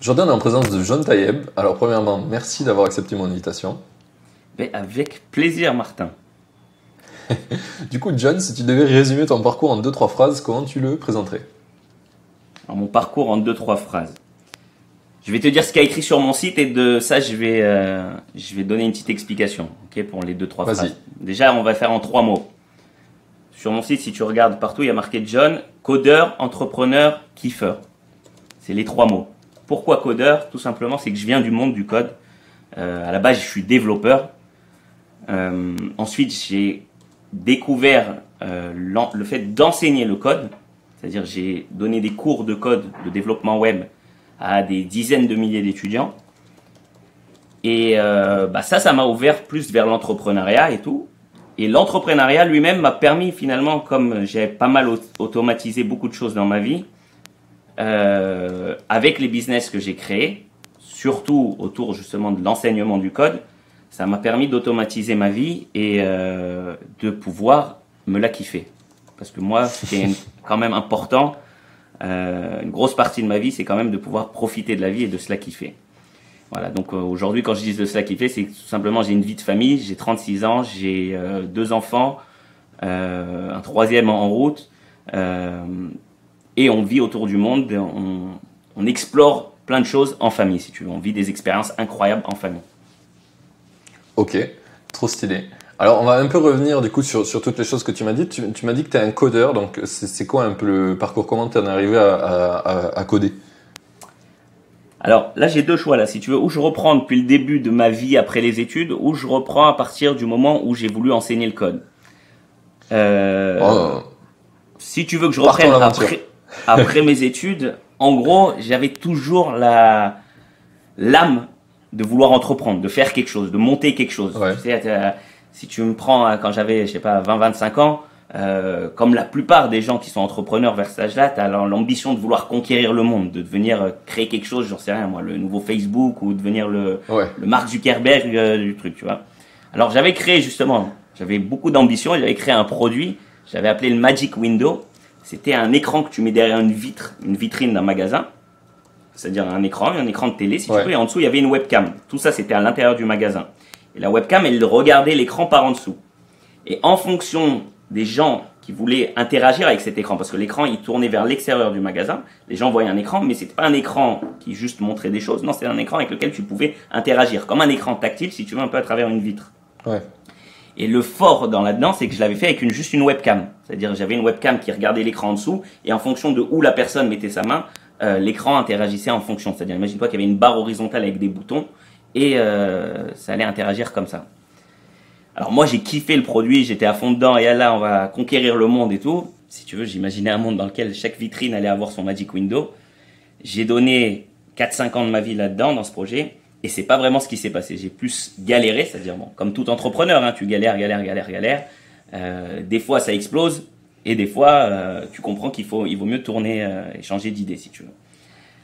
Jordan est en présence de John Tayeb. Alors premièrement, merci d'avoir accepté mon invitation. Mais avec plaisir, Martin. Du coup, John, si tu devais résumer ton parcours en deux-trois phrases, comment tu le présenterais? Alors, mon parcours en deux, trois phrases. Je vais te dire ce qu'il y a écrit sur mon site et de ça, je vais donner une petite explication, ok, pour les deux, trois Vas-y. phrases. Déjà, on va faire en trois mots. Sur mon site, si tu regardes partout, il y a marqué John, codeur, entrepreneur, kiffeur. C'est les trois mots. Pourquoi codeur? Tout simplement, c'est que je viens du monde du code. À la base, je suis développeur. Ensuite, j'ai découvert le fait d'enseigner le code. C'est-à-dire, j'ai donné des cours de code, de développement web à des dizaines de milliers d'étudiants. Et ça m'a ouvert plus vers l'entrepreneuriat et tout. Et l'entrepreneuriat lui-même m'a permis finalement, comme j'ai pas mal automatisé beaucoup de choses dans ma vie, avec les business que j'ai créés, surtout autour justement de l'enseignement du code, ça m'a permis d'automatiser ma vie et de pouvoir me la kiffer. Parce que moi, ce qui est quand même important, une grosse partie de ma vie, c'est quand même de pouvoir profiter de la vie et de se la kiffer. Voilà, donc aujourd'hui, quand je dis de se la kiffer, c'est tout simplement, j'ai une vie de famille, j'ai 36 ans, j'ai deux enfants, un troisième en route, et on vit autour du monde, on explore plein de choses en famille, si tu veux. On vit des expériences incroyables en famille. Ok, trop stylé. Alors, on va un peu revenir du coup sur toutes les choses que tu m'as dit. Tu m'as dit que tu es un codeur, donc c'est quoi un peu le parcours? Comment tu en es arrivé à coder? Alors là, j'ai deux choix là, si tu veux, ou je reprends depuis le début de ma vie après les études, ou je reprends à partir du moment où j'ai voulu enseigner le code. Oh, Si tu veux que je partons reprenne l'aventure. après mes études, en gros, j'avais toujours l'âme de vouloir entreprendre, de faire quelque chose, de monter quelque chose. Ouais. Tu sais, si tu me prends quand j'avais, je sais pas, 20-25 ans, comme la plupart des gens qui sont entrepreneurs vers cet âge-là, tu as l'ambition de vouloir conquérir le monde, de devenir créer quelque chose, j'en sais rien moi, le nouveau Facebook ou devenir le Ouais. Mark Zuckerberg du truc, tu vois. Alors j'avais créé justement, j'avais beaucoup d'ambition, et j'avais créé un produit, j'avais appelé le Magic Window. C'était un écran que tu mets derrière une vitrine d'un magasin, c'est-à-dire un écran de télé si tu Ouais. veux, et en dessous il y avait une webcam. Tout ça c'était à l'intérieur du magasin. Et la webcam, elle regardait l'écran par en dessous. Et en fonction des gens qui voulaient interagir avec cet écran, parce que l'écran il tournait vers l'extérieur du magasin, les gens voyaient un écran, mais c'était pas un écran qui juste montrait des choses, non, c'était un écran avec lequel tu pouvais interagir, comme un écran tactile si tu veux, un peu à travers une vitre. Ouais. Et le fort là-dedans, c'est que je l'avais fait avec juste une webcam. C'est-à-dire j'avais une webcam qui regardait l'écran en dessous, et en fonction de où la personne mettait sa main, l'écran interagissait en fonction. C'est-à-dire imagine-toi qu'il y avait une barre horizontale avec des boutons, et ça allait interagir comme ça. Alors moi j'ai kiffé le produit, j'étais à fond dedans, et là on va conquérir le monde et tout. Si tu veux, j'imaginais un monde dans lequel chaque vitrine allait avoir son Magic Window. J'ai donné 4-5 ans de ma vie là-dedans, dans ce projet, et c'est pas vraiment ce qui s'est passé. J'ai plus galéré, c'est-à-dire bon, comme tout entrepreneur, hein, tu galères. Des fois ça explose, et des fois tu comprends il vaut mieux tourner et changer d'idée si tu veux.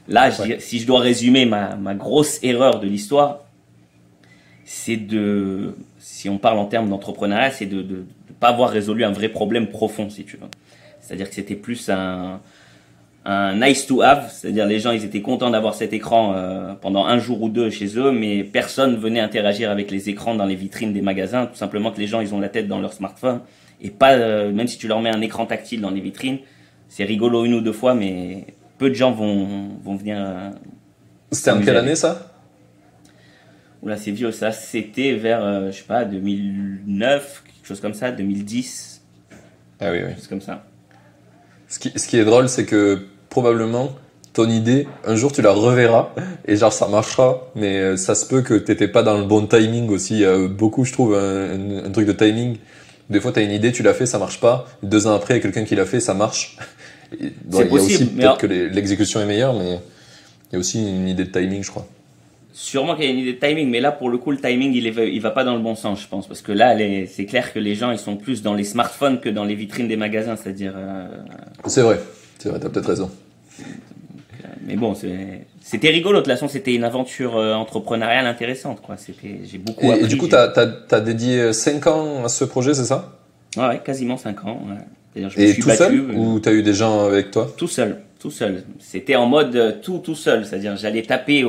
Là, Ouais. si je dois résumer ma grosse erreur de l'histoire, c'est si on parle en termes d'entrepreneuriat, c'est de pas avoir résolu un vrai problème profond, si tu veux. C'est-à-dire que c'était plus un nice to have, c'est-à-dire les gens ils étaient contents d'avoir cet écran pendant un jour ou deux chez eux, mais personne venait interagir avec les écrans dans les vitrines des magasins, tout simplement que les gens ils ont la tête dans leur smartphone, et pas même si tu leur mets un écran tactile dans les vitrines, c'est rigolo une ou deux fois, mais peu de gens vont venir C'était en s'amuser quelle avec. année ça? Oula, c'est vieux ça, c'était vers, je sais pas, 2009, quelque chose comme ça, 2010, Ah oui, oui. quelque chose comme ça. Ce qui est drôle, c'est que probablement ton idée, un jour tu la reverras et genre ça marchera, mais ça se peut que t'étais pas dans le bon timing aussi. Il y a beaucoup, je trouve, un truc de timing. Des fois, t'as une idée, tu l'as fait, ça marche pas. 2 ans après, il y a quelqu'un qui l'a fait, ça marche. Et, bon, C'est il y a aussi possible, mais peut-être que l'exécution est meilleure, mais il y a aussi une idée de timing, je crois. sûrement qu'il y a une idée de timing, mais là, pour le coup, le timing, il va pas dans le bon sens, je pense. Parce que là, c'est clair que les gens, ils sont plus dans les smartphones que dans les vitrines des magasins. C'est-à-dire, C'est vrai, t'as peut-être raison. mais bon, c'était rigolo. De toute façon, c'était une aventure entrepreneuriale intéressante, quoi. J'ai beaucoup Et appris. du coup, t'as dédié 5 ans à ce projet, c'est ça? Ouais, quasiment 5 ans. Ouais. C'est-à-dire, je me Et suis tout battu. seul ou t'as eu des gens avec toi? Tout seul, tout seul. C'était en mode tout seul. C'est-à-dire, j'allais taper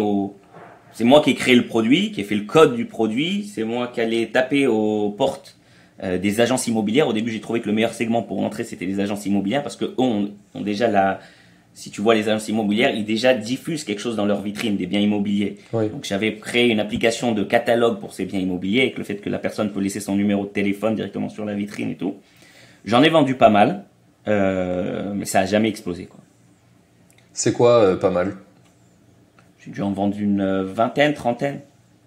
c'est moi qui ai créé le produit, qui ai fait le code du produit. C'est moi qui allais taper aux portes des agences immobilières. Au début, j'ai trouvé que le meilleur segment pour entrer, c'était les agences immobilières parce que eux ont déjà si tu vois les agences immobilières, ils déjà diffusent quelque chose dans leur vitrine, des biens immobiliers. Oui. Donc j'avais créé une application de catalogue pour ces biens immobiliers avec le fait que la personne peut laisser son numéro de téléphone directement sur la vitrine et tout. J'en ai vendu pas mal, mais ça a jamais explosé, quoi. C'est quoi pas mal? J'ai dû en vendre une vingtaine, trentaine,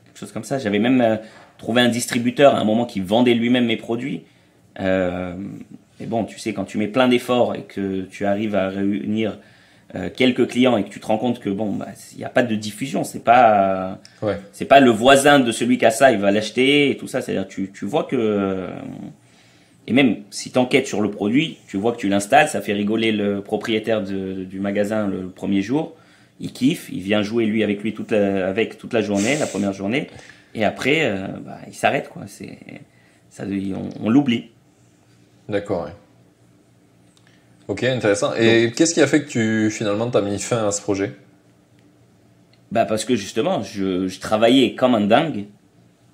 quelque chose comme ça. J'avais même trouvé un distributeur à un moment qui vendait lui-même mes produits. Et bon, tu sais, quand tu mets plein d'efforts et que tu arrives à réunir quelques clients et que tu te rends compte que bon, il n'y a pas de diffusion, c'est pas le voisin de celui qui a ça, il va l'acheter et tout ça. C'est-à-dire, tu vois que et même si tu enquêtes sur le produit, tu vois que tu l'installes, ça fait rigoler le propriétaire du magasin le premier jour. Il kiffe, il vient jouer lui avec lui toute la journée, la première journée, et après, il s'arrête, quoi. On l'oublie. D'accord, ouais. Ok, intéressant. Et qu'est-ce qui a fait que finalement t'as mis fin à ce projet? Parce que justement, je travaillais comme un dingue,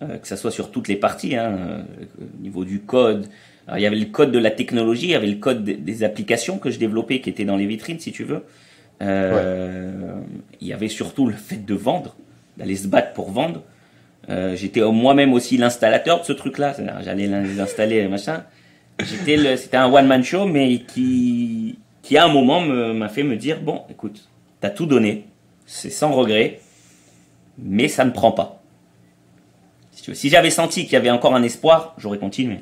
que ça soit sur toutes les parties, au niveau du code. Alors, il y avait le code de la technologie, il y avait le code des applications que je développais qui étaient dans les vitrines, si tu veux. Il y avait surtout le fait de vendre, d'aller se battre pour vendre. J'étais moi-même aussi l'installateur de ce truc-là. J'allais l'installer, machin. C'était un one-man show, mais qui à un moment m'a fait me dire, bon, écoute, t'as tout donné, c'est sans regret, mais ça ne prend pas. Si j'avais senti qu'il y avait encore un espoir, j'aurais continué.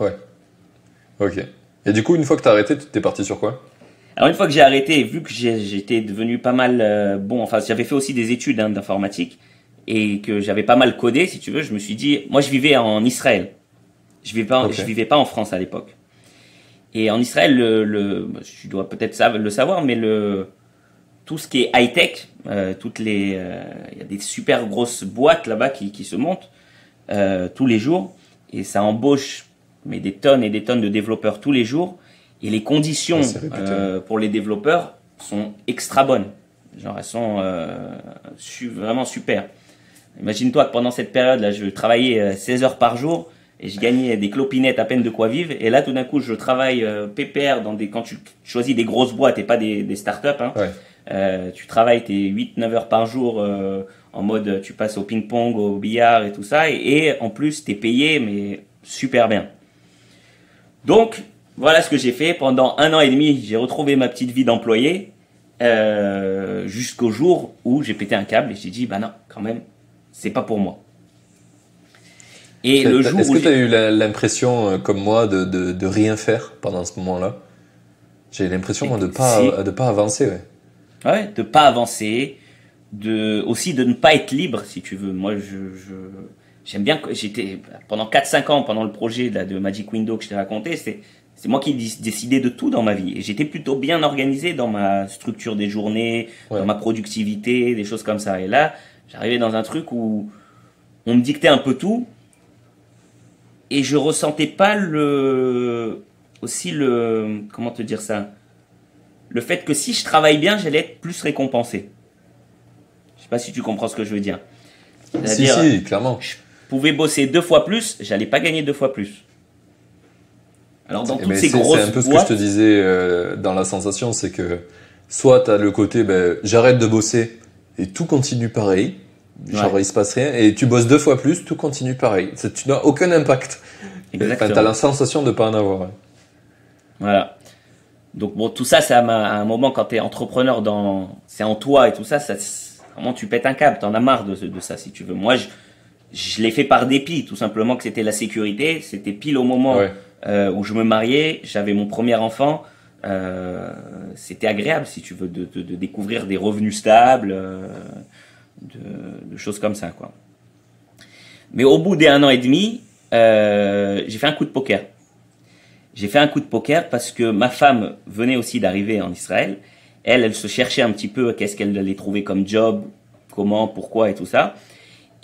Ouais. Ok. Et du coup, une fois que t'as arrêté, t'es parti sur quoi? Alors une fois que j'ai arrêté, vu que j'étais devenu pas mal bon, enfin j'avais fait aussi des études d'informatique et que j'avais pas mal codé, si tu veux, je me suis dit, moi je vivais en Israël. Je vivais pas en France à l'époque. Et en Israël, tu dois peut-être le savoir, mais tout ce qui est high-tech, il y a des super grosses boîtes là-bas qui se montent tous les jours, et ça embauche mais des tonnes et des tonnes de développeurs tous les jours, et les conditions pour les développeurs sont extra bonnes. Genre elles sont vraiment super. Imagine-toi que pendant cette période-là, je travaillais 16 heures par jour, et je gagnais des clopinettes à peine de quoi vivre. Et là, tout d'un coup, je travaille pépère quand tu choisis des grosses boîtes et pas des startups. Tu travailles tes 8-9 heures par jour en mode tu passes au ping-pong, au billard et tout ça. Et en plus, t'es payé, mais super bien. Donc, voilà ce que j'ai fait. Pendant 1 an et demi, j'ai retrouvé ma petite vie d'employé jusqu'au jour où j'ai pété un câble et j'ai dit, non, quand même, c'est pas pour moi. Et le jour Est-ce que tu as eu l'impression, comme moi, de rien faire pendant ce moment-là? J'ai l'impression, moi, de pas avancer, ouais. Ouais, de pas avancer, aussi de ne pas être libre, si tu veux. Moi, j'aime bien que j'étais, pendant 4-5 ans, pendant le projet de Magic Window que je t'ai raconté, c'est moi qui décidais de tout dans ma vie. Et j'étais plutôt bien organisé dans ma structure des journées, dans ma productivité, des choses comme ça. Et là, j'arrivais dans un truc où on me dictait un peu tout. Et je ressentais pas comment te dire ça, le fait que si je travaille bien, j'allais être plus récompensé. Je sais pas si tu comprends ce que je veux dire. C'est-à-dire, si, clairement. Je pouvais bosser 2 fois plus, j'allais pas gagner 2 fois plus. Alors dans toutes ces grosses c'est un peu ce boîtes, que je te disais dans la sensation, c'est que soit t'as le côté, j'arrête de bosser et tout continue pareil. Genre il se passe rien et tu bosses 2 fois plus, tout continue pareil. Tu n'as aucun impact. Exactement. Enfin, t'as la sensation de pas en avoir. Voilà. Donc bon, tout ça, à un moment quand t'es entrepreneur, c'est en toi et tout ça, vraiment tu pètes un câble, t'en as marre de ça si tu veux. Moi, je l'ai fait par dépit, tout simplement que c'était la sécurité. C'était pile au moment où je me mariais, j'avais mon premier enfant. C'était agréable si tu veux de découvrir des revenus stables. De choses comme ça, quoi. Mais au bout des 1 an et demi, j'ai fait un coup de poker. J'ai fait un coup de poker parce que ma femme venait aussi d'arriver en Israël. Elle se cherchait un petit peu qu'est-ce qu'elle allait trouver comme job, comment, pourquoi et tout ça.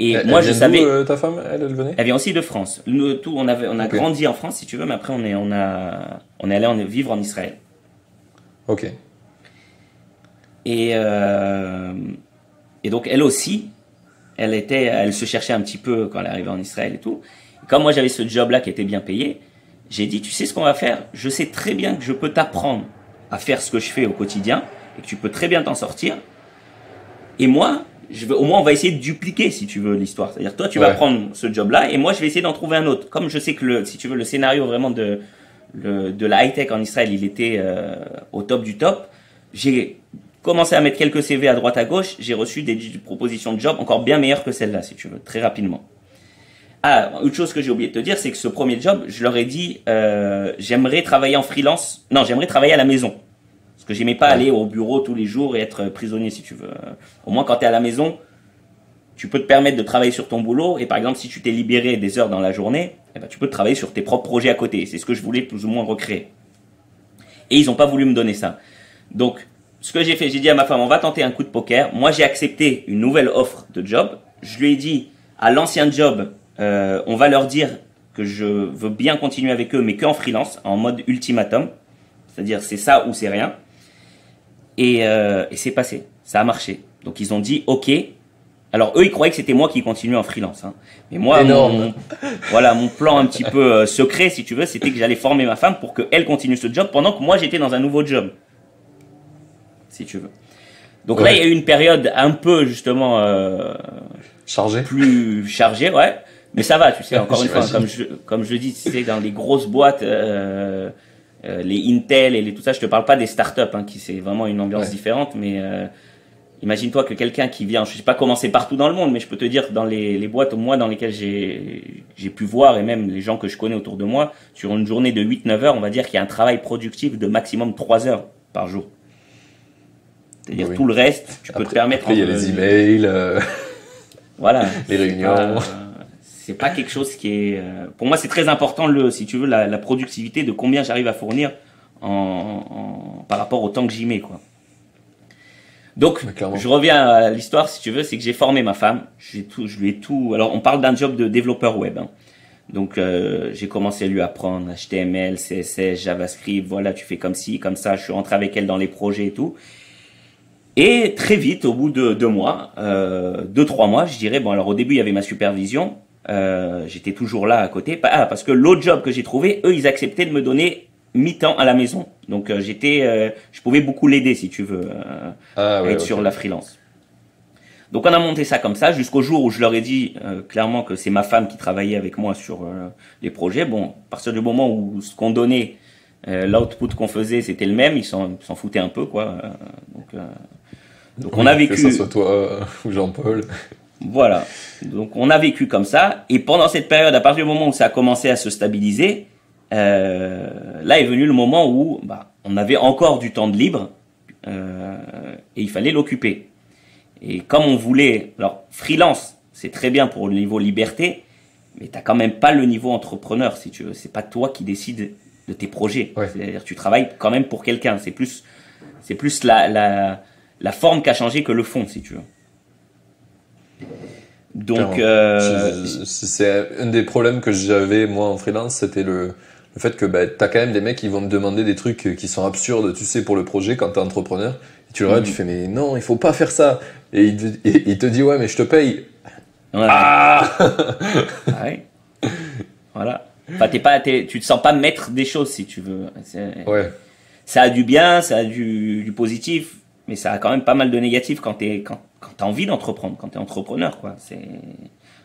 Et Elle moi, je vient savais. d'où, ta femme, elle venait? Elle vient aussi de France. Nous, on a Ok. grandi en France, si tu veux, mais après, on est allé vivre en Israël. Ok. Et, euh, et donc, elle aussi, elle se cherchait un petit peu quand elle est arrivée en Israël et tout. Et comme moi, j'avais ce job-là qui était bien payé, j'ai dit, tu sais ce qu'on va faire? Je sais très bien que je peux t'apprendre à faire ce que je fais au quotidien et que tu peux très bien t'en sortir. Et moi, au moins, on va essayer de dupliquer, si tu veux, l'histoire. C'est-à-dire, toi, tu vas Ouais. prendre ce job-là, et moi, je vais essayer d'en trouver un autre. Comme je sais que, si tu veux, le scénario vraiment de la high-tech en Israël, il était au top du top. J'ai commencé à mettre quelques CV à droite à gauche. J'ai reçu des propositions de job encore bien meilleures que celle-là, si tu veux, très rapidement. Ah, autre chose que j'ai oublié de te dire, c'est que ce premier job, je leur ai dit, j'aimerais travailler en freelance. Non, j'aimerais travailler à la maison. Parce que j'aimais pas aller au bureau tous les jours et être prisonnier, si tu veux. Au moins, quand tu es à la maison, tu peux te permettre de travailler sur ton boulot. Et par exemple, si tu t'es libéré des heures dans la journée, eh ben, tu peux travailler sur tes propres projets à côté. C'est ce que je voulais plus ou moins recréer. Et ils n'ont pas voulu me donner ça. Donc, ce que j'ai fait, j'ai dit à ma femme, on va tenter un coup de poker. Moi, j'ai accepté une nouvelle offre de job. Je lui ai dit, à l'ancien job, on va leur dire que je veux bien continuer avec eux, mais qu'en freelance, en mode ultimatum. C'est-à-dire, c'est ça ou c'est rien. Et c'est passé. Ça a marché. Donc, ils ont dit, OK. Alors, eux, ils croyaient que c'était moi qui continuais en freelance. Hein. Mais moi, mon plan un petit peu secret, si tu veux, c'était que j'allais former ma femme pour qu'elle continue ce job pendant que moi, j'étais dans un nouveau job. Si tu veux. Donc là, il y a eu une période un peu, justement, chargée. Plus chargée, ouais. Mais ça va, tu sais, encore une fois, comme je le dis, tu sais, dans les grosses boîtes, les Intel et tout ça, je te parle pas des startups, hein, qui c'est vraiment une ambiance différente, mais imagine-toi que quelqu'un qui vient, je sais pas comment c'est partout dans le monde, mais je peux te dire que dans les boîtes, au moins dans lesquelles j'ai pu voir, et même les gens que je connais autour de moi, sur une journée de 8-9 heures, on va dire qu'il y a un travail productif de maximum 3 heures par jour. C'est-à-dire tout le reste, tu peux te permettre... Après, il y a les emails, voilà, les réunions... c'est pas quelque chose qui est... pour moi, c'est très important, si tu veux, la productivité de combien j'arrive à fournir par rapport au temps que j'y mets, quoi. Donc, je reviens à l'histoire, si tu veux, c'est que j'ai formé ma femme. Je lui ai tout... Alors, on parle d'un job de développeur web. Hein. Donc, j'ai commencé à lui apprendre HTML, CSS, JavaScript. Voilà, tu fais comme ci, comme ça. Je suis rentré avec elle dans les projets et tout. Et très vite, au bout de 2 mois, 2-3 mois, je dirais, bon, alors au début, il y avait ma supervision. J'étais toujours là à côté. Parce que l'autre job que j'ai trouvé, eux, ils acceptaient de me donner mi-temps à la maison. Donc, je pouvais beaucoup l'aider, si tu veux, être sur la freelance. Donc, on a monté ça comme ça, jusqu'au jour où je leur ai dit clairement que c'est ma femme qui travaillait avec moi sur les projets. Bon, à partir du moment où ce qu'on donnait, l'output qu'on faisait, c'était le même, ils s'en foutaient un peu, quoi. Donc on a vécu... Que ce soit toi ou Jean-Paul. Voilà. Donc on a vécu comme ça. Et pendant cette période, à partir du moment où ça a commencé à se stabiliser, là est venu le moment où on avait encore du temps de libre et il fallait l'occuper. Et comme on voulait... Alors, freelance, c'est très bien pour le niveau liberté, mais tu n'as quand même pas le niveau entrepreneur, si tu veux. C'est pas toi qui décides de tes projets. Ouais. C'est-à-dire tu travailles quand même pour quelqu'un. C'est plus la forme qui a changé que le fond, si tu veux. Donc, c'est un des problèmes que j'avais moi en freelance, c'était le fait que t'as quand même des mecs qui vont me demander des trucs qui sont absurdes, tu sais, pour le projet quand t'es entrepreneur. Et tu le regardes, tu fais mais non, il faut pas faire ça. Et il te dit ouais, mais je te paye. Voilà. Ah ouais. Voilà. Enfin, tu te sens pas maître des choses, si tu veux. Ouais. Ça a du bien, ça a du positif, mais ça a quand même pas mal de négatif quand t'as envie d'entreprendre, quand t'es entrepreneur, quoi.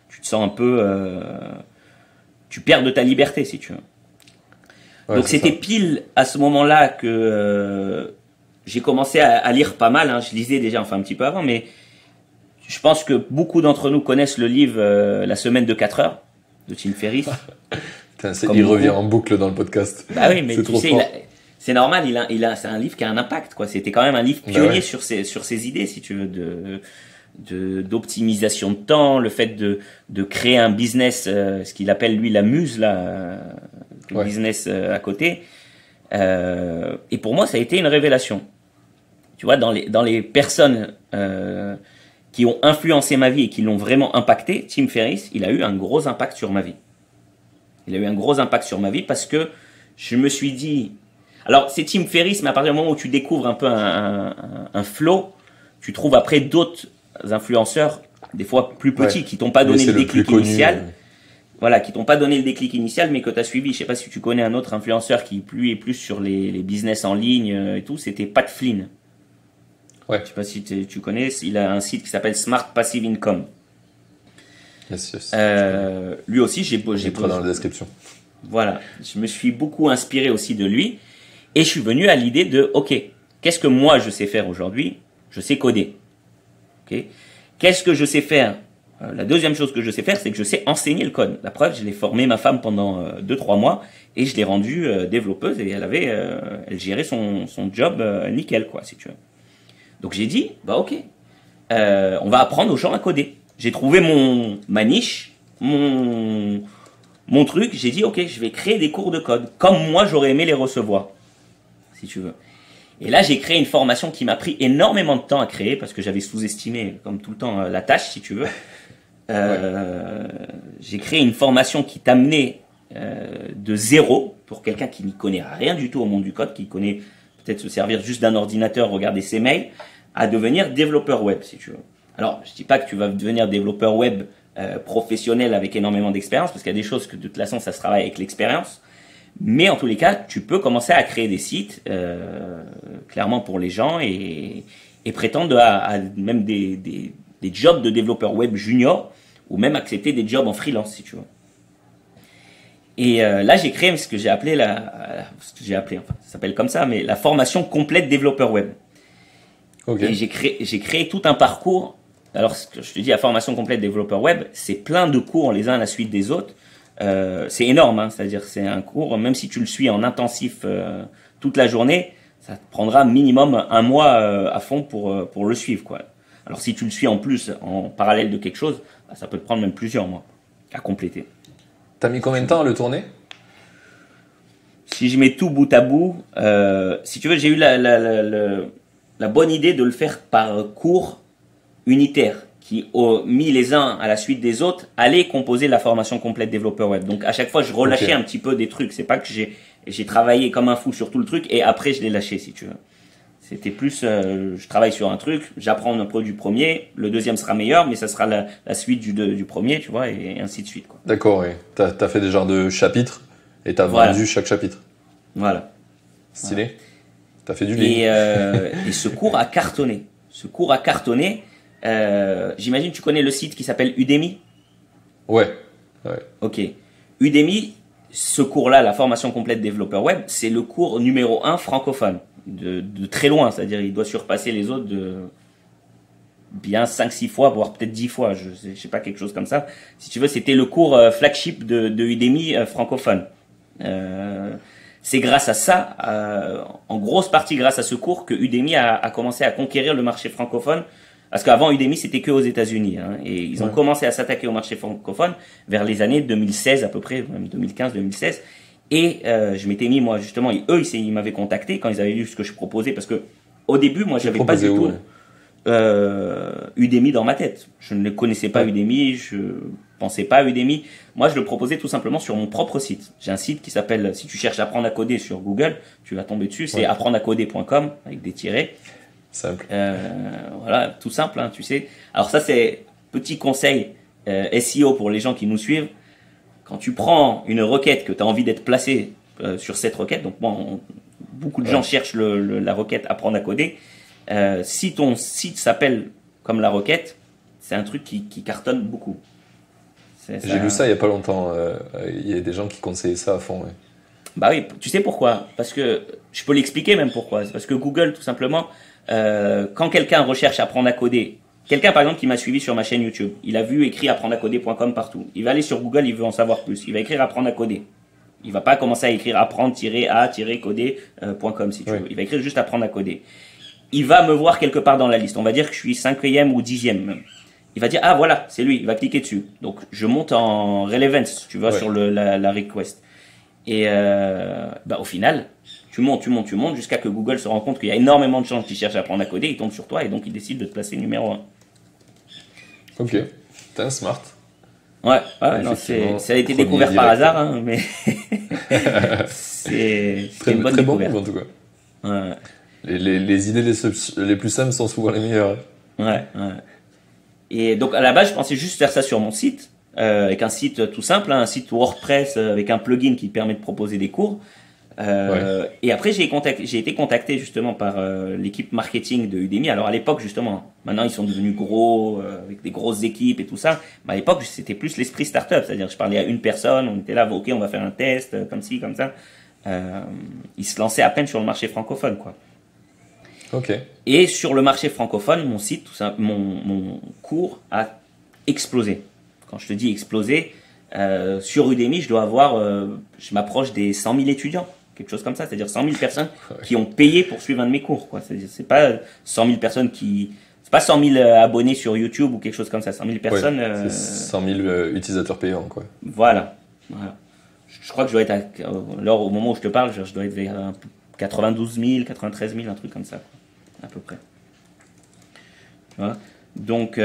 Tu te sens un peu, tu perds de ta liberté, si tu veux. Ouais, donc c'était pile à ce moment-là que j'ai commencé à lire pas mal. Hein. Je lisais déjà, enfin un petit peu avant, mais je pense que beaucoup d'entre nous connaissent le livre La semaine de 4 heures de Tim Ferriss. Il revient en boucle dans le podcast. Bah oui, mais tu sais, c'est normal, c'est un livre qui a un impact, quoi. C'était quand même un livre pionnier sur ses idées, si tu veux, d'optimisation de temps, le fait de créer un business, ce qu'il appelle lui la muse, là, le business à côté. Et pour moi, ça a été une révélation. Tu vois, dans les personnes qui ont influencé ma vie et qui l'ont vraiment impacté, Tim Ferriss, il a eu un gros impact sur ma vie. Il a eu un gros impact sur ma vie parce que je me suis dit... Alors, c'est Tim Ferriss, mais à partir du moment où tu découvres un peu un flow, tu trouves après d'autres influenceurs, des fois plus petits, qui t'ont pas donné le déclic initial. Voilà, qui t'ont pas donné le déclic initial, mais que tu as suivi. Je sais pas si tu connais un autre influenceur qui, lui, est plus sur les business en ligne et tout, c'était Pat Flynn. Ouais. Je sais pas si tu connais, il a un site qui s'appelle Smart Passive Income. Yes. Lui aussi, j'ai pas dans la description. Voilà, je me suis beaucoup inspiré aussi de lui et je suis venu à l'idée de ok, qu'est-ce que moi je sais faire aujourd'hui? Je sais coder. Ok, qu'est-ce que je sais faire? La deuxième chose que je sais faire, c'est que je sais enseigner le code. La preuve, je l'ai formé ma femme pendant 2-3 mois et je l'ai rendue développeuse et elle gérait son job nickel quoi, si tu veux. Donc j'ai dit bah ok, on va apprendre aux gens à coder. J'ai trouvé ma niche, mon truc, j'ai dit, ok, je vais créer des cours de code, comme moi j'aurais aimé les recevoir, si tu veux. Et là, j'ai créé une formation qui m'a pris énormément de temps à créer, parce que j'avais sous-estimé, comme tout le temps, la tâche, si tu veux. J'ai créé une formation qui t'amenait de zéro, pour quelqu'un qui n'y connaît rien du tout au monde du code, qui connaît peut-être se servir juste d'un ordinateur, regarder ses mails, à devenir développeur web, si tu veux. Alors, je dis pas que tu vas devenir développeur web professionnel avec énormément d'expérience, parce qu'il y a des choses que de toute façon ça se travaille avec l'expérience, mais en tous les cas tu peux commencer à créer des sites clairement pour les gens et prétendre à même des jobs de développeur web junior ou même accepter des jobs en freelance si tu veux. Et là j'ai créé ce que j'ai appelé enfin ça s'appelle comme ça, mais la formation complète développeur web. Okay. Et j'ai créé tout un parcours. Alors, je te dis, la formation complète développeur web, c'est plein de cours les uns à la suite des autres. C'est énorme, hein, c'est-à-dire c'est un cours, même si tu le suis en intensif toute la journée, ça te prendra minimum 1 mois à fond pour le suivre, quoi. Alors, si tu le suis en plus, en parallèle de quelque chose, bah, ça peut te prendre même plusieurs mois à compléter. T'as mis combien de temps à le tourner? Si je mets tout bout à bout, si tu veux, j'ai eu la bonne idée de le faire par cours unitaire qui, mis les uns à la suite des autres, allaient composer la formation complète développeur web. Donc, à chaque fois, je relâchais un petit peu des trucs. C'est pas que j'ai travaillé comme un fou sur tout le truc et après, je l'ai lâché, si tu veux. C'était plus, je travaille sur un truc, j'apprends un peu du premier, le deuxième sera meilleur, mais ça sera la suite du premier, tu vois, et ainsi de suite, quoi. D'accord, oui. T'as fait des genres de chapitres et t'as vendu chaque chapitre. Voilà. Stylé. Voilà. T'as fait du livre. Et ce cours a cartonné. J'imagine tu connais le site qui s'appelle Udemy. Ouais. Ok. Udemy, ce cours-là, la formation complète développeur web, c'est le cours numéro 1 francophone. De très loin, c'est-à-dire il doit surpasser les autres de bien 5-6 fois, voire peut-être 10 fois, je sais pas, quelque chose comme ça. Si tu veux, c'était le cours flagship de Udemy francophone. C'est grâce à ça, en grosse partie grâce à ce cours, que Udemy a commencé à conquérir le marché francophone. Parce qu'avant, Udemy, c'était que aux États-Unis, hein, et ils ont commencé à s'attaquer au marché francophone vers les années 2016 à peu près, même 2015-2016. Et je m'étais mis, moi, justement, ils m'avaient contacté quand ils avaient vu ce que je proposais, parce que au début, moi, j'avais pas du tout Udemy dans ma tête. Je ne connaissais pas Udemy, je pensais pas à Udemy. Moi, je le proposais tout simplement sur mon propre site. J'ai un site qui s'appelle, si tu cherches apprendre à coder sur Google, tu vas tomber dessus, c'est apprendracoder.com avec des tirets. Simple. Voilà, tout simple, hein, tu sais. Alors ça, c'est petit conseil SEO pour les gens qui nous suivent. Quand tu prends une requête que tu as envie d'être placé sur cette requête, donc moi, beaucoup de gens cherchent la requête apprendre à coder. Si ton site s'appelle comme la requête, c'est un truc qui cartonne beaucoup. J'ai lu ça il n'y a pas longtemps. Il y a des gens qui conseillaient ça à fond. Ouais. Bah oui, tu sais pourquoi? Parce que je peux l'expliquer même pourquoi. C'est parce que Google, tout simplement, quand quelqu'un recherche apprendre à coder, quelqu'un par exemple qui m'a suivi sur ma chaîne YouTube, il a vu écrit apprendracoder.com partout. Il va aller sur Google, il veut en savoir plus. Il va écrire apprendre à coder. Il va pas commencer à écrire apprendre-a-coder.com si tu veux. Il va écrire juste apprendre à coder. Il va me voir quelque part dans la liste. On va dire que je suis 5e ou 10e même. Il va dire, ah voilà, c'est lui. Il va cliquer dessus. Donc, je monte en relevance, tu vois, sur la request. Et au final, tu montes jusqu'à que Google se rende compte qu'il y a énormément de gens qui cherchent à apprendre à coder. Ils tombent sur toi et donc ils décident de te placer numéro 1. Ok, t'es un smart. Ouais, non, ça a été découvert par hasard, hein, mais c'est une bonne très découverte. Bon en tout cas. Ouais. Les idées les plus simples sont souvent les meilleures. Ouais. Et donc à la base, je pensais juste faire ça sur mon site, avec un site tout simple, hein, un site WordPress avec un plugin qui permet de proposer des cours. Et après, j'ai été contacté justement par l'équipe marketing de Udemy. Alors à l'époque, justement, maintenant ils sont devenus gros, avec des grosses équipes et tout ça. Mais à l'époque, c'était plus l'esprit startup, c'est-à-dire je parlais à une personne, on était là, ok, on va faire un test, comme ci, comme ça. Ils se lançaient à peine sur le marché francophone, quoi. Ok. Et sur le marché francophone, mon site, tout ça, mon cours a explosé. Quand je te dis explosé, sur Udemy, je dois avoir, je m'approche des 100 000 étudiants, quelque chose comme ça, c'est-à-dire 100 000 personnes qui ont payé pour suivre un de mes cours, quoi. C'est pas 100 000 personnes c'est pas 100 000 abonnés sur YouTube ou quelque chose comme ça, 100 000 personnes. C'est 100 000 utilisateurs payants, quoi. Voilà. Je crois que je dois être au moment où je te parle, je dois être vers 92 000, 93 000, un truc comme ça, quoi, à peu près. Voilà. Donc,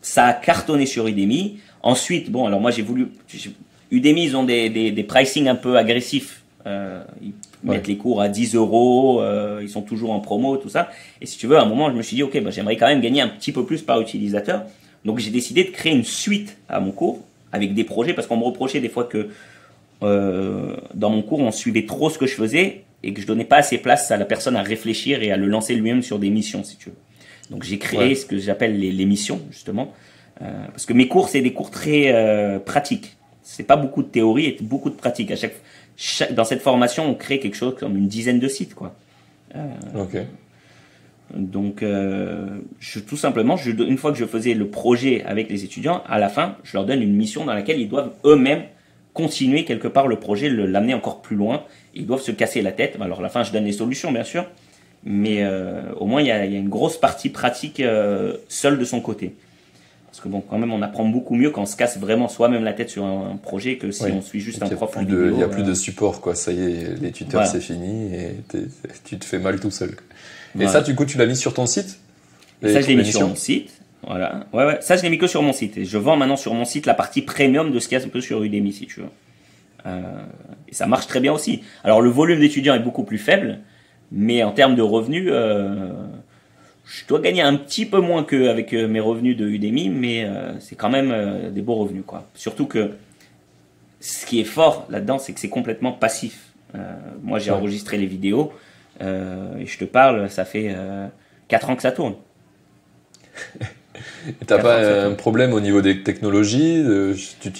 ça a cartonné sur Udemy. Ensuite, bon, alors moi Udemy, ils ont des pricing un peu agressifs. Ils mettent les cours à 10 euros, ils sont toujours en promo, tout ça. Et si tu veux, à un moment, je me suis dit, ok, j'aimerais quand même gagner un petit peu plus par utilisateur. Donc, j'ai décidé de créer une suite à mon cours avec des projets, parce qu'on me reprochait des fois que dans mon cours, on suivait trop ce que je faisais et que je donnais pas assez place à la personne à réfléchir et à le lancer lui-même sur des missions, si tu veux. Donc, j'ai créé ce que j'appelle les missions, justement. Parce que mes cours, c'est des cours très pratiques. C'est pas beaucoup de théorie et beaucoup de pratique. Dans cette formation, on crée quelque chose comme une dizaine de sites, quoi. Ok. Donc, tout simplement, une fois que je faisais le projet avec les étudiants, à la fin, je leur donne une mission dans laquelle ils doivent eux-mêmes continuer quelque part le projet, l'amener encore plus loin. Ils doivent se casser la tête. Alors, à la fin, je donne les solutions, bien sûr, mais au moins, il y a une grosse partie pratique seule de son côté. Parce que bon, quand même, on apprend beaucoup mieux quand on se casse vraiment soi-même la tête sur un projet que si on suit juste un prof en vidéo. Il n'y a plus de support, quoi. Ça y est, les tuteurs, c'est fini et tu te fais mal tout seul. Et ça, du coup, tu l'as mis sur ton site? Ça, je l'ai mis sur mon site. Voilà. Ouais. Ça, je l'ai mis que sur mon site. Et je vends maintenant sur mon site la partie premium de ce qu'il y a un peu sur Udemy, si tu veux. Et ça marche très bien aussi. Alors, le volume d'étudiants est beaucoup plus faible, mais en termes de revenus, je dois gagner un petit peu moins qu'avec mes revenus de Udemy, mais c'est quand même des beaux revenus, quoi. Surtout que ce qui est fort là-dedans, c'est que c'est complètement passif. Moi, j'ai enregistré les vidéos et je te parle, ça fait 4 ans que ça tourne. Et t'as pas un problème au niveau des technologies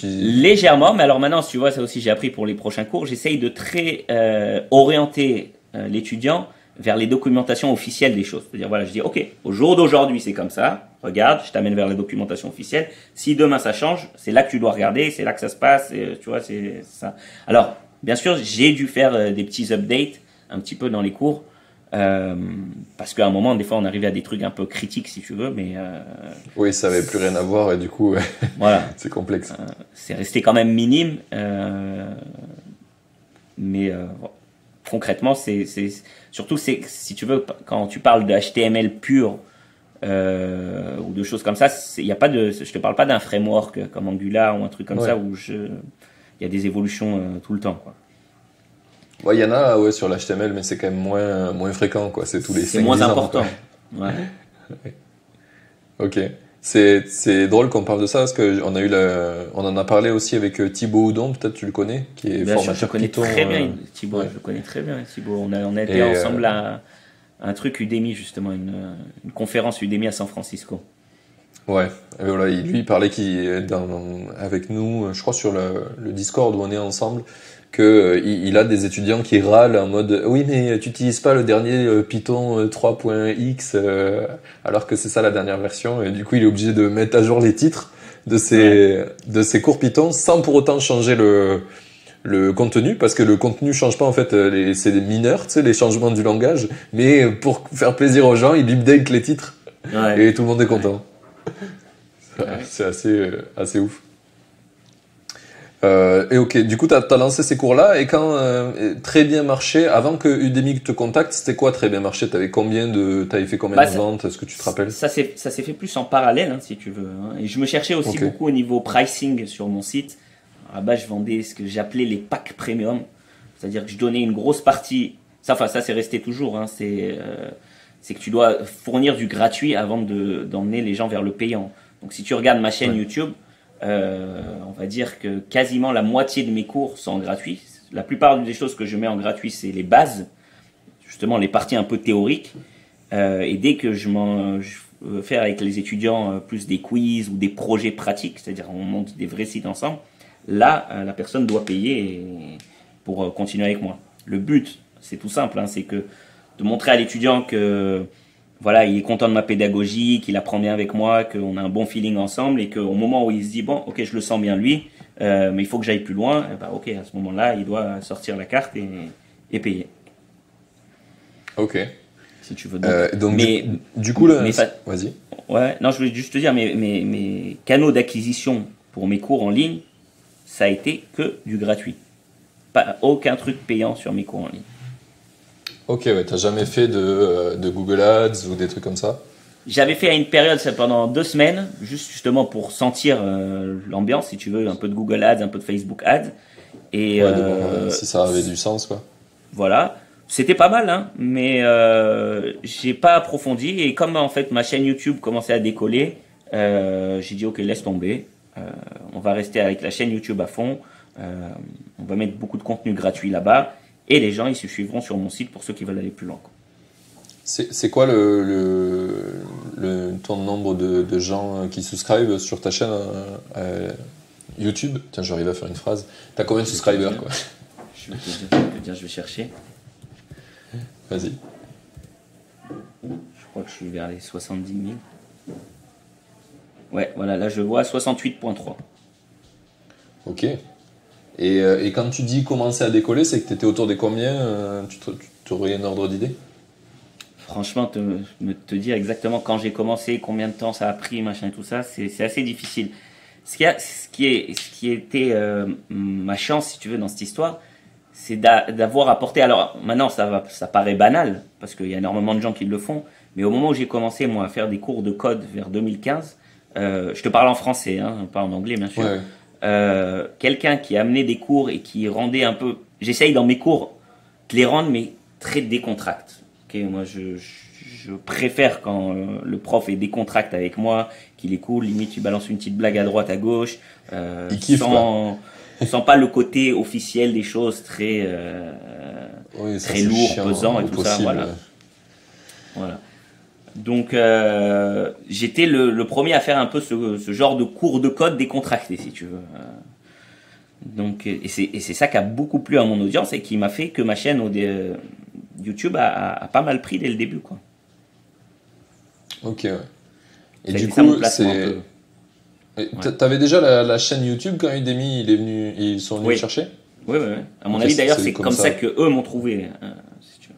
Légèrement, mais alors maintenant, tu vois, ça aussi j'ai appris pour les prochains cours, j'essaye de très orienter l'étudiant vers les documentations officielles des choses. C'est-à-dire, voilà, je dis, ok, au jour d'aujourd'hui, c'est comme ça, regarde, je t'amène vers la documentation officielle. Si demain ça change, c'est là que tu dois regarder, c'est là que ça se passe, tu vois, c'est ça. Alors, bien sûr, j'ai dû faire des petits updates un petit peu dans les cours, parce qu'à un moment, des fois, on arrivait à des trucs un peu critiques, si tu veux, mais... oui, ça avait plus rien à voir, et du coup, voilà. C'est complexe. C'est resté quand même minime, mais concrètement, surtout, si tu veux, quand tu parles de HTML pur, ou de choses comme ça, je te parle pas d'un framework comme Angular ou un truc comme ça où il y a des évolutions tout le temps, quoi. Ouais, il y en a sur l'HTML, mais c'est quand même moins fréquent, quoi. C'est tous les 5-10 ans. C'est moins important. Ouais. Ok. C'est drôle qu'on parle de ça parce que on en a parlé aussi avec Thibaut Houdon, peut-être tu le connais, qui est bien formateur sûr, je connais Python. Très bien Thibaut, je connais très bien Thibaut. On a été ensemble à un truc Udemy, justement, une conférence Udemy à San Francisco. Ouais, et voilà, lui il parlait avec nous, je crois sur le Discord où on est ensemble, il a des étudiants qui râlent en mode oui mais tu n'utilises pas le dernier Python 3.x alors que c'est ça la dernière version, et du coup il est obligé de mettre à jour les titres de ses cours Python sans pour autant changer le contenu, parce que le contenu change pas en fait, c'est des mineurs, tu sais, les changements du langage, mais pour faire plaisir aux gens il update les titres et tout le monde est content. C'est assez ouf. Et ok, du coup, t'as lancé ces cours-là et quand très bien marché, avant que Udemy te contacte, c'était quoi très bien marché? T'avais fait combien de ventes? Est-ce que tu te rappelles? Ça s'est fait plus en parallèle, hein, si tu veux. Hein. Et je me cherchais aussi beaucoup au niveau pricing sur mon site. À la base, je vendais ce que j'appelais les packs premium, c'est-à-dire que je donnais une grosse partie. Ça c'est resté toujours. Hein, c'est que tu dois fournir du gratuit avant d'emmener les gens vers le payant. Donc, si tu regardes ma chaîne YouTube, on va dire que quasiment la moitié de mes cours sont en gratuit. La plupart des choses que je mets en gratuit, c'est les bases, justement les parties un peu théoriques. Et dès que je veux faire avec les étudiants plus des quiz ou des projets pratiques, c'est-à-dire on monte des vrais sites ensemble, là, la personne doit payer pour continuer avec moi. Le but, c'est tout simple, hein, c'est que de montrer à l'étudiant que voilà, il est content de ma pédagogie, qu'il apprend bien avec moi, qu'on a un bon feeling ensemble et qu'au moment où il se dit bon, ok, je le sens bien lui, mais il faut que j'aille plus loin, et bah, ok, à ce moment-là, il doit sortir la carte et payer. Ok. Si tu veux. Donc du coup là, vas-y. Ouais, non, je voulais juste te dire, mes canaux d'acquisition pour mes cours en ligne, ça a été que du gratuit. Pas aucun truc payant sur mes cours en ligne. Ok, ouais, t'as jamais fait de Google Ads ou des trucs comme ça? J'avais fait à une période, ça pendant 2 semaines, justement pour sentir l'ambiance, si tu veux, un peu de Google Ads, un peu de Facebook Ads. Et ouais, de voir si ça avait du sens, quoi. Voilà. C'était pas mal, hein, mais j'ai pas approfondi. Et comme en fait ma chaîne YouTube commençait à décoller, j'ai dit ok, laisse tomber. On va rester avec la chaîne YouTube à fond. On va mettre beaucoup de contenu gratuit là-bas. Et les gens, ils se suivront sur mon site pour ceux qui veulent aller plus loin. C'est quoi ton nombre de gens qui subscribent sur ta chaîne YouTube? Tiens, j'arrive à faire une phrase. T'as combien de subscribers, quoi? Je vais te dire, je vais chercher. Vas-y. Je crois que je suis vers les 70 000. Ouais, voilà, là je vois 68,3. Ok. Et quand tu dis commencer à décoller, c'est que tu étais autour des combien? Tu aurais un ordre d'idée? Franchement, te dire exactement quand j'ai commencé, combien de temps ça a pris, machin et tout ça, c'est assez difficile. Ce qui était ma chance, si tu veux, dans cette histoire, c'est d'avoir apporté. Alors maintenant, ça paraît banal, parce qu'il y a énormément de gens qui le font, mais au moment où j'ai commencé, moi, à faire des cours de code vers 2015, je te parle en français, hein, pas en anglais, bien sûr. Ouais. Quelqu'un qui amenait des cours et qui rendait un peu. J'essaye dans mes cours de les rendre, mais très décontractés. Okay, moi, je préfère quand le prof est décontracté avec moi, qu'il est cool, limite, tu balances une petite blague à droite, à gauche, il kiffe, sans pas le côté officiel des choses très, oui, ça, très lourd, chiant, pesant et tout ça. Voilà. Donc, j'étais le premier à faire un peu ce genre de cours de code décontracté, si tu veux. Donc, et c'est ça qui a beaucoup plu à mon audience et qui m'a fait que ma chaîne YouTube a pas mal pris dès le début, quoi. Ok, ouais. Et ça du coup, Ouais. T'avais déjà la chaîne YouTube quand Udemy ils sont venus chercher? Oui. À mon avis, d'ailleurs, c'est comme ça que eux m'ont trouvé, si tu veux.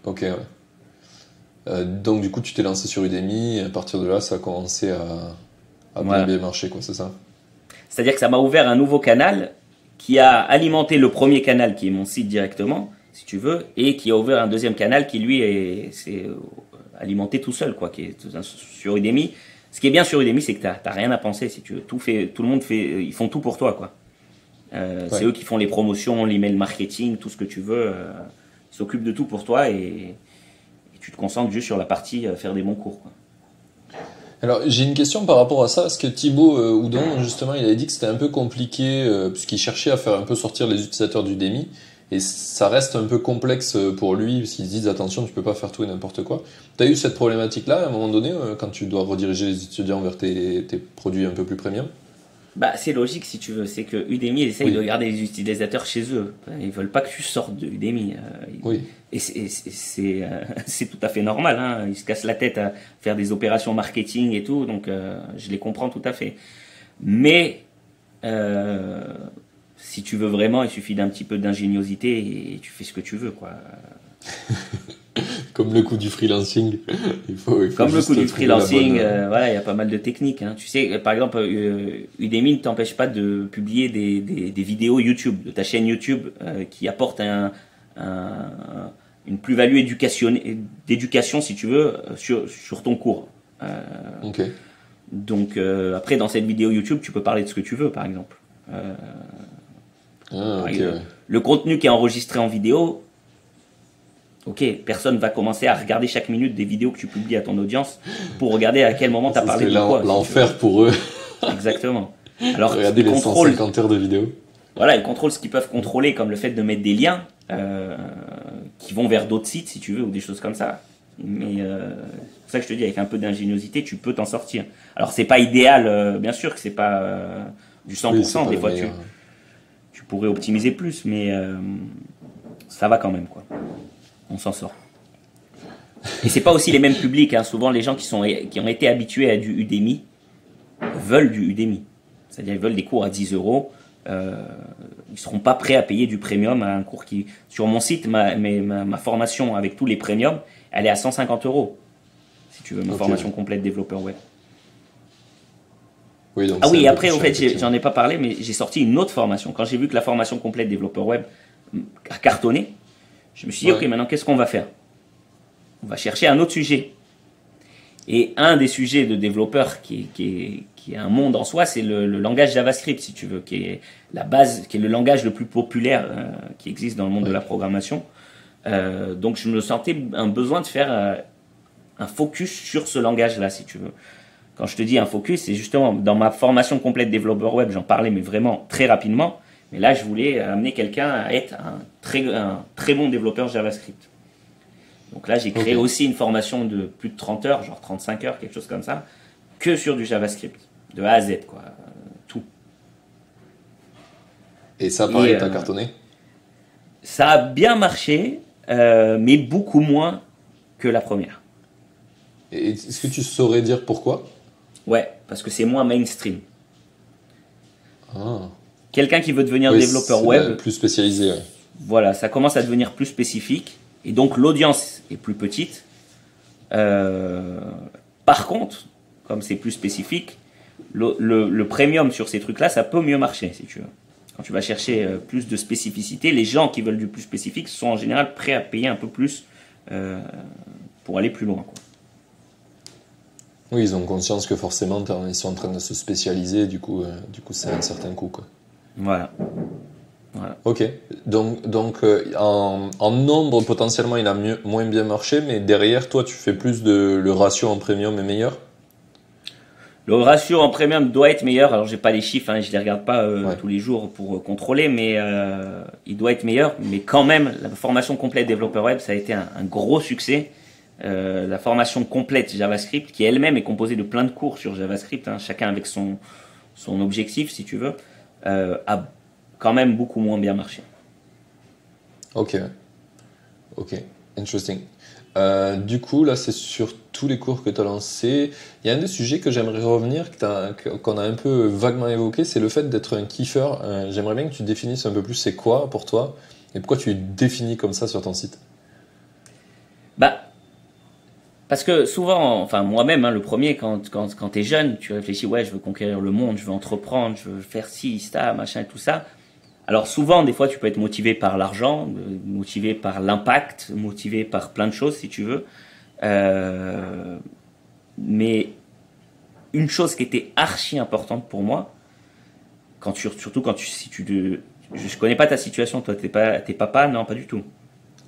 Ok, ouais. Donc du coup, tu t'es lancé sur Udemy et à partir de là, ça a commencé à bien marcher, quoi, c'est ça? C'est-à-dire que ça m'a ouvert un nouveau canal qui a alimenté le premier canal qui est mon site directement, si tu veux, et qui a ouvert un deuxième canal qui lui s'est alimenté tout seul, quoi, qui est sur Udemy. Ce qui est bien sur Udemy, c'est que t'as rien à penser, si tu veux. Tout le monde fait, ils font tout pour toi, quoi. C'est eux qui font les promotions, l'email marketing, tout ce que tu veux. Ils s'occupent de tout pour toi et tu te concentres juste sur la partie faire des bons cours, quoi. Alors j'ai une question par rapport à ça, parce que Thibaut Houdon, justement, il avait dit que c'était un peu compliqué, puisqu'il cherchait à faire un peu sortir les utilisateurs d'Udemy, et ça reste un peu complexe pour lui, parce qu'ils disent attention, tu peux pas faire tout et n'importe quoi. Tu as eu cette problématique-là à un moment donné, quand tu dois rediriger les étudiants vers tes produits un peu plus premium? Bah, c'est logique, si tu veux. C'est que Udemy essaye de garder les utilisateurs chez eux. Ils veulent pas que tu sortes de Udemy. Et c'est tout à fait normal, hein. Ils se cassent la tête à faire des opérations marketing et tout. Donc, je les comprends tout à fait. Mais, si tu veux vraiment, il suffit d'un petit peu d'ingéniosité et tu fais ce que tu veux, quoi. Comme le coup du freelancing. Il faut Comme le juste coup du trouver la freelancing, bonne, voilà, il y a pas mal de techniques, hein. Tu sais, par exemple, Udemy ne t'empêche pas de publier des vidéos YouTube, de ta chaîne YouTube, qui apportent une plus-value d'éducation, si tu veux, sur ton cours. Ok. Donc, après, dans cette vidéo YouTube, tu peux parler de ce que tu veux, par exemple. Ah, ok, Par exemple, ouais. le contenu qui est enregistré en vidéo, ok, personne va commencer à regarder chaque minute des vidéos que tu publies à ton audience pour regarder à quel moment tu as Ça parlé serait de quoi. Si tu veux. l'enfer pour eux. Exactement. Alors, Regardez ils les contrôlent, 150 heures de vidéo. voilà, ils contrôlent ce qu'ils peuvent contrôler, comme le fait de mettre des liens qui vont vers d'autres sites, si tu veux, ou des choses comme ça. Mais c'est pour ça que je te dis, avec un peu d'ingéniosité, tu peux t'en sortir. Alors, c'est pas idéal, bien sûr que c'est pas du 100%. Oui, c'est pas Des le fois, meilleur. tu pourrais optimiser plus, mais ça va quand même, quoi. On s'en sort. Et c'est pas aussi les mêmes publics, hein. Souvent, les gens qui ont été habitués à du Udemy veulent du Udemy. C'est-à-dire, ils veulent des cours à 10 euros. Ils seront pas prêts à payer du premium à un cours qui... Sur mon site, ma formation avec tous les premiums, elle est à 150 euros. Si tu veux, ma formation complète développeur web. Oui, donc Ah c'est oui, un peu après, plus au cher, fait, effectivement. j'en ai pas parlé, mais j'ai sorti une autre formation. Quand j'ai vu que la formation complète développeur web a cartonné, je me suis dit, Ouais. ok, maintenant, qu'est-ce qu'on va faire? On va chercher un autre sujet. Et un des sujets de développeur qui est un monde en soi, c'est le langage JavaScript, si tu veux, qui est la base, qui est le langage le plus populaire qui existe dans le monde de la programmation. Donc je me sentais un besoin de faire un focus sur ce langage-là, si tu veux. Quand je te dis un focus, c'est justement dans ma formation complète développeur web, j'en parlais, mais vraiment très rapidement. Mais là, je voulais amener quelqu'un à être un très bon développeur JavaScript. Donc là, j'ai créé aussi une formation de plus de 30 heures, genre 35 heures, quelque chose comme ça, que sur du JavaScript, de A à Z, quoi, tout. Et ça, pareil, Et, t'as cartonné? Ça a bien marché, mais beaucoup moins que la première. Et est-ce que tu saurais dire pourquoi? Ouais, parce que c'est moins mainstream. Ah. Quelqu'un qui veut devenir Oui, développeur c'est web, plus spécialisé, ouais. voilà, ça commence à devenir plus spécifique, et donc l'audience est plus petite. Par contre, comme c'est plus spécifique, le premium sur ces trucs-là, ça peut mieux marcher, si tu veux. Quand tu vas chercher plus de spécificité, les gens qui veulent du plus spécifique sont en général prêts à payer un peu plus pour aller plus loin, quoi. Oui, ils ont conscience que forcément, ils sont en train de se spécialiser, du coup c'est un certain coût, quoi. Voilà. Ok, donc en nombre, potentiellement, il a moins bien marché, mais derrière, toi, tu fais plus le ratio en premium est meilleur? Le ratio en premium doit être meilleur. Alors, j'ai pas les chiffres, hein, je les regarde pas Ouais. tous les jours pour contrôler, mais il doit être meilleur. Mais quand même, la formation complète développeur web, ça a été un gros succès. La formation complète JavaScript, qui elle-même est composée de plein de cours sur JavaScript, hein, chacun avec son objectif, si tu veux, a quand même beaucoup moins bien marché. Ok, interesting. Du coup, là, c'est sur tous les cours que tu as lancés. Il y a un des sujets que j'aimerais revenir, qu'on a un peu vaguement évoqué, c'est le fait d'être un kiffeur. J'aimerais bien que tu définisses un peu plus c'est quoi pour toi et pourquoi tu définis comme ça sur ton site. Bah, parce que souvent, enfin moi-même, hein, le premier, quand t'es jeune, tu réfléchis, ouais, je veux conquérir le monde, je veux entreprendre, je veux faire ci, ça, machin, et tout ça. Alors souvent, des fois, tu peux être motivé par l'argent, motivé par l'impact, motivé par plein de choses, si tu veux. Mais une chose qui était archi importante pour moi, surtout si je connais pas ta situation, toi, t'es papa, non, pas du tout.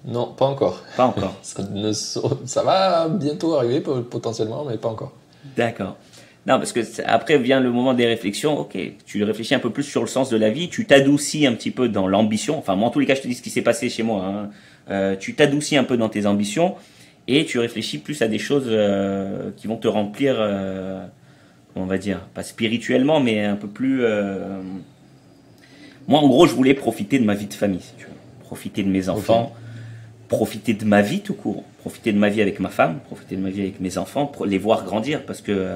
Non, pas encore. Pas encore. Ça va bientôt arriver potentiellement, mais pas encore. D'accord. Non, parce que après vient le moment des réflexions. Ok, tu réfléchis un peu plus sur le sens de la vie, tu t'adoucis un petit peu dans l'ambition. Enfin, moi, en tous les cas, je te dis ce qui s'est passé chez moi, hein. Tu t'adoucis un peu dans tes ambitions et tu réfléchis plus à des choses qui vont te remplir, on va dire, pas spirituellement, mais un peu plus. Moi, en gros, je voulais profiter de ma vie de famille, si tu veux. Profiter de mes enfants, profiter de ma vie tout court, profiter de ma vie avec ma femme, profiter de ma vie avec mes enfants, les voir grandir, parce que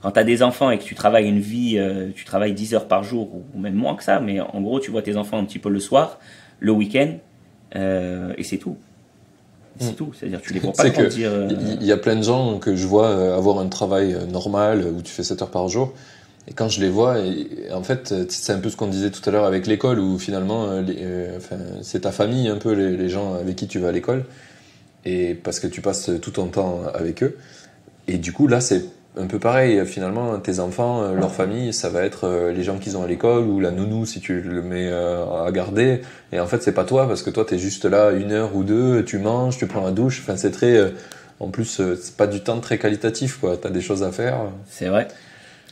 quand tu as des enfants et que tu travailles une vie, tu travailles 10 heures par jour, ou même moins que ça, mais en gros, tu vois tes enfants un petit peu le soir, le week-end, et c'est tout. C'est tout. C'est-à-dire tu les vois pas C'est que grandir. il y a plein de gens que je vois avoir un travail normal où tu fais 7 heures par jour. Et quand je les vois, en fait, c'est un peu ce qu'on disait tout à l'heure avec l'école, où finalement, enfin, c'est ta famille un peu, les gens avec qui tu vas à l'école, et parce que tu passes tout ton temps avec eux. Et du coup, là, c'est un peu pareil. Finalement, tes enfants, leur famille, ça va être les gens qu'ils ont à l'école, ou la nounou si tu le mets à garder. Et en fait, c'est pas toi, parce que toi, t'es juste là 1 heure ou 2, tu manges, tu prends la douche. Enfin, c'est très... en plus, c'est pas du temps très qualitatif, quoi. T'as des choses à faire. C'est vrai.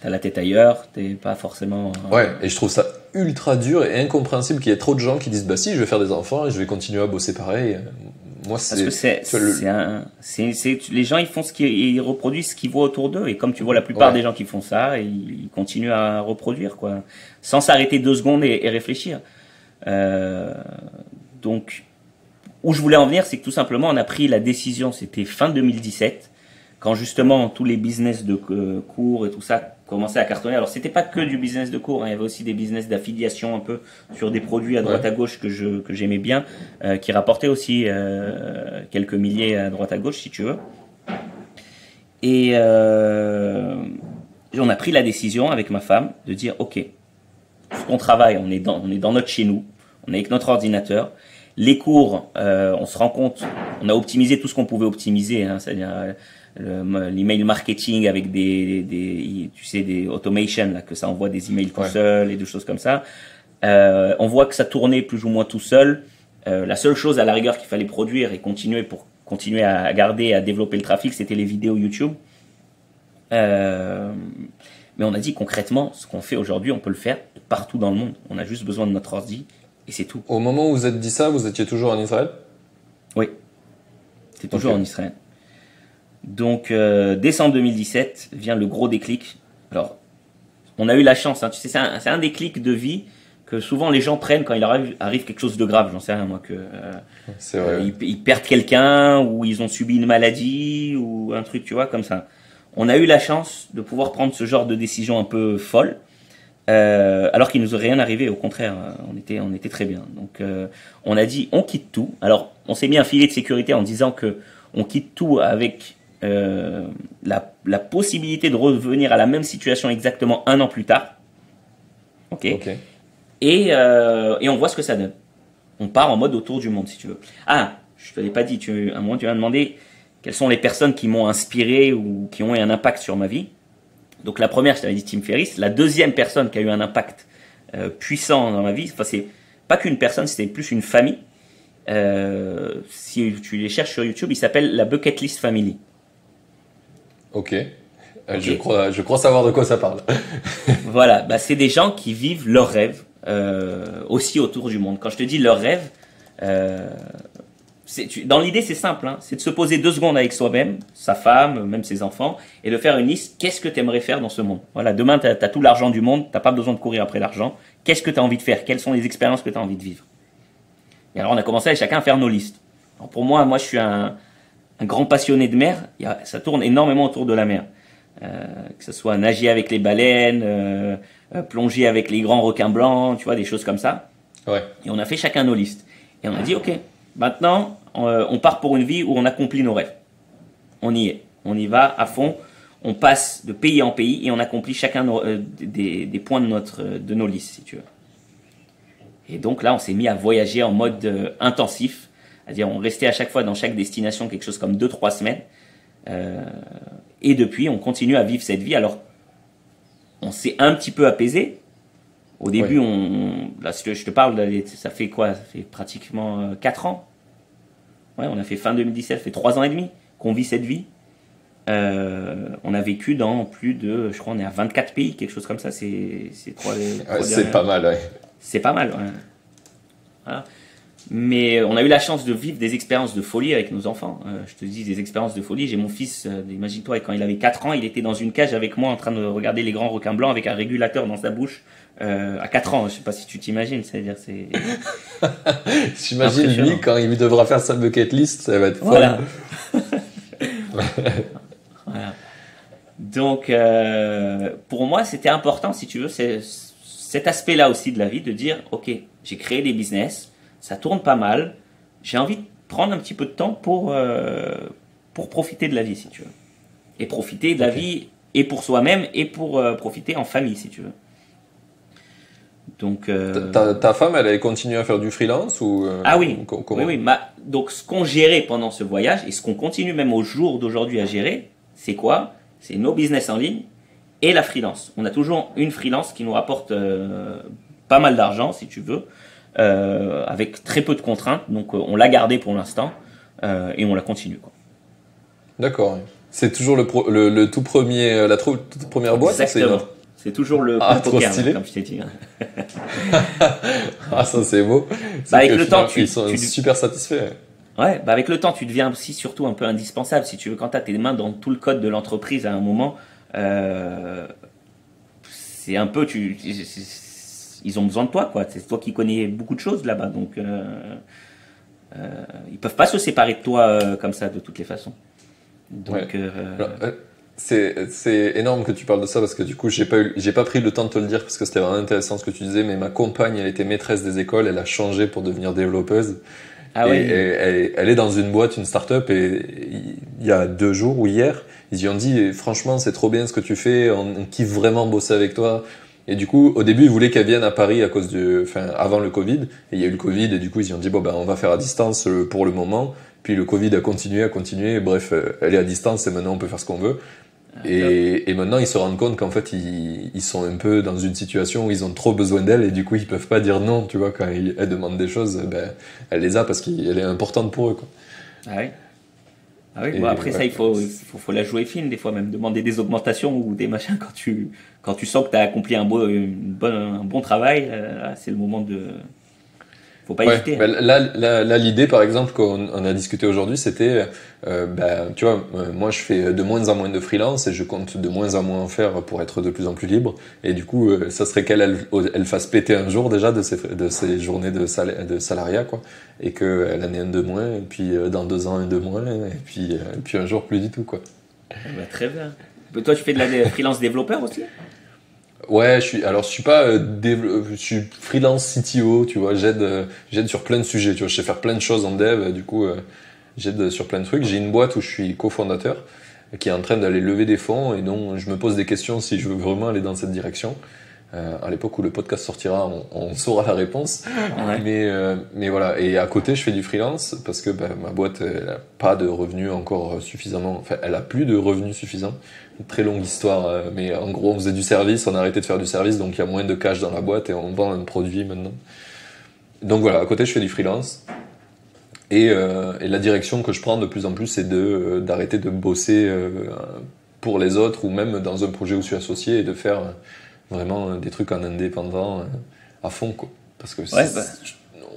T'as la tête ailleurs. T'es pas forcément. Ouais, et je trouve ça ultra dur et incompréhensible qu'il y ait trop de gens qui disent bah si, je vais faire des enfants et je vais continuer à bosser pareil. Moi, Parce que les gens ils font ils reproduisent ce qu'ils voient autour d'eux, et comme tu vois la plupart des gens qui font ça, ils continuent à reproduire, quoi, sans s'arrêter 2 secondes et réfléchir. Donc où je voulais en venir, c'est que tout simplement on a pris la décision, c'était fin 2017, quand justement tous les business de cours et tout ça commençaient à cartonner. Alors c'était pas que du business de cours, hein, il y avait aussi des business d'affiliation un peu sur des produits à droite à gauche que j'aimais bien, qui rapportaient aussi quelques milliers à droite à gauche si tu veux. Et on a pris la décision avec ma femme de dire ok, on travaille, on est dans notre chez nous, on est avec notre ordinateur. Les cours, on se rend compte, on a optimisé tout ce qu'on pouvait optimiser, hein, c'est-à-dire l'email marketing avec tu sais, des automations, là, que ça envoie des emails tout seul et des choses comme ça. On voit que ça tournait plus ou moins tout seul. La seule chose à la rigueur qu'il fallait produire et continuer à garder, à développer le trafic, c'était les vidéos YouTube. Mais on a dit concrètement, ce qu'on fait aujourd'hui, on peut le faire partout dans le monde. On a juste besoin de notre ordi et c'est tout. Au moment où vous êtes dit ça, vous étiez toujours en Israël ? Oui, c'est toujours en Israël. Donc, décembre 2017 vient le gros déclic. Alors, on a eu la chance, hein, tu sais, c'est un déclic de vie que souvent les gens prennent quand il arrive quelque chose de grave. J'en sais rien, moi, que c'est vrai. Ils perdent quelqu'un, ou ils ont subi une maladie, ou un truc, tu vois, comme ça. On a eu la chance de pouvoir prendre ce genre de décision un peu folle, alors qu'il nous est rien arrivé. Au contraire, on était très bien. Donc, on a dit, on quitte tout. Alors, on s'est mis un filet de sécurité en disant que on quitte tout avec la possibilité de revenir à la même situation exactement 1 an plus tard. Ok. Et on voit ce que ça donne. On part en mode autour du monde, si tu veux. Ah, je te l'ai pas dit. À un moment, tu m'as demandé quelles sont les personnes qui m'ont inspiré ou qui ont eu un impact sur ma vie. Donc la première, je t'avais dit Tim Ferriss. La deuxième personne qui a eu un impact puissant dans ma vie, enfin c'est pas qu'une personne, c'était plus une famille. Si tu les cherches sur YouTube, il s'appelle la Bucket List Family. Ok. Je crois savoir de quoi ça parle. Voilà, bah c'est des gens qui vivent leurs rêves aussi autour du monde. Quand je te dis leurs rêves, dans l'idée c'est simple, hein, c'est de se poser 2 secondes avec soi-même, sa femme, même ses enfants, et de faire une liste. Qu'est-ce que tu aimerais faire dans ce monde ? Voilà, demain tu as tout l'argent du monde, tu n'as pas besoin de courir après l'argent. Qu'est-ce que tu as envie de faire ? Quelles sont les expériences que tu as envie de vivre ? Et alors on a commencé avec chacun à faire nos listes. Alors pour moi je suis un grand passionné de mer. Ça tourne énormément autour de la mer. Que ce soit nager avec les baleines, plonger avec les grands requins blancs, tu vois, des choses comme ça. Ouais. Et on a fait chacun nos listes. Et on a dit, ok, maintenant, on part pour une vie où on accomplit nos rêves. On y est. On y va à fond. On passe de pays en pays et on accomplit chacun des points de nos listes, si tu veux. Et donc là, on s'est mis à voyager en mode intensif. C'est-à-dire, on restait à chaque fois dans chaque destination quelque chose comme 2-3 semaines. Et depuis, on continue à vivre cette vie. Alors, on s'est un petit peu apaisé. Au début, là, si je te parle, ça fait quoi ? Ça fait pratiquement 4 ans. Ouais, on a fait fin 2017, ça fait 3 ans et demi qu'on vit cette vie. On a vécu dans plus de, je crois, on est à 24 pays, quelque chose comme ça. C'est pas mal, ouais. C'est pas mal, ouais. Voilà. Mais on a eu la chance de vivre des expériences de folie avec nos enfants. Je te dis des expériences de folie. J'ai mon fils, imagine-toi, quand il avait 4 ans, il était dans une cage avec moi en train de regarder les grands requins blancs avec un régulateur dans sa bouche. À 4 ans, je sais pas si tu t'imagines, c'est-à-dire c'est... J'imagine lui, quand il devra faire sa bucket list, ça va être voilà. Voilà. Donc, pour moi, c'était important, si tu veux, cet aspect-là aussi de la vie, de dire, ok, j'ai créé des business, ça tourne pas mal, j'ai envie de prendre un petit peu de temps pour profiter de la vie, si tu veux. Et profiter de la vie et pour soi-même et pour profiter en famille, si tu veux. Donc, ta femme, elle a continué à faire du freelance ou ah oui, comment? oui. Donc, ce qu'on gérait pendant ce voyage et ce qu'on continue même au jour d'aujourd'hui à gérer, c'est quoi? C'est nos business en ligne et la freelance. On a toujours une freelance qui nous rapporte pas mal d'argent, si tu veux, avec très peu de contraintes. Donc, on l'a gardée pour l'instant et on la continue, quoi. D'accord. C'est toujours le tout premier, toute première boîte? Exactement. C'est toujours le trop poker, stylé. comme je t'ai dit. Ah, ça c'est beau. Avec le temps, ils sont super satisfaits. Ouais, avec le temps, tu deviens aussi surtout un peu indispensable. Si tu veux, quand tu as tes mains dans tout le code de l'entreprise à un moment, c'est un peu, ils ont besoin de toi, quoi. C'est toi qui connais beaucoup de choses là-bas, donc ils peuvent pas se séparer de toi comme ça de toutes les façons. Donc, c'est énorme que tu parles de ça parce que du coup j'ai pas pris le temps de te le dire parce que c'était vraiment intéressant ce que tu disais, mais ma compagne, elle était maîtresse des écoles, elle a changé pour devenir développeuse. Ah oui. Elle est dans une boîte, une start-up, et il y a 2 jours ou hier, ils lui ont dit franchement c'est trop bien ce que tu fais, on kiffe vraiment bosser avec toi. Et du coup au début ils voulaient qu'elle vienne à Paris avant le Covid, et il y a eu le Covid et du coup ils lui ont dit bon ben on va faire à distance pour le moment. Puis le Covid a continué, et bref, elle est à distance et maintenant on peut faire ce qu'on veut. Et maintenant, ils se rendent compte qu'en fait, ils sont un peu dans une situation où ils ont trop besoin d'elle et du coup, ils peuvent pas dire non, tu vois, quand elle demande des choses, ben, elle les a parce qu'elle est importante pour eux, quoi. Ah oui. Ah oui. Bon, après ça, il faut la jouer fine des fois, même demander des augmentations ou des machins quand tu sens que tu as accompli un bon travail. Là, c'est le moment de. Faut pas hésiter. Ben, là, l'idée, par exemple, qu'on a discuté aujourd'hui, c'était, tu vois, moi, je fais de moins en moins de freelance et je compte de moins en moins en faire pour être de plus en plus libre. Et du coup, ça serait qu'elle fasse péter un jour déjà de ses journées de salariat, quoi, et qu'elle en ait un de moins, et puis dans 2 ans un de moins, et puis un jour plus du tout, quoi. Bah, très bien. Toi, tu fais de la freelance développeur aussi? Ouais, je suis pas je suis freelance CTO, tu vois, j'aide sur plein de sujets, tu vois, je sais faire plein de choses en dev, du coup j'aide sur plein de trucs. J'ai une boîte où je suis cofondateur qui est en train d'aller lever des fonds et donc je me pose des questions si je veux vraiment aller dans cette direction. À l'époque où le podcast sortira, on saura la réponse. Ouais. Mais voilà, et à côté, je fais du freelance parce que ma boîte, elle a pas de revenus encore suffisamment, enfin, elle a plus de revenus suffisants. Une très longue histoire, mais en gros, on faisait du service, on a arrêté de faire du service, donc il y a moins de cash dans la boîte et on vend un produit maintenant. Donc voilà, à côté, je fais du freelance. Et la direction que je prends de plus en plus, c'est d'arrêter de bosser pour les autres ou même dans un projet où je suis associé et de faire vraiment des trucs en indépendant à fond, quoi. Parce que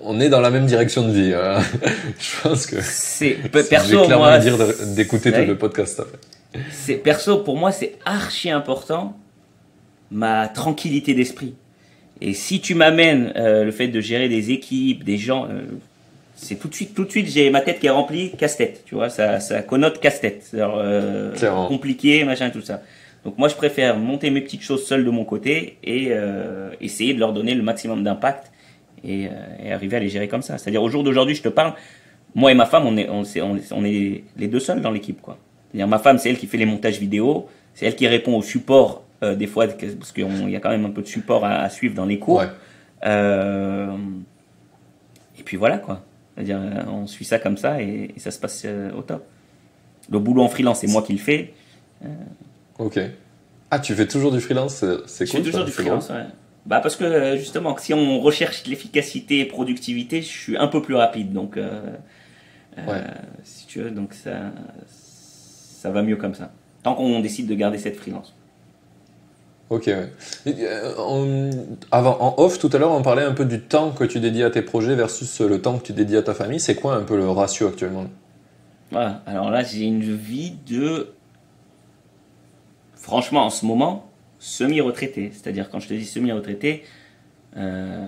on est dans la même direction de vie. Hein. Je pense que perso, je vais clairement moi, dire d'écouter tout le podcast. Perso, pour moi, c'est archi important ma tranquillité d'esprit. Et si tu m'amènes le fait de gérer des équipes, des gens, c'est tout de suite, j'ai ma tête qui est remplie casse-tête. Tu vois, ça connote casse-tête, compliqué, machin, tout ça. Donc moi, je préfère monter mes petites choses seul de mon côté et essayer de leur donner le maximum d'impact et arriver à les gérer comme ça. C'est-à-dire au jour d'aujourd'hui, je te parle, moi et ma femme, on est les deux seuls dans l'équipe, quoi. C'est-à-dire ma femme, c'est elle qui fait les montages vidéo, c'est elle qui répond au support des fois parce qu'il y a quand même un peu de support à suivre dans les cours. Ouais. Et puis voilà, quoi. C'est-à-dire on suit ça comme ça et ça se passe au top. Le boulot en freelance, c'est moi qui le fais. Ok. Ah, tu fais toujours du freelance, c'est cool. Je fais toujours du freelance, ouais. Bah parce que justement, si on recherche l'efficacité et productivité, je suis un peu plus rapide, donc si tu veux, donc ça va mieux comme ça. Tant qu'on décide de garder cette freelance. Ok, ouais. En off, tout à l'heure, on parlait un peu du temps que tu dédies à tes projets versus le temps que tu dédies à ta famille. C'est quoi un peu le ratio actuellement? Voilà, alors là, j'ai une vie de... Franchement, en ce moment, semi-retraité. C'est-à-dire, quand je te dis semi-retraité, je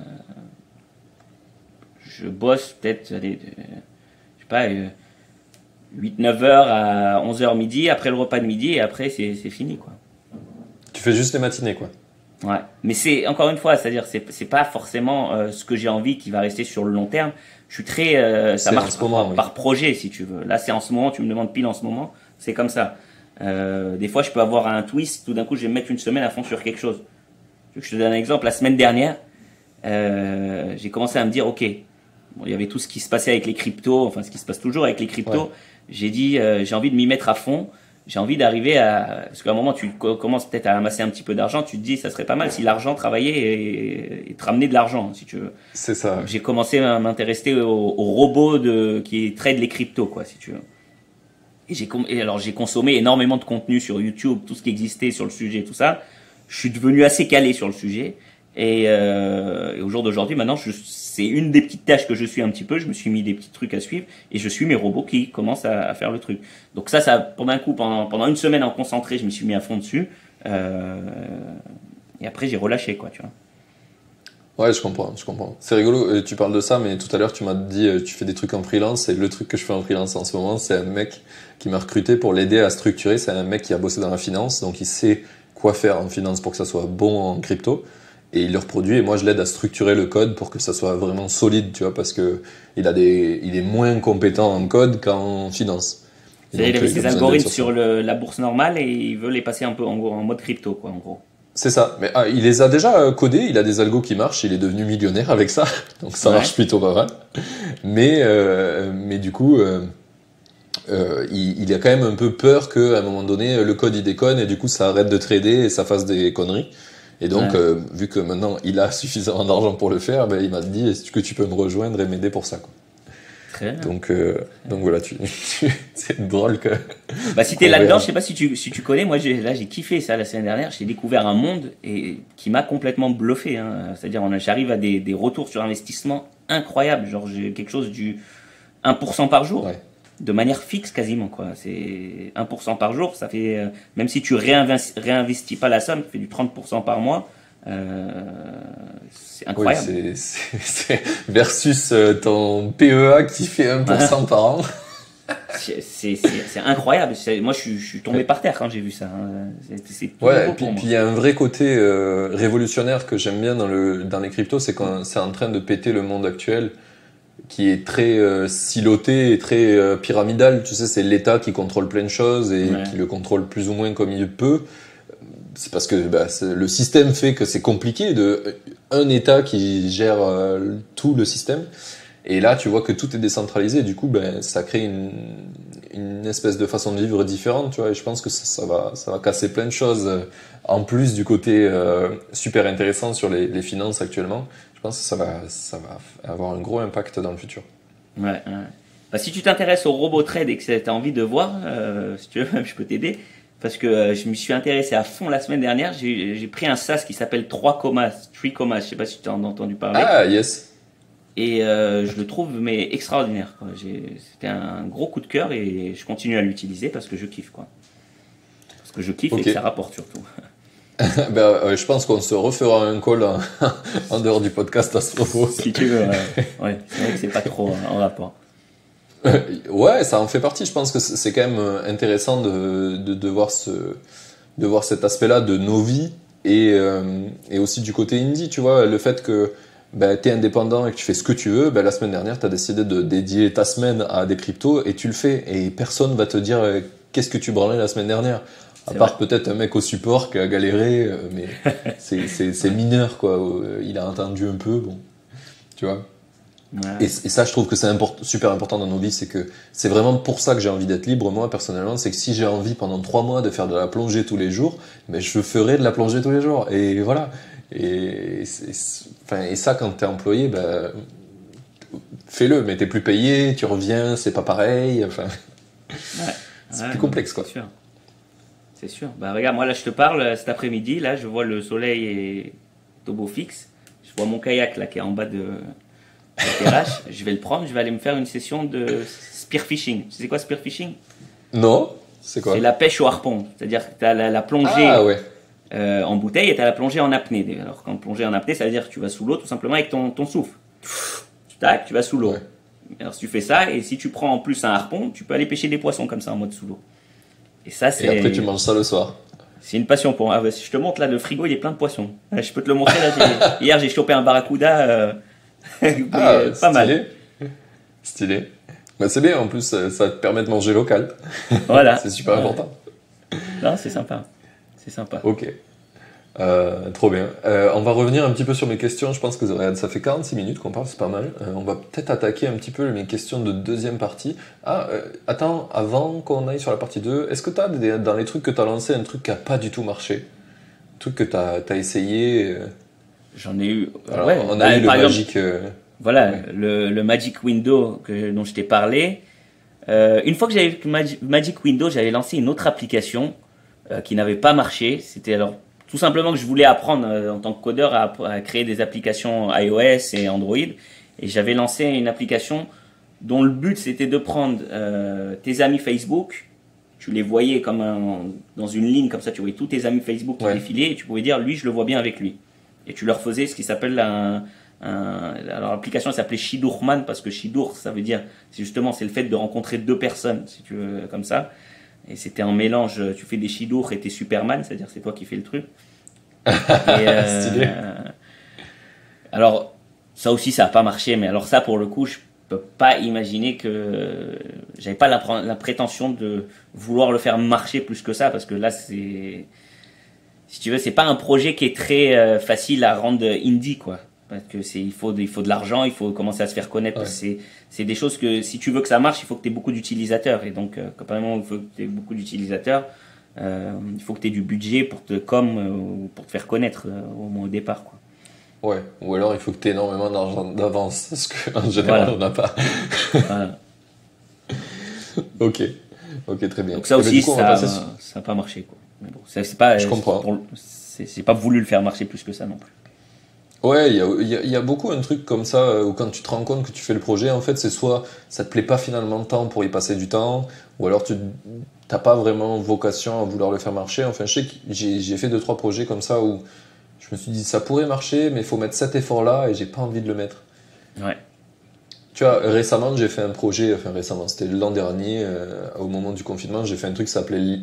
bosse peut-être, je sais pas, 8-9 heures à 11h midi, après le repas de midi, et après, c'est fini, quoi. Tu fais juste les matinées, quoi. Ouais, mais c'est encore une fois, c'est-à-dire c'est pas forcément ce que j'ai envie qui va rester sur le long terme. Je suis très ça marche par projet si tu veux. Là c'est en ce moment, tu me demandes pile en ce moment, c'est comme ça. Des fois je peux avoir un twist, tout d'un coup je vais me mettre une semaine à fond sur quelque chose. Je te donne un exemple, la semaine dernière, j'ai commencé à me dire ok, bon, il y avait tout ce qui se passait avec les cryptos, enfin ce qui se passe toujours avec les cryptos. Ouais. J'ai dit j'ai envie de m'y mettre à fond. J'ai envie d'arriver à... Parce qu'à un moment, tu commences peut-être à amasser un petit peu d'argent, tu te dis, ça serait pas mal si l'argent travaillait et te ramenait de l'argent, si tu veux. C'est ça. Donc, j'ai commencé à m'intéresser au robot qui trade les cryptos, quoi, si tu veux. Et alors, j'ai consommé énormément de contenu sur YouTube, tout ce qui existait sur le sujet, tout ça. Je suis devenu assez calé sur le sujet. Et au jour d'aujourd'hui, maintenant, c'est une des petites tâches que je suis un petit peu. Je me suis mis des petits trucs à suivre et je suis mes robots qui commencent à faire le truc. Donc ça, pendant une semaine en concentré, je me suis mis à fond dessus. Et après, j'ai relâché, quoi, tu vois. Ouais, je comprends. C'est rigolo, tu parles de ça, mais tout à l'heure, tu m'as dit, tu fais des trucs en freelance, et le truc que je fais en freelance en ce moment, c'est un mec qui m'a recruté pour l'aider à structurer. C'est un mec qui a bossé dans la finance, donc il sait quoi faire en finance pour que ça soit bon en crypto. Et il le reproduit, et moi je l'aide à structurer le code pour que ça soit vraiment solide, tu vois, parce que il est moins compétent en code qu'en finance. Il avait ses algorithmes sur la bourse normale et il veut les passer un peu en mode crypto, quoi, en gros. C'est ça, mais il les a déjà codés, il a des algos qui marchent, il est devenu millionnaire avec ça, donc ça marche plutôt pas mal. Mais du coup, il a quand même un peu peur qu'à un moment donné, le code il déconne et du coup ça arrête de trader et ça fasse des conneries. Et donc, vu que maintenant il a suffisamment d'argent pour le faire, il m'a dit est-ce que tu peux me rejoindre et m'aider pour ça, quoi. Très bien. Donc voilà, c'est drôle que. Bah si t'es là-dedans, je sais pas si tu connais. Moi j'ai kiffé ça la semaine dernière. J'ai découvert un monde qui m'a complètement bluffé. Hein. C'est-à-dire j'arrive à des retours sur investissement incroyables. Genre j'ai quelque chose du 1% par jour. Ouais. De manière fixe quasiment, quoi. C'est 1% par jour, ça fait même si tu réinvestis pas la somme, ça fait du 30% par mois. C'est incroyable. Oui, c'est versus ton PEA qui fait 1% par an. C'est incroyable. Moi, je suis tombé par terre quand j'ai vu ça. Hein. C'est ouais, et puis il y a un vrai côté révolutionnaire que j'aime bien dans les cryptos, c'est quand c'est en train de péter le monde actuel, qui est très siloté et très pyramidal. Tu sais, c'est l'État qui contrôle plein de choses et qui le contrôle plus ou moins comme il peut. C'est parce que le système fait que c'est compliqué un État qui gère tout le système. Et là, tu vois que tout est décentralisé. Du coup, ça crée une espèce de façon de vivre différente, tu vois. Et je pense que ça va casser plein de choses. En plus du côté super intéressant sur les finances actuellement, je pense que ça va avoir un gros impact dans le futur. Ouais. Bah, si tu t'intéresses au robot trade et que tu as envie de voir, si tu veux, je peux t'aider. Parce que je me suis intéressé à fond la semaine dernière. J'ai pris un SaaS qui s'appelle 3 Commas. Je sais pas si tu en as entendu parler. Ah, yes. Et je le trouve extraordinaire, quoi. C'était un gros coup de cœur et je continue à l'utiliser parce que je kiffe, quoi. Parce que je kiffe et que ça rapporte surtout. Je pense qu'on se refera un call en dehors du podcast à ce propos. Si tu veux, ouais. C'est vrai que c'est pas trop en rapport. Ouais, ça en fait partie. Je pense que c'est quand même intéressant de voir cet aspect-là de nos vies et aussi du côté indie, tu vois, le fait que t'es indépendant et que tu fais ce que tu veux. La semaine dernière, t'as décidé de dédier ta semaine à des cryptos et tu le fais et personne va te dire qu'est-ce que tu branlais la semaine dernière. À part peut-être un mec au support qui a galéré, mais c'est mineur, quoi. Il a entendu un peu, bon, tu vois. Ouais. Et ça, je trouve que c'est super important dans nos vies, c'est que c'est vraiment pour ça que j'ai envie d'être libre, moi, personnellement, c'est que si j'ai envie pendant 3 mois de faire de la plongée tous les jours, je ferai de la plongée tous les jours, et voilà. Et ça, quand t'es employé, fais-le, mais t'es plus payé, tu reviens, c'est pas pareil, c'est plus complexe, quoi. C'est sûr. Regarde, moi là je te parle cet après-midi, là je vois le soleil et au beau fixe, je vois mon kayak là qui est en bas de terrasse, je vais le prendre, je vais aller me faire une session de spearfishing. Tu sais quoi spearfishing? Non, c'est quoi? C'est la pêche au harpon, c'est-à-dire que tu as la plongée en bouteille et tu as la plongée en apnée. Alors quand plongée en apnée, ça veut dire que tu vas sous l'eau tout simplement avec ton souffle. Tu vas sous l'eau. Ouais. Alors si tu fais ça et si tu prends en plus un harpon, tu peux aller pêcher des poissons comme ça en mode sous l'eau. Et ça, et après tu manges ça le soir. C'est une passion pour moi. Ah, si je te montre là, le frigo, il est plein de poissons. Je peux te le montrer là. Hier, j'ai chopé un barracuda. Pas mal. Stylé. Bah, c'est bien, en plus, ça te permet de manger local. Voilà. C'est super important. Non, c'est sympa. C'est sympa. Ok. Trop bien. On va revenir un petit peu sur mes questions. Je pense que ça fait 46 minutes qu'on parle, c'est pas mal. On va peut-être attaquer un petit peu mes questions de deuxième partie. Attends, avant qu'on aille sur la partie 2, est-ce que tu as dans les trucs que tu as lancé un truc qui n'a pas du tout marché? Un truc que tu as essayé? J'en ai eu. Alors, on a eu le Magic. Voilà, ouais. le Magic Window dont je t'ai parlé. Une fois que j'avais Magic Window, j'avais lancé une autre application qui n'avait pas marché. C'était alors tout simplement que je voulais apprendre en tant que codeur à créer des applications iOS et Android. Et j'avais lancé une application dont le but c'était de prendre tes amis Facebook. Tu les voyais comme dans une ligne comme ça, tu voyais tous tes amis Facebook qui défilaient et tu pouvais dire lui je le vois bien avec lui. Et tu leur faisais ce qui s'appelle alors l'application s'appelait Shidurman parce que Shidur ça veut dire c'est le fait de rencontrer deux personnes si tu veux comme ça. Et c'était un mélange, tu fais des Shidour et t'es Superman, c'est-à-dire c'est toi qui fais le truc. Stylé. Alors ça aussi ça n'a pas marché, mais alors ça pour le coup je peux pas imaginer que j'avais pas la prétention de vouloir le faire marcher plus que ça parce que là c'est, si tu veux, c'est pas un projet qui est très facile à rendre indie quoi. Parce que il faut de l'argent, il faut commencer à se faire connaître. Ouais. C'est des choses que si tu veux que ça marche, il faut que tu aies beaucoup d'utilisateurs. Et donc, quand il faut que tu aies beaucoup d'utilisateurs, il faut que tu aies du budget pour pour te faire connaître au moins au départ, quoi. Ouais, ou alors il faut que tu aies énormément d'argent d'avance, parce qu'en général, on n'a pas. Voilà. Ok, très bien. Donc ça aussi, ça n'a pas marché, quoi. Mais bon, c'est pas, je comprends. C'est pas voulu le faire marcher plus que ça non plus. Ouais, il y a beaucoup un truc comme ça où quand tu te rends compte que tu fais le projet, en fait, c'est soit ça te plaît pas finalement tant pour y passer du temps, ou alors tu t'as pas vraiment vocation à vouloir le faire marcher. Enfin, je sais que j'ai fait 2-3 projets comme ça où je me suis dit ça pourrait marcher, mais il faut mettre cet effort-là et j'ai pas envie de le mettre. Ouais. Tu vois, récemment, j'ai fait un projet, c'était l'an dernier, au moment du confinement, j'ai fait un truc qui s'appelait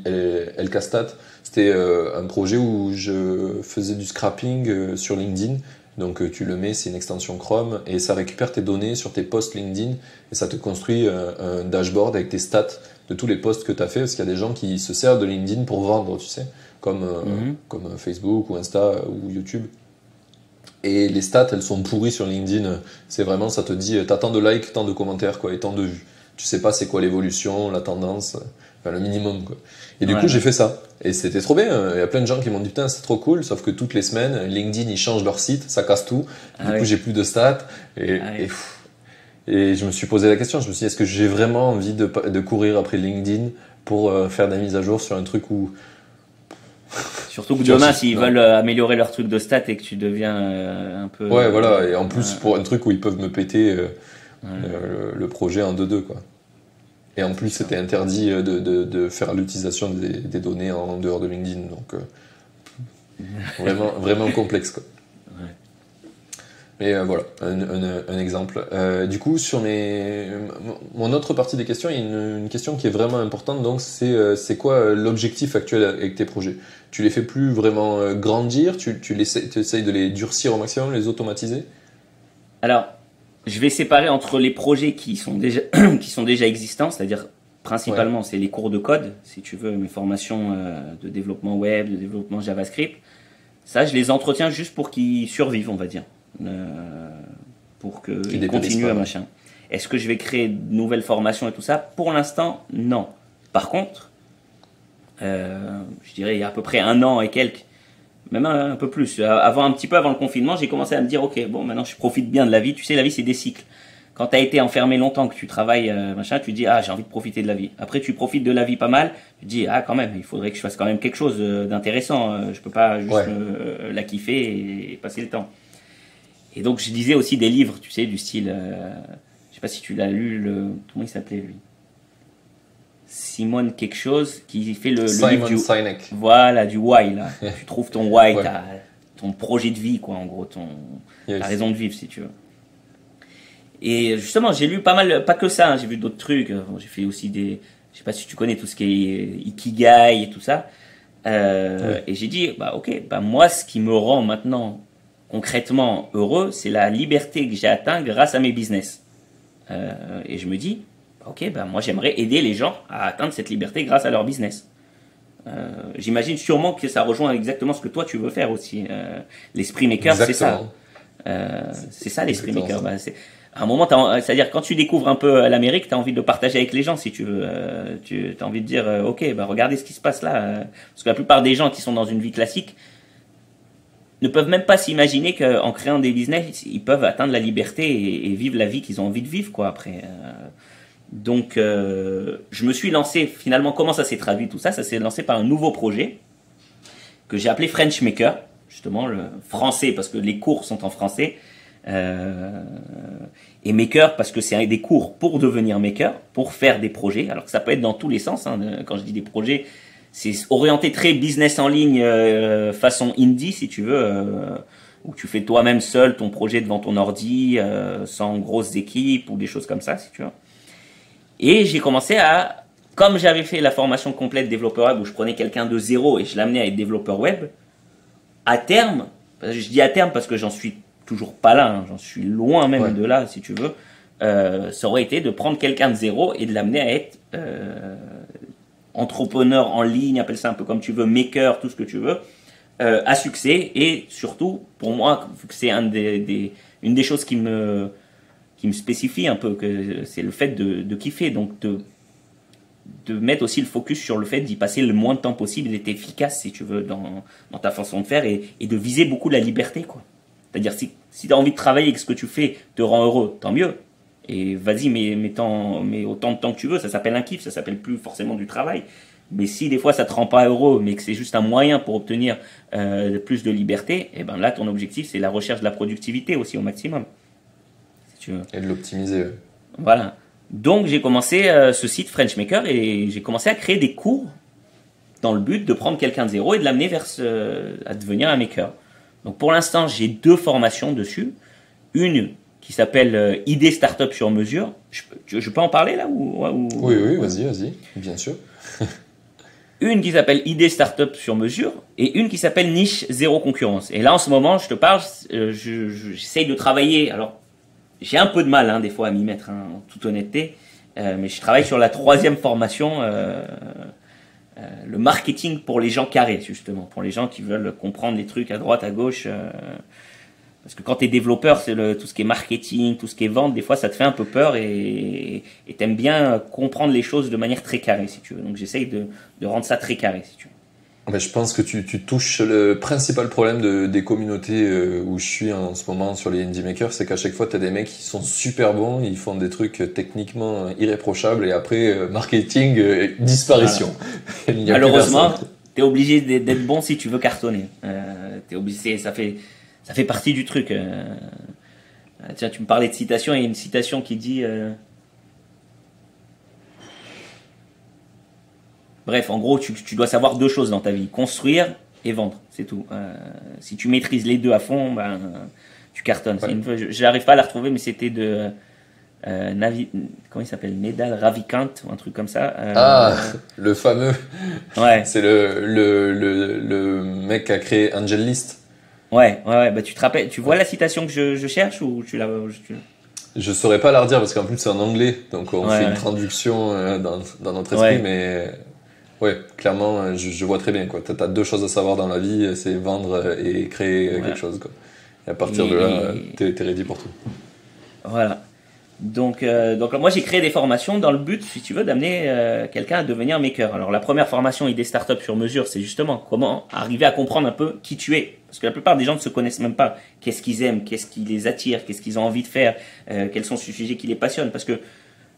Elcastat. C'était un projet où je faisais du scrapping sur LinkedIn. Donc tu le mets, c'est une extension Chrome, et ça récupère tes données sur tes posts LinkedIn, et ça te construit un dashboard avec tes stats de tous les posts que tu as fait, parce qu'il y a des gens qui se servent de LinkedIn pour vendre, tu sais, comme Facebook ou Insta ou YouTube. Et les stats, elles sont pourries sur LinkedIn. C'est vraiment, ça te dit, t'as tant de likes, tant de commentaires, quoi, et tant de vues. Tu sais pas c'est quoi l'évolution, la tendance, enfin le minimum, quoi. Et du coup, j'ai fait ça. Et c'était trop bien. Il y a plein de gens qui m'ont dit, putain, c'est trop cool, sauf que toutes les semaines, LinkedIn, ils changent leur site, ça casse tout. Du coup, j'ai plus de stats. Et je me suis posé la question, je me suis dit, est-ce que j'ai vraiment envie de courir après LinkedIn pour faire des mises à jour sur un truc où... Surtout que demain, s'ils veulent améliorer leur truc de stats et que tu deviens un peu... Ouais, voilà. Et en plus, pour un truc où ils peuvent me péter le projet en 2-2, quoi. Et en plus, c'était interdit de faire l'utilisation des données en dehors de LinkedIn. Donc, vraiment complexe, quoi. Ouais. Mais voilà, un exemple. Du coup, sur mon autre partie des questions, il y a une question qui est vraiment importante. Donc, c'est quoi l'objectif actuel avec tes projets? Tu les fais plus vraiment grandir? Tu essayes de les durcir au maximum, les automatiser? Alors, je vais séparer entre les projets qui sont déjà existants, c'est-à-dire principalement c'est les cours de code, si tu veux, mes formations de développement web, de développement JavaScript. Ça, je les entretiens juste pour qu'ils survivent, on va dire. Pour qu'ils continuent à machin. Est-ce que je vais créer de nouvelles formations et tout ça? Pour l'instant, non. Par contre, je dirais il y a à peu près 1 an et quelques, même un peu plus, un petit peu avant le confinement, j'ai commencé à me dire ok, bon, maintenant je profite bien de la vie. Tu sais, la vie c'est des cycles. Quand tu as été enfermé longtemps, que tu travailles, machin, tu te dis ah, j'ai envie de profiter de la vie. Après tu profites de la vie pas mal, tu te dis ah, quand même, il faudrait que je fasse quand même quelque chose d'intéressant. Je peux pas juste la kiffer et passer le temps. Et donc je lisais aussi des livres, tu sais, du style, je sais pas si tu l'as lu, comment il s'appelait lui, Simon quelque chose, qui fait le livre du Sinek. Voilà, du why là. Tu trouves ton why, ton projet de vie, quoi, en gros, ta raison de vivre, si tu veux. Et justement, j'ai lu pas mal, pas que ça, hein, j'ai vu d'autres trucs. J'ai fait aussi je sais pas si tu connais tout ce qui est Ikigai et tout ça. Et j'ai dit, bah ok, bah moi, ce qui me rend maintenant concrètement heureux, c'est la liberté que j'ai atteinte grâce à mes business. Et je me dis, ok, bah moi j'aimerais aider les gens à atteindre cette liberté grâce à leur business. J'imagine sûrement que ça rejoint exactement ce que toi tu veux faire aussi. L'esprit maker, c'est ça. C'est ça l'esprit maker. Bah, à un moment, c'est-à-dire quand tu découvres un peu l'Amérique, tu as envie de le partager avec les gens si tu veux. Tu as envie de dire, ok, bah regardez ce qui se passe là. Parce que la plupart des gens qui sont dans une vie classique ne peuvent même pas s'imaginer qu'en créant des business, ils peuvent atteindre la liberté et vivre la vie qu'ils ont envie de vivre, quoi, après. Donc, je me suis lancé, finalement, comment ça s'est traduit tout ça? Ça s'est lancé par un nouveau projet que j'ai appelé French Maker, justement, le français, parce que les cours sont en français, et maker, parce que c'est des cours pour devenir maker, pour faire des projets, alors que ça peut être dans tous les sens, hein, quand je dis des projets, c'est orienté très business en ligne, façon indie, si tu veux, où tu fais toi-même seul ton projet devant ton ordi, sans grosses équipes ou des choses comme ça, si tu veux. Et j'ai commencé à, comme j'avais fait la formation complète développeur web où je prenais quelqu'un de zéro et je l'amenais à être développeur web, à terme, je dis à terme parce que j'en suis toujours pas là, hein, j'en suis loin même de là si tu veux, ça aurait été de prendre quelqu'un de zéro et de l'amener à être entrepreneur en ligne, appelle ça un peu comme tu veux, maker, tout ce que tu veux, à succès. Et surtout, pour moi, vu que c'est une des choses qui me spécifie un peu, que c'est le fait de kiffer, donc de mettre aussi le focus sur le fait d'y passer le moins de temps possible, d'être efficace si tu veux dans ta façon de faire et de viser beaucoup la liberté, quoi. C'est-à-dire si tu as envie de travailler et que ce que tu fais te rend heureux, tant mieux. Et vas-y, mets autant de temps que tu veux, ça s'appelle un kiff, ça s'appelle plus forcément du travail. Mais si des fois ça te rend pas heureux, mais que c'est juste un moyen pour obtenir plus de liberté, et ben là ton objectif c'est la recherche de la productivité aussi au maximum. Et de l'optimiser. Voilà. Donc j'ai commencé ce site French Maker et j'ai commencé à créer des cours dans le but de prendre quelqu'un de zéro et de l'amener à devenir un maker. Donc pour l'instant j'ai 2 formations dessus. Une qui s'appelle Idée Startup sur mesure. Je peux en parler là ou... Oui, vas-y, bien sûr. Une qui s'appelle Idée Startup sur mesure et une qui s'appelle Niche Zéro Concurrence. Et là en ce moment je te parle, j'essaye de travailler... Alors, j'ai un peu de mal, hein, des fois, à m'y mettre, hein, en toute honnêteté. Mais je travaille sur la 3e formation, le marketing pour les gens carrés, justement. Pour les gens qui veulent comprendre les trucs à droite, à gauche. Parce que quand tu es développeur, c'est tout ce qui est marketing, tout ce qui est vente, des fois, ça te fait un peu peur et t'aimes bien comprendre les choses de manière très carrée, si tu veux. Donc, j'essaye de rendre ça très carré, si tu veux. Ben, je pense que tu touches le principal problème des communautés où je suis en ce moment sur les indie makers, c'est qu'à chaque fois tu as des mecs qui sont super bons, ils font des trucs techniquement irréprochables et après marketing disparition. Voilà. Malheureusement, tu es obligé d'être bon si tu veux cartonner. T'es obligé, ça fait partie du truc. Tiens, tu me parlais de citation, il y a une citation qui dit bref, en gros, tu dois savoir 2 choses dans ta vie. Construire et vendre, c'est tout. Si tu maîtrises les 2 à fond, ben, tu cartonnes. Ouais. Je n'arrive pas à la retrouver, mais c'était de... comment il s'appelle? Nedal Ravikant, ou un truc comme ça. Le fameux. Ouais. C'est le mec qui a créé Angel List. Ouais. Bah, tu te rappelles, tu vois la citation que je cherche ou tu la... Je saurais pas la redire parce qu'en plus c'est en anglais, donc on fait une traduction dans notre esprit, mais... Ouais, clairement, je vois très bien, quoi. T'as 2 choses à savoir dans la vie, c'est vendre et créer quelque chose, quoi. Et à partir de là, t'es ready pour tout. Voilà. Donc moi, j'ai créé des formations dans le but, si tu veux, d'amener quelqu'un à devenir maker. Alors, la première formation Idée Startup sur mesure, c'est justement comment arriver à comprendre un peu qui tu es. Parce que la plupart des gens ne se connaissent même pas. Qu'est-ce qu'ils aiment, qu'est-ce qui les attire, qu'est-ce qu'ils ont envie de faire, quels sont ces sujets qui les passionnent. Parce que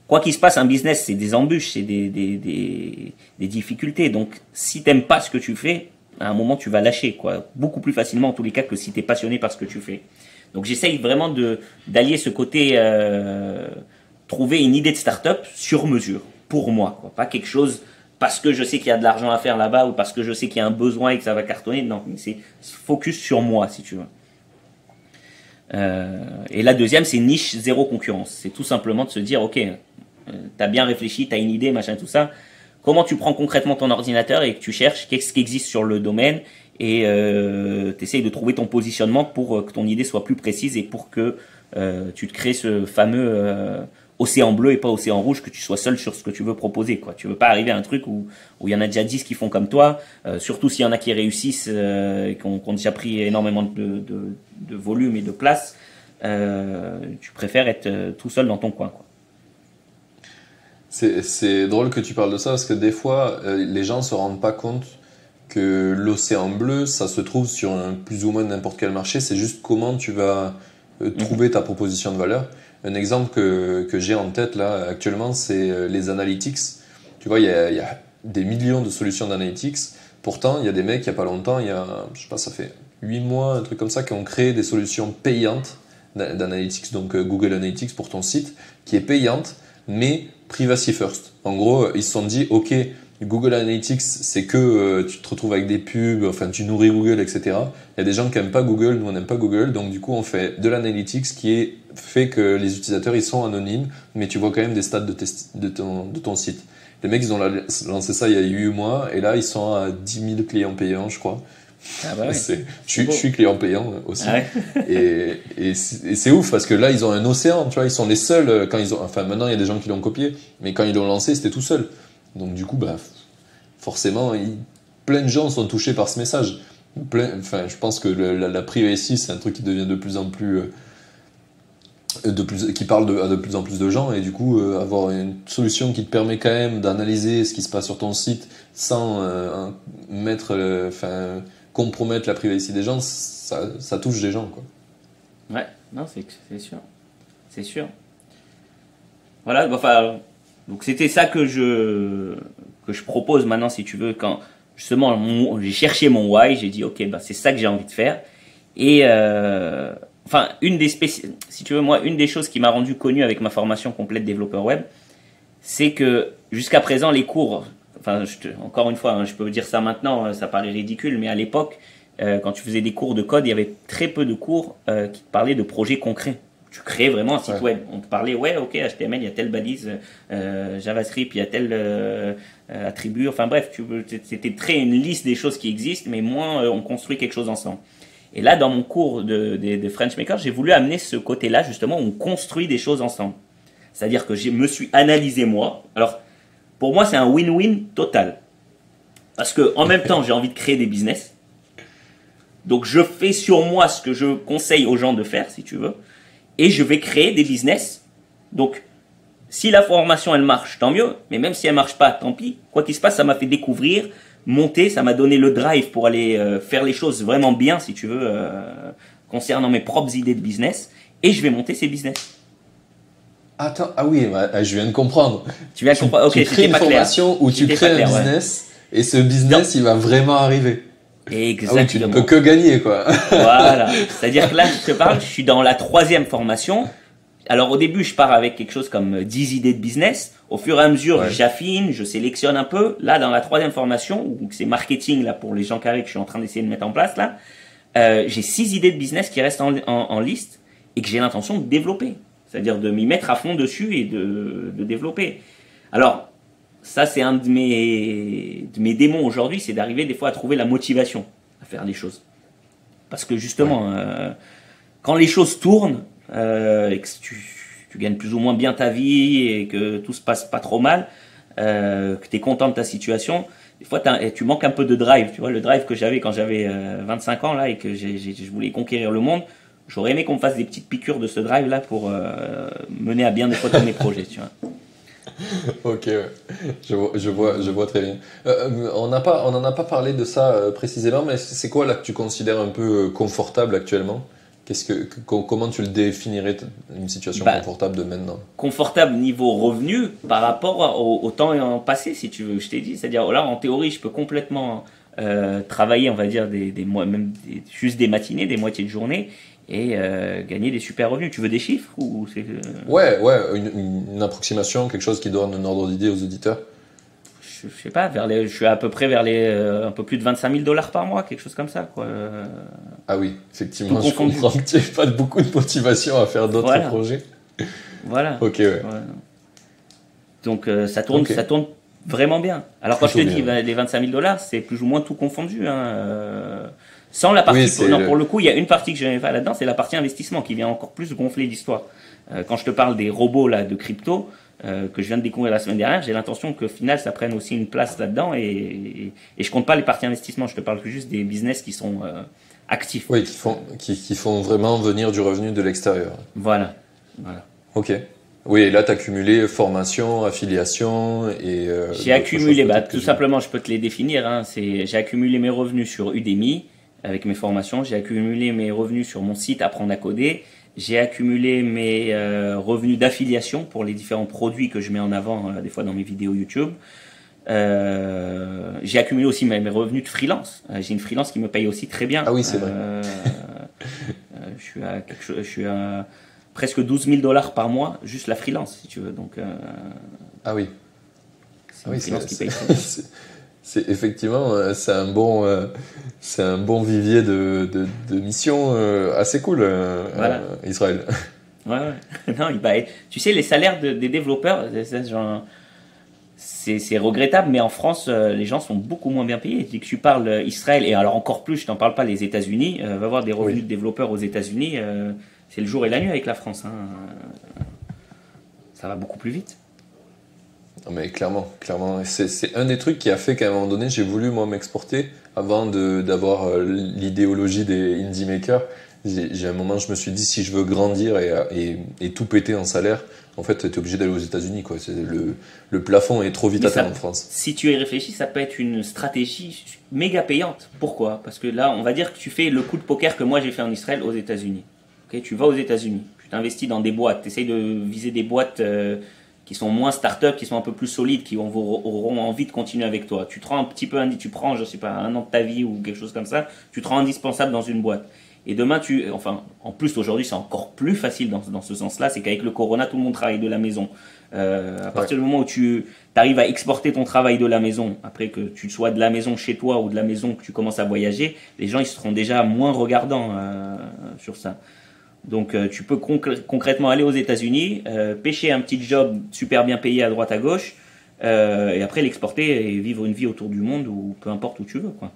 quoi qu'il se passe, un business, c'est des embûches, c'est des difficultés. Donc, si t'aimes pas ce que tu fais, à un moment, tu vas lâcher, quoi. Beaucoup plus facilement, en tous les cas, que si t'es passionné par ce que tu fais. Donc, j'essaye vraiment d'allier ce côté, trouver une idée de start-up sur mesure, pour moi, quoi. Pas quelque chose parce que je sais qu'il y a de l'argent à faire là-bas ou parce que je sais qu'il y a un besoin et que ça va cartonner. Non, mais c'est focus sur moi, si tu veux. Et la deuxième, c'est niche zéro concurrence. C'est tout simplement de se dire, ok, t'as bien réfléchi, t'as une idée, machin, tout ça. comment tu prends concrètement ton ordinateur et que tu cherches qu'est-ce qui existe sur le domaine et tu essayes de trouver ton positionnement pour que ton idée soit plus précise et pour que tu te crées ce fameux océan bleu et pas océan rouge, que tu sois seul sur ce que tu veux proposer, quoi. Tu veux pas arriver à un truc où il y en a déjà 10 qui font comme toi, surtout s'il y en a qui réussissent, qui ont déjà pris énormément de volume et de place. Tu préfères être tout seul dans ton coin, quoi. C'est drôle que tu parles de ça parce que des fois, les gens se rendent pas compte que l'océan bleu, ça se trouve sur plus ou moins n'importe quel marché. C'est juste comment tu vas trouver ta proposition de valeur. Un exemple que j'ai en tête là actuellement, c'est les analytics. Tu vois, il y a des millions de solutions d'analytics. Pourtant, il y a des mecs, il y a pas longtemps, je sais pas, ça fait 8 mois, un truc comme ça, qui ont créé des solutions payantes d'analytics, donc Google Analytics pour ton site, qui est payante, mais privacy first. En gros, ils se sont dit, ok, Google Analytics, c'est que tu te retrouves avec des pubs, enfin tu nourris Google, etc. Il y a des gens qui n'aiment pas Google, nous on n'aime pas Google, donc du coup on fait de l'analytics qui fait que les utilisateurs ils sont anonymes, mais tu vois quand même des stats de ton site. Les mecs ils ont lancé ça il y a 8 mois, et là ils sont à 10 000 clients payants je crois. Ah bah oui. Je suis client payant aussi. Ah ouais. et c'est ouf parce que là ils ont un océan, tu vois, ils sont les seuls quand enfin maintenant il y a des gens qui l'ont copié, mais quand ils l'ont lancé c'était tout seul. Donc du coup bah forcément plein de gens sont touchés par ce message. Enfin je pense que la privacy c'est un truc qui devient de plus en plus qui parle à de plus en plus de gens, et du coup avoir une solution qui te permet quand même d'analyser ce qui se passe sur ton site sans compromettre la privacy des gens, ça touche des gens, quoi. Ouais, non, c'est sûr. C'est sûr. Voilà, enfin, donc c'était ça que je propose maintenant, si tu veux, quand justement j'ai cherché mon why, j'ai dit ok, bah c'est ça que j'ai envie de faire. Et enfin, si tu veux, moi, une des choses qui m'a rendu connu avec ma formation complète développeur web, c'est que jusqu'à présent les cours, enfin encore une fois, hein, je peux dire ça maintenant, ça paraît ridicule, mais à l'époque, quand tu faisais des cours de code, il y avait très peu de cours qui te parlaient de projets concrets. Tu créais vraiment un site web. On te parlait, ouais, ok, HTML, il y a telle balise, JavaScript, il y a tel attribut. Enfin bref, c'était très une liste des choses qui existent, mais moins on construit quelque chose ensemble. Et là, dans mon cours de French Maker, j'ai voulu amener ce côté-là, justement, où on construit des choses ensemble. C'est-à-dire que je me suis analysé moi. Alors, pour moi, c'est un win-win total. Parce que en même temps, j'ai envie de créer des business. Donc, je fais sur moi ce que je conseille aux gens de faire, si tu veux. Et je vais créer des business. Donc, si la formation, elle marche, tant mieux. Mais même si elle marche pas, tant pis. Quoi qu'il se passe, ça m'a fait découvrir, monter. Ça m'a donné le drive pour aller faire les choses vraiment bien, si tu veux, concernant mes propres idées de business. Et je vais monter ces business. Attends, ah oui, je viens de comprendre. Tu viens de comprendre. Ok, tu crées une formation où tu crées un business, et ce business, il va vraiment arriver. Exactement. Ah oui, tu ne peux que gagner, quoi. Voilà. C'est-à-dire que là, je te parle, je suis dans la 3e formation. Alors, au début, je pars avec quelque chose comme 10 idées de business. Au fur et à mesure, j'affine, je sélectionne un peu. Là, dans la 3e formation, où c'est marketing, là, pour les gens carrés que je suis en train d'essayer de mettre en place, là, j'ai 6 idées de business qui restent en liste et que j'ai l'intention de développer. C'est-à-dire de m'y mettre à fond dessus et de développer. Alors, ça, c'est un de mes démons aujourd'hui, c'est d'arriver des fois à trouver la motivation à faire des choses. Parce que justement, quand les choses tournent, et que tu gagnes plus ou moins bien ta vie et que tout se passe pas trop mal, que tu es content de ta situation, des fois tu manques un peu de drive. Tu vois, le drive que j'avais quand j'avais 25 ans là, et que je voulais conquérir le monde, j'aurais aimé qu'on me fasse des petites piqûres de ce drive là pour mener à bien des fois tous mes projets, tu vois. Ok, ouais. Je vois très bien. On n'en a pas parlé de ça précisément, mais c'est quoi là que tu considères un peu confortable actuellement? Comment tu le définirais, une situation confortable de maintenant? Confortable niveau revenu par rapport au temps passé, si tu veux, je t'ai dit. C'est-à-dire, là, en théorie, je peux complètement travailler, on va dire, juste des matinées, des moitiés de journée, et gagner des super revenus. Tu veux des chiffres ou c'est... Ouais, une approximation, quelque chose qui donne un ordre d'idée aux auditeurs. Je sais pas, je suis à peu près vers les un peu plus de 25 000 $ par mois, quelque chose comme ça, quoi. Ah oui, effectivement, je comprends que tu n'as pas beaucoup de motivation à faire d'autres projets. Voilà. Ok, ouais. Voilà. Donc ça tourne vraiment bien. Alors quand je te Plutôt dis bien. les 25 000 $, c'est plus ou moins tout confondu. Hein. Sans la partie, Oui, non, pour le coup, il y a une partie que je n'aimais pas là-dedans, c'est la partie investissement qui vient encore plus gonfler l'histoire. Quand je te parle des robots là de crypto que je viens de découvrir la semaine dernière, j'ai l'intention qu'au final ça prenne aussi une place là-dedans et je compte pas les parties investissement, je te parle juste des business qui sont actifs. Oui, qui font vraiment venir du revenu de l'extérieur. Voilà. Voilà. Ok. Oui, et là, tu as cumulé formation, affiliation et. J'ai d'autres accumulé, choses peut-être que tout simplement, je peux te les définir. Hein, j'ai accumulé mes revenus sur Udemy avec mes formations. J'ai accumulé mes revenus sur mon site Apprendre à coder. J'ai accumulé mes revenus d'affiliation pour les différents produits que je mets en avant des fois dans mes vidéos YouTube. J'ai accumulé aussi mes revenus de freelance. J'ai une freelance qui me paye aussi très bien. Ah oui, c'est vrai. Je suis à presque 12 000 $ par mois, juste la freelance, si tu veux. Donc, Ah oui. c'est une freelance qui paye très bien. C'est effectivement, c'est un bon vivier de missions assez cool, Voilà. Israël. Ouais, ouais. Non, tu sais, les salaires des développeurs, c'est regrettable, mais en France, les gens sont beaucoup moins bien payés. Dès que tu parles Israël, et alors encore plus, je t'en parle pas les États-Unis, va voir des revenus de développeurs aux États-Unis, c'est le jour et la nuit avec la France. Hein. Ça va beaucoup plus vite. Non, mais clairement. C'est un des trucs qui a fait qu'à un moment donné, j'ai voulu moi m'exporter avant d'avoir l'idéologie des indie makers. J'ai un moment, je me suis dit, si je veux grandir et tout péter en salaire, en fait, tu es obligé d'aller aux États-Unis, quoi. Le plafond est trop vite Mais atteint en France. si tu y réfléchis, ça peut être une stratégie méga payante. Pourquoi? Parce que là, on va dire que tu fais le coup de poker que moi j'ai fait en Israël aux États-Unis. Okay, tu vas aux États-Unis, tu t'investis dans des boîtes, tu essayes de viser des boîtes qui sont moins start-up, qui sont un peu plus solides, qui auront envie de continuer avec toi. Tu te rends un petit peu, tu prends, je sais pas, un an de ta vie ou quelque chose comme ça, tu te rends indispensable dans une boîte. Et demain, en plus aujourd'hui, c'est encore plus facile dans ce sens-là, c'est qu'avec le corona, tout le monde travaille de la maison. À partir du moment où tu arrives à exporter ton travail de la maison, après que tu sois de la maison chez toi ou de la maison que tu commences à voyager, les gens ils seront déjà moins regardants sur ça. Donc tu peux concrètement aller aux États-Unis, pêcher un petit job super bien payé à droite à gauche, et après l'exporter et vivre une vie autour du monde ou peu importe où tu veux, quoi.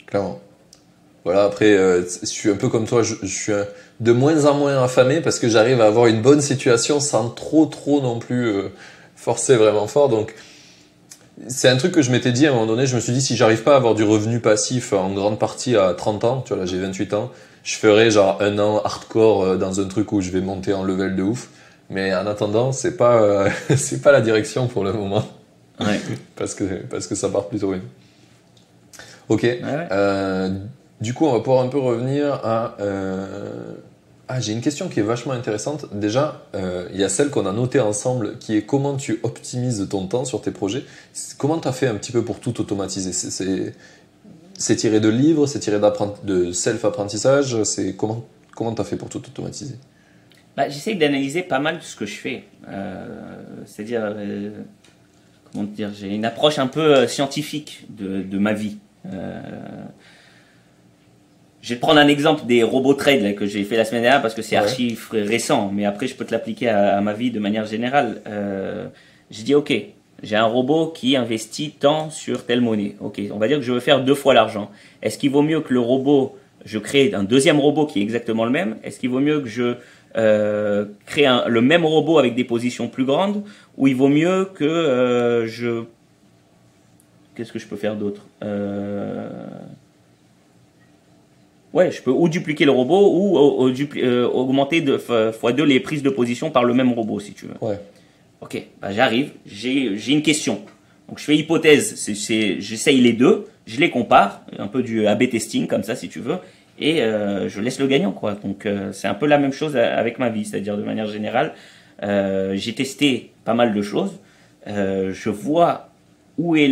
Clairement. Voilà, après, je suis un peu comme toi, je suis de moins en moins affamé parce que j'arrive à avoir une bonne situation sans trop non plus forcer vraiment fort. Donc, c'est un truc que je m'étais dit à un moment donné, je me suis dit, si j'arrive pas à avoir du revenu passif en grande partie à 30 ans, tu vois, là j'ai 28 ans, je ferai genre un an hardcore dans un truc où je vais monter en level de ouf. Mais en attendant, c'est pas, c'est pas la direction pour le moment. Ouais. parce que ça part plutôt bien. Ok. Ouais. Du coup, on va pouvoir un peu revenir à... j'ai une question qui est vachement intéressante. Déjà, il y a celle qu'on a notée ensemble, qui est comment tu optimises ton temps sur tes projets. Comment tu as fait un petit peu pour tout automatiser? C'est tiré de livres, c'est tiré de self-apprentissage, comment tu as fait pour tout automatiser? J'essaye d'analyser pas mal ce que je fais. C'est-à-dire, comment te dire, j'ai une approche un peu scientifique de ma vie. Je vais te prendre un exemple des robots trade là, que j'ai fait la semaine dernière parce que c'est archi récent, mais après je peux te l'appliquer à ma vie de manière générale. J'ai dit ok, j'ai un robot qui investit tant sur telle monnaie. Ok, on va dire que je veux faire 2 fois l'argent. Est-ce qu'il vaut mieux que le robot, je crée un deuxième robot qui est exactement le même? Est-ce qu'il vaut mieux que je crée le même robot avec des positions plus grandes? Ou il vaut mieux que Qu'est-ce que je peux faire d'autre? Ouais, je peux ou dupliquer le robot ou augmenter x2 les prises de position par le même robot, si tu veux. Ouais. Ok, j'arrive, j'ai une question. Donc je fais hypothèse, j'essaye les deux, je les compare, un peu du A/B testing comme ça, si tu veux, et je laisse le gagnant, quoi. Donc c'est un peu la même chose avec ma vie, c'est-à-dire de manière générale, j'ai testé pas mal de choses, je vois où est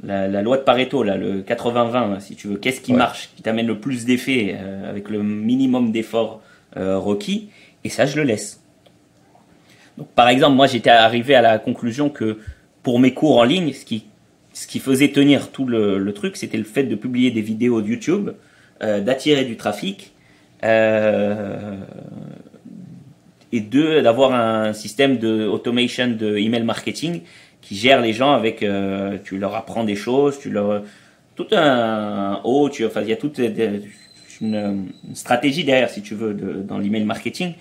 la loi de Pareto, là, le 80-20, si tu veux, qu'est-ce qui marche, qui t'amène le plus d'effets avec le minimum d'efforts requis, et ça, je le laisse. Donc, par exemple, moi, j'étais arrivé à la conclusion que pour mes cours en ligne, ce qui faisait tenir tout le truc, c'était le fait de publier des vidéos de YouTube, d'attirer du trafic, et deux, d'avoir un système de automation de email marketing qui gère les gens avec, tu leur apprends des choses, tu leur, tout un enfin, il y a toute une stratégie derrière, si tu veux, dans l'email marketing.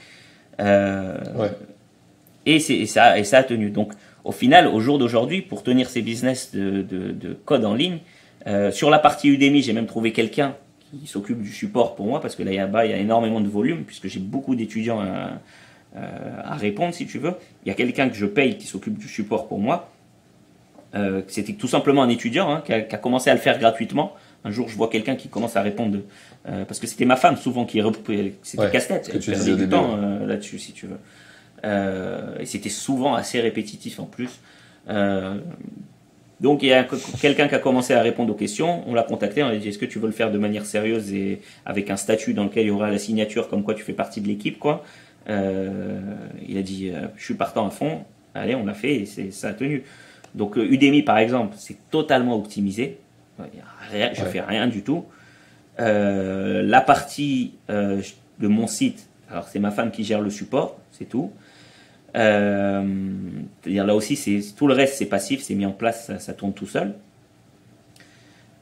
Ouais. Et ça a tenu. Donc, au final, au jour d'aujourd'hui, pour tenir ces business de code en ligne, sur la partie Udemy, j'ai même trouvé quelqu'un qui s'occupe du support pour moi, parce que là, il y a énormément de volume, puisque j'ai beaucoup d'étudiants à répondre, si tu veux. Il y a quelqu'un que je paye qui s'occupe du support pour moi. C'était tout simplement un étudiant, hein, qui a commencé à le faire gratuitement. Un jour, je vois quelqu'un qui commence à répondre, parce que c'était ma femme souvent qui c'était casse-tête. Elle perdait du temps là-dessus, si tu veux. Et c'était souvent assez répétitif en plus. Donc il y a quelqu'un qui a commencé à répondre aux questions. On l'a contacté, on lui a dit est-ce que tu veux le faire de manière sérieuse et avec un statut dans lequel il y aura la signature comme quoi tu fais partie de l'équipe, quoi. Il a dit je suis partant à fond. Allez, on l'a fait et ça a tenu. Donc Udemy par exemple, c'est totalement optimisé. Je fais rien du tout. La partie de mon site, alors c'est ma femme qui gère le support, c'est tout. C'est-à-dire là aussi, tout le reste c'est passif, c'est mis en place, ça tourne tout seul.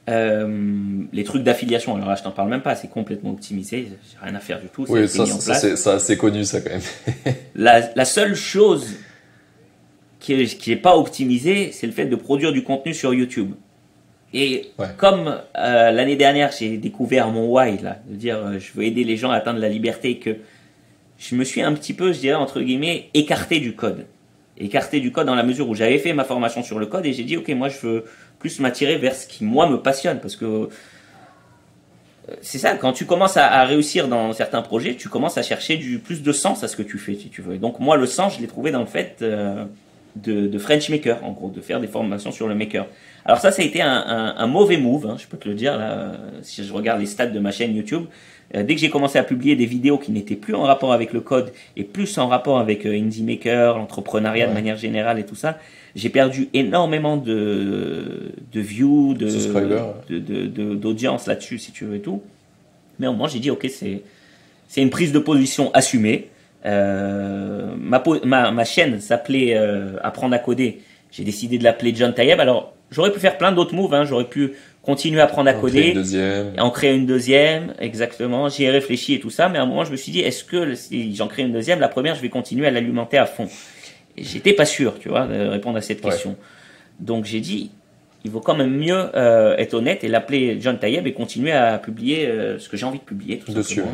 Les trucs d'affiliation, alors là je t'en parle même pas, c'est complètement optimisé, j'ai rien à faire du tout. Oui, ça c'est assez connu ça quand même. La seule chose qui est pas optimisée, c'est le fait de produire du contenu sur YouTube. Et comme l'année dernière j'ai découvert mon why là, de dire je veux aider les gens à atteindre la liberté, que je me suis un petit peu, je dirais entre guillemets, écarté du code. Écarté du code dans la mesure où j'avais fait ma formation sur le code et j'ai dit ok, moi je veux plus m'attirer vers ce qui moi me passionne, parce que c'est ça, quand tu commences à réussir dans certains projets, tu commences à chercher plus de sens à ce que tu fais, si tu veux. Et donc moi le sens je l'ai trouvé dans le fait de French Maker, en gros, de faire des formations sur le Maker. Alors ça a été un mauvais move, hein, je peux te le dire, là, si je regarde les stats de ma chaîne YouTube. Dès que j'ai commencé à publier des vidéos qui n'étaient plus en rapport avec le code et plus en rapport avec Indie Maker, l'entrepreneuriat de manière générale et tout ça, j'ai perdu énormément de views, d'audience là-dessus, si tu veux et tout. Mais au moins j'ai dit ok, c'est une prise de position assumée. Ma chaîne s'appelait Apprendre à coder. J'ai décidé de l'appeler John Tayeb. Alors j'aurais pu faire plein d'autres moves, hein. J'aurais pu continuer à apprendre à coder, en créer une deuxième, exactement. J'y ai réfléchi et tout ça, mais à un moment je me suis dit, est-ce que si j'en crée une deuxième, la première je vais continuer à l'alimenter à fond? Et j'étais pas sûr, tu vois, de répondre à cette question. Donc j'ai dit, il vaut quand même mieux être honnête et l'appeler John Tayeb et continuer à publier ce que j'ai envie de publier, tout simplement.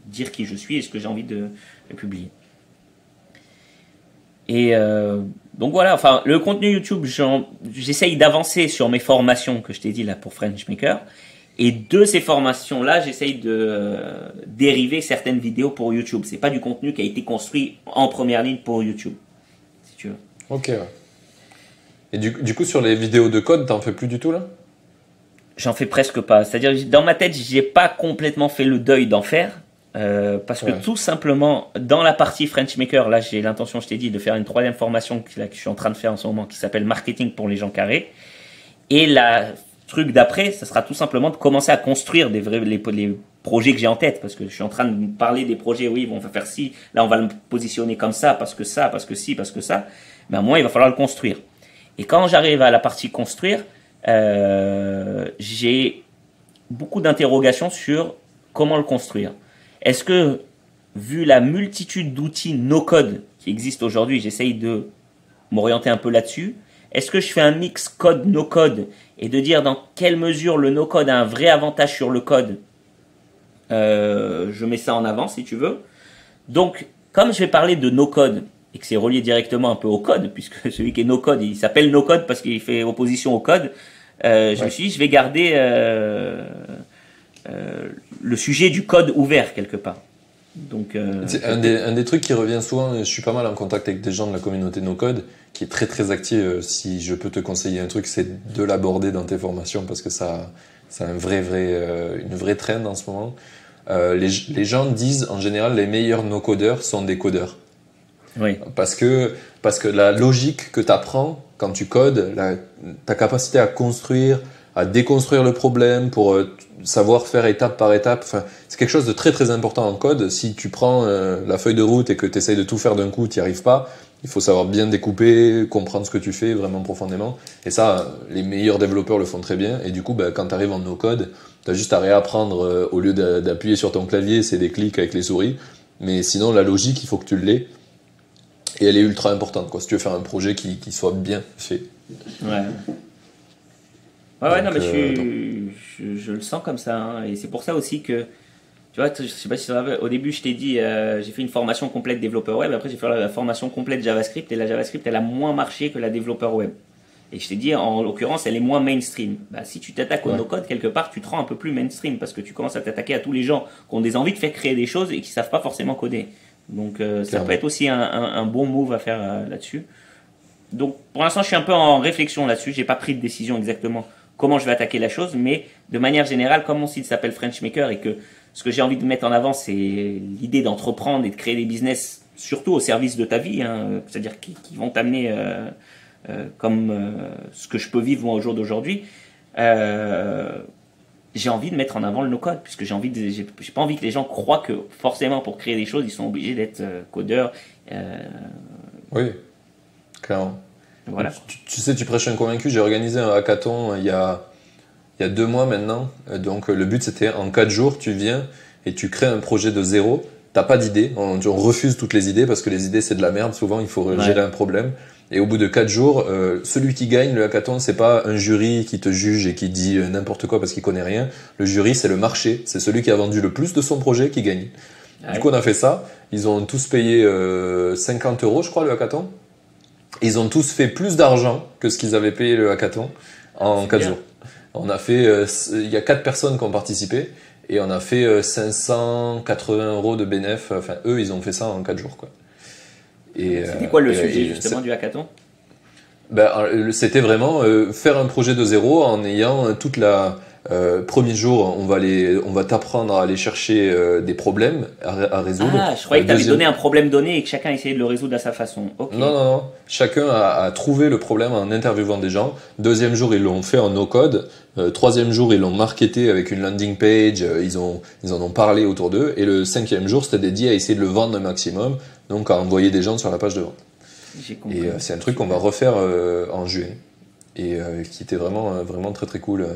Dire qui je suis et ce que j'ai envie de publier. Et donc voilà, enfin le contenu YouTube, j'essaye d'avancer sur mes formations que je t'ai dit là pour French Maker, et de ces formations là j'essaye de dériver certaines vidéos pour YouTube. C'est pas du contenu qui a été construit en première ligne pour YouTube, si tu veux. Ok. Et du coup sur les vidéos de code, t'en fais plus du tout là? J'en fais presque pas. C'est-à-dire dans ma tête, j'ai pas complètement fait le deuil d'en faire. Parce que tout simplement, dans la partie French Maker, là j'ai l'intention, je t'ai dit, de faire une troisième formation que je suis en train de faire en ce moment, qui s'appelle Marketing pour les gens carrés. Et la truc d'après, ça sera tout simplement de commencer à construire les projets que j'ai en tête, parce que je suis en train de parler des projets, oui, bon, on va faire ci, là on va le positionner comme ça, parce que ça, parce que ci, parce que ça. Mais à un moment, il va falloir le construire. Et quand j'arrive à la partie construire, j'ai beaucoup d'interrogations sur comment le construire. Est-ce que, vu la multitude d'outils no-code qui existent aujourd'hui, j'essaye de m'orienter un peu là-dessus. Est-ce que je fais un mix code, no-code et de dire dans quelle mesure le no-code a un vrai avantage sur le code? Je mets ça en avant si tu veux. Donc, comme je vais parler de no-code et que c'est relié directement un peu au code, puisque celui qui est no-code, il s'appelle no-code parce qu'il fait opposition au code, je me suis dit, je vais garder le sujet du code ouvert quelque part. Donc, un des trucs qui revient souvent, je suis pas mal en contact avec des gens de la communauté no-code, qui est très très actif. Si je peux te conseiller un truc, c'est de l'aborder dans tes formations parce que ça a une vraie trend en ce moment. Les gens disent en général les meilleurs no-codeurs sont des codeurs. Oui. Parce que la logique que tu apprends quand tu codes, ta capacité à construire, à déconstruire le problème pour savoir faire étape par étape. Enfin, c'est quelque chose de très très important en code. Si tu prends la feuille de route et que tu essayes de tout faire d'un coup, tu n'y arrives pas. Il faut savoir bien découper, comprendre ce que tu fais vraiment profondément. Et ça, les meilleurs développeurs le font très bien. Et du coup, quand tu arrives en no-code, tu as juste à réapprendre, au lieu d'appuyer sur ton clavier, c'est des clics avec les souris. Mais sinon, la logique, il faut que tu l'aies. Et elle est ultra importante, quoi, si tu veux faire un projet qui soit bien fait. Ouais. Ouais, non, mais je le sens comme ça. Hein, et c'est pour ça aussi que, tu vois, je sais pas si tu savais, au début, je t'ai dit, j'ai fait une formation complète développeur web. Après, j'ai fait la formation complète JavaScript. Et la JavaScript, elle a moins marché que la développeur web. Et je t'ai dit, en l'occurrence, elle est moins mainstream. Bah, si tu t'attaques au no-code, quelque part, tu te rends un peu plus mainstream parce que tu commences à t'attaquer à tous les gens qui ont des envies de faire créer des choses et qui savent pas forcément coder. Donc, ça peut être aussi un bon move à faire là-dessus. Donc, pour l'instant, je suis un peu en réflexion là-dessus. J'ai pas pris de décision exactement comment je vais attaquer la chose, mais de manière générale, comme mon site s'appelle French Maker et que ce que j'ai envie de mettre en avant, c'est l'idée d'entreprendre et de créer des business, surtout au service de ta vie, hein, c'est-à-dire qui vont t'amener comme ce que je peux vivre moi au jour d'aujourd'hui. J'ai envie de mettre en avant le no-code, puisque j'ai pas envie que les gens croient que forcément pour créer des choses, ils sont obligés d'être codeurs. Oui, clairement. Voilà. Tu sais, tu prêches un convaincu. J'ai organisé un hackathon il y a 2 mois maintenant. Donc le but c'était en 4 jours, tu viens et tu crées un projet de zéro. T'as pas d'idée. On refuse toutes les idées parce que les idées c'est de la merde. Souvent il faut gérer un problème. Et au bout de 4 jours, celui qui gagne le hackathon, c'est pas un jury qui te juge et qui dit n'importe quoi parce qu'il connaît rien. Le jury, c'est le marché. C'est celui qui a vendu le plus de son projet qui gagne. Du coup, on a fait ça. Ils ont tous payé 50 €, je crois, le hackathon. Ils ont tous fait plus d'argent que ce qu'ils avaient payé le hackathon en 4 jours. On a fait, il y a 4 personnes qui ont participé et on a fait 580 € de bénéf. Enfin, eux, ils ont fait ça en 4 jours, quoi. C'était quoi le sujet justement du hackathon ? C'était vraiment faire un projet de zéro en ayant toute la premier jour, on va t'apprendre à aller chercher des problèmes à résoudre. Ah, je croyais que tu avais donné un problème donné et que chacun essayait de le résoudre à sa façon. Okay. Non. Chacun a trouvé le problème en interviewant des gens. Deuxième jour, ils l'ont fait en no-code. Troisième jour, ils l'ont marketé avec une landing page. Ils en ont parlé autour d'eux. Et le 5e jour, c'était dédié à essayer de le vendre un maximum. Donc, à envoyer des gens sur la page de vente. J'ai compris. Et c'est un truc qu'on va refaire en juin. Et qui était vraiment, vraiment très très cool.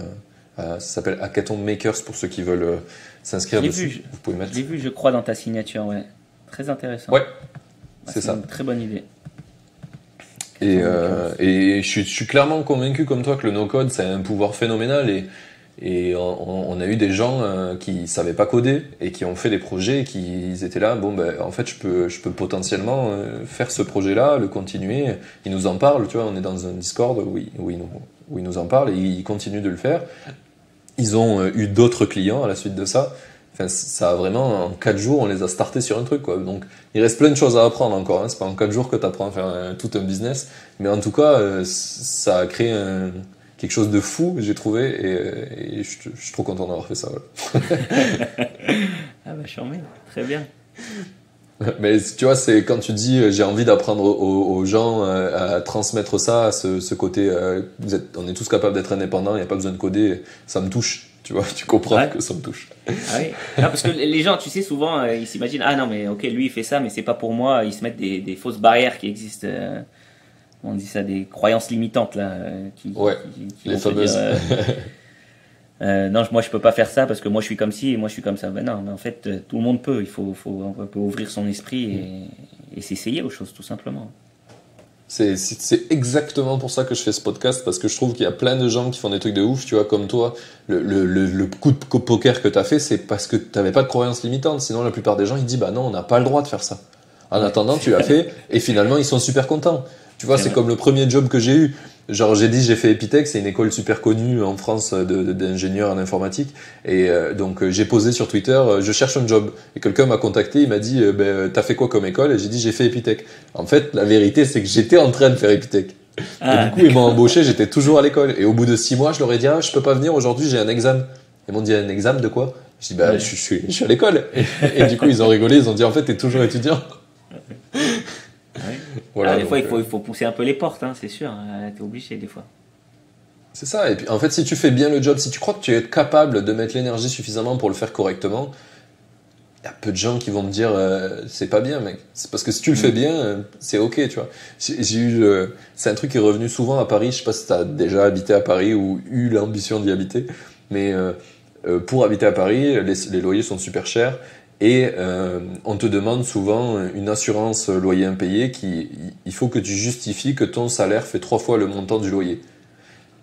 Ça s'appelle Hackathon Makers pour ceux qui veulent s'inscrire dessus. Vous pouvez mettre. Je l'ai vu, je crois, dans ta signature. Ouais. Très intéressant. Ouais, c'est ça. Une très bonne idée. Et je suis clairement convaincu comme toi que le no-code, c'est un pouvoir phénoménal. Et on a eu des gens qui savaient pas coder et qui ont fait des projets et qui étaient là, en fait, je peux potentiellement faire ce projet-là, le continuer. Ils nous en parlent, tu vois, on est dans un Discord où ils nous en parlent et ils continuent de le faire. Ils ont eu d'autres clients à la suite de ça. Enfin, ça a vraiment, en 4 jours, on les a startés sur un truc, quoi. Donc, il reste plein de choses à apprendre encore, hein. C'est pas en 4 jours que tu apprends à faire tout un business. Mais en tout cas, ça a créé quelque chose de fou, j'ai trouvé, et je suis trop content d'avoir fait ça. Voilà. Ah bah, charmé, très bien. Mais tu vois, c'est quand tu dis j'ai envie d'apprendre aux gens à transmettre ça, à ce côté, on est tous capables d'être indépendants, il n'y a pas besoin de coder, ça me touche. Tu vois, tu comprends que ça me touche. Ah oui. Non, parce que les gens, tu sais, souvent, ils s'imaginent, ah non, mais ok, lui il fait ça, mais c'est pas pour moi. Ils se mettent des fausses barrières qui existent. On dit ça, des croyances limitantes là. Qui les fameuses. Non, moi je peux pas faire ça parce que moi je suis comme ci et moi je suis comme ça. Ben non, mais en fait, tout le monde peut. Il faut un peu ouvrir son esprit et s'essayer aux choses, tout simplement. C'est exactement pour ça que je fais ce podcast, parce que je trouve qu'il y a plein de gens qui font des trucs de ouf, tu vois, comme toi. Le coup de poker que t'as fait, c'est parce que t'avais pas de croyances limitantes. Sinon, la plupart des gens, ils disent, bah non, on n'a pas le droit de faire ça. En attendant, tu l'as fait, et finalement, ils sont super contents. Tu vois, c'est comme le premier job que j'ai eu. Genre, j'ai fait Epitech, c'est une école super connue en France d'ingénieurs en informatique. Et donc, j'ai posé sur Twitter, je cherche un job. Et quelqu'un m'a contacté, il m'a dit, t'as fait quoi comme école? Et j'ai dit, j'ai fait Epitech. En fait, la vérité, c'est que j'étais en train de faire Epitech. Et du coup, ils m'ont embauché, j'étais toujours à l'école. Et au bout de 6 mois, je leur ai dit, je peux pas venir aujourd'hui, j'ai un examen. Ils m'ont dit, un examen de quoi? Je dis, je suis à l'école. Et du coup, ils ont rigolé, ils ont dit, en fait, t'es toujours étudiant. Voilà, des fois, il faut pousser un peu les portes, hein, c'est sûr. T'es obligé des fois. C'est ça. Et puis, en fait, si tu fais bien le job, si tu crois que tu es capable de mettre l'énergie suffisamment pour le faire correctement, il y a peu de gens qui vont te dire c'est pas bien, mec. C'est parce que si tu le fais bien, c'est ok, tu vois. C'est un truc qui est revenu souvent à Paris. Je sais pas si tu as déjà habité à Paris ou eu l'ambition d'y habiter, mais pour habiter à Paris, les loyers sont super chers et on te demande souvent une assurance loyer impayé il faut que tu justifies que ton salaire fait 3 fois le montant du loyer.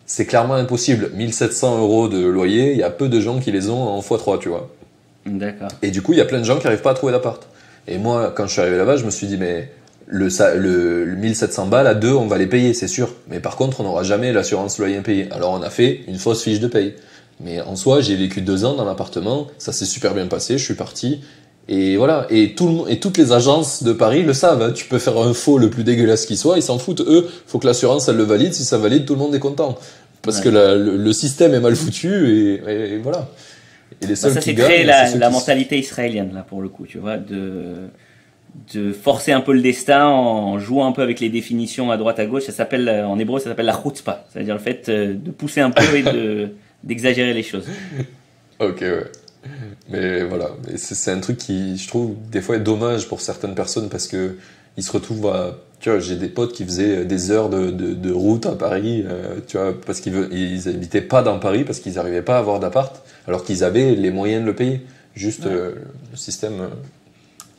C'est clairement impossible. 1700 euros de loyer, il y a peu de gens qui les ont en x3, tu vois. D'accord. Et du coup, il y a plein de gens qui n'arrivent pas à trouver d'appart. Et moi, quand je suis arrivé là-bas, je me suis dit, mais le 1700 balles à deux, on va les payer, c'est sûr. Mais par contre, on n'aura jamais l'assurance loyer impayé. Alors, on a fait une fausse fiche de paye. Mais en soi, j'ai vécu 2 ans dans l'appartement, ça s'est super bien passé, je suis parti. Et voilà. Et toutes les agences de Paris le savent, hein. Tu peux faire un faux le plus dégueulasse qui soit, ils s'en foutent. Eux, faut que l'assurance, elle le valide. Si ça valide, tout le monde est content. Parce que le système est mal foutu et voilà. Et les seuls ça, qui c'est gagnent, très c'est ceux la qui... mentalité israélienne, là, pour le coup, tu vois, de forcer un peu le destin en jouant un peu avec les définitions à droite à gauche. Ça s'appelle, en hébreu, ça s'appelle la chutzpah. C'est-à-dire le fait de pousser un peu et d'exagérer les choses. Ok, ouais. Mais voilà, mais c'est un truc qui, je trouve, des fois est dommage pour certaines personnes parce que ils se retrouvent à... Tu vois, j'ai des potes qui faisaient des heures de route à Paris, tu vois, parce ils habitaient pas dans Paris parce qu'ils n'arrivaient pas à avoir d'appart, alors qu'ils avaient les moyens de le payer. Juste, le système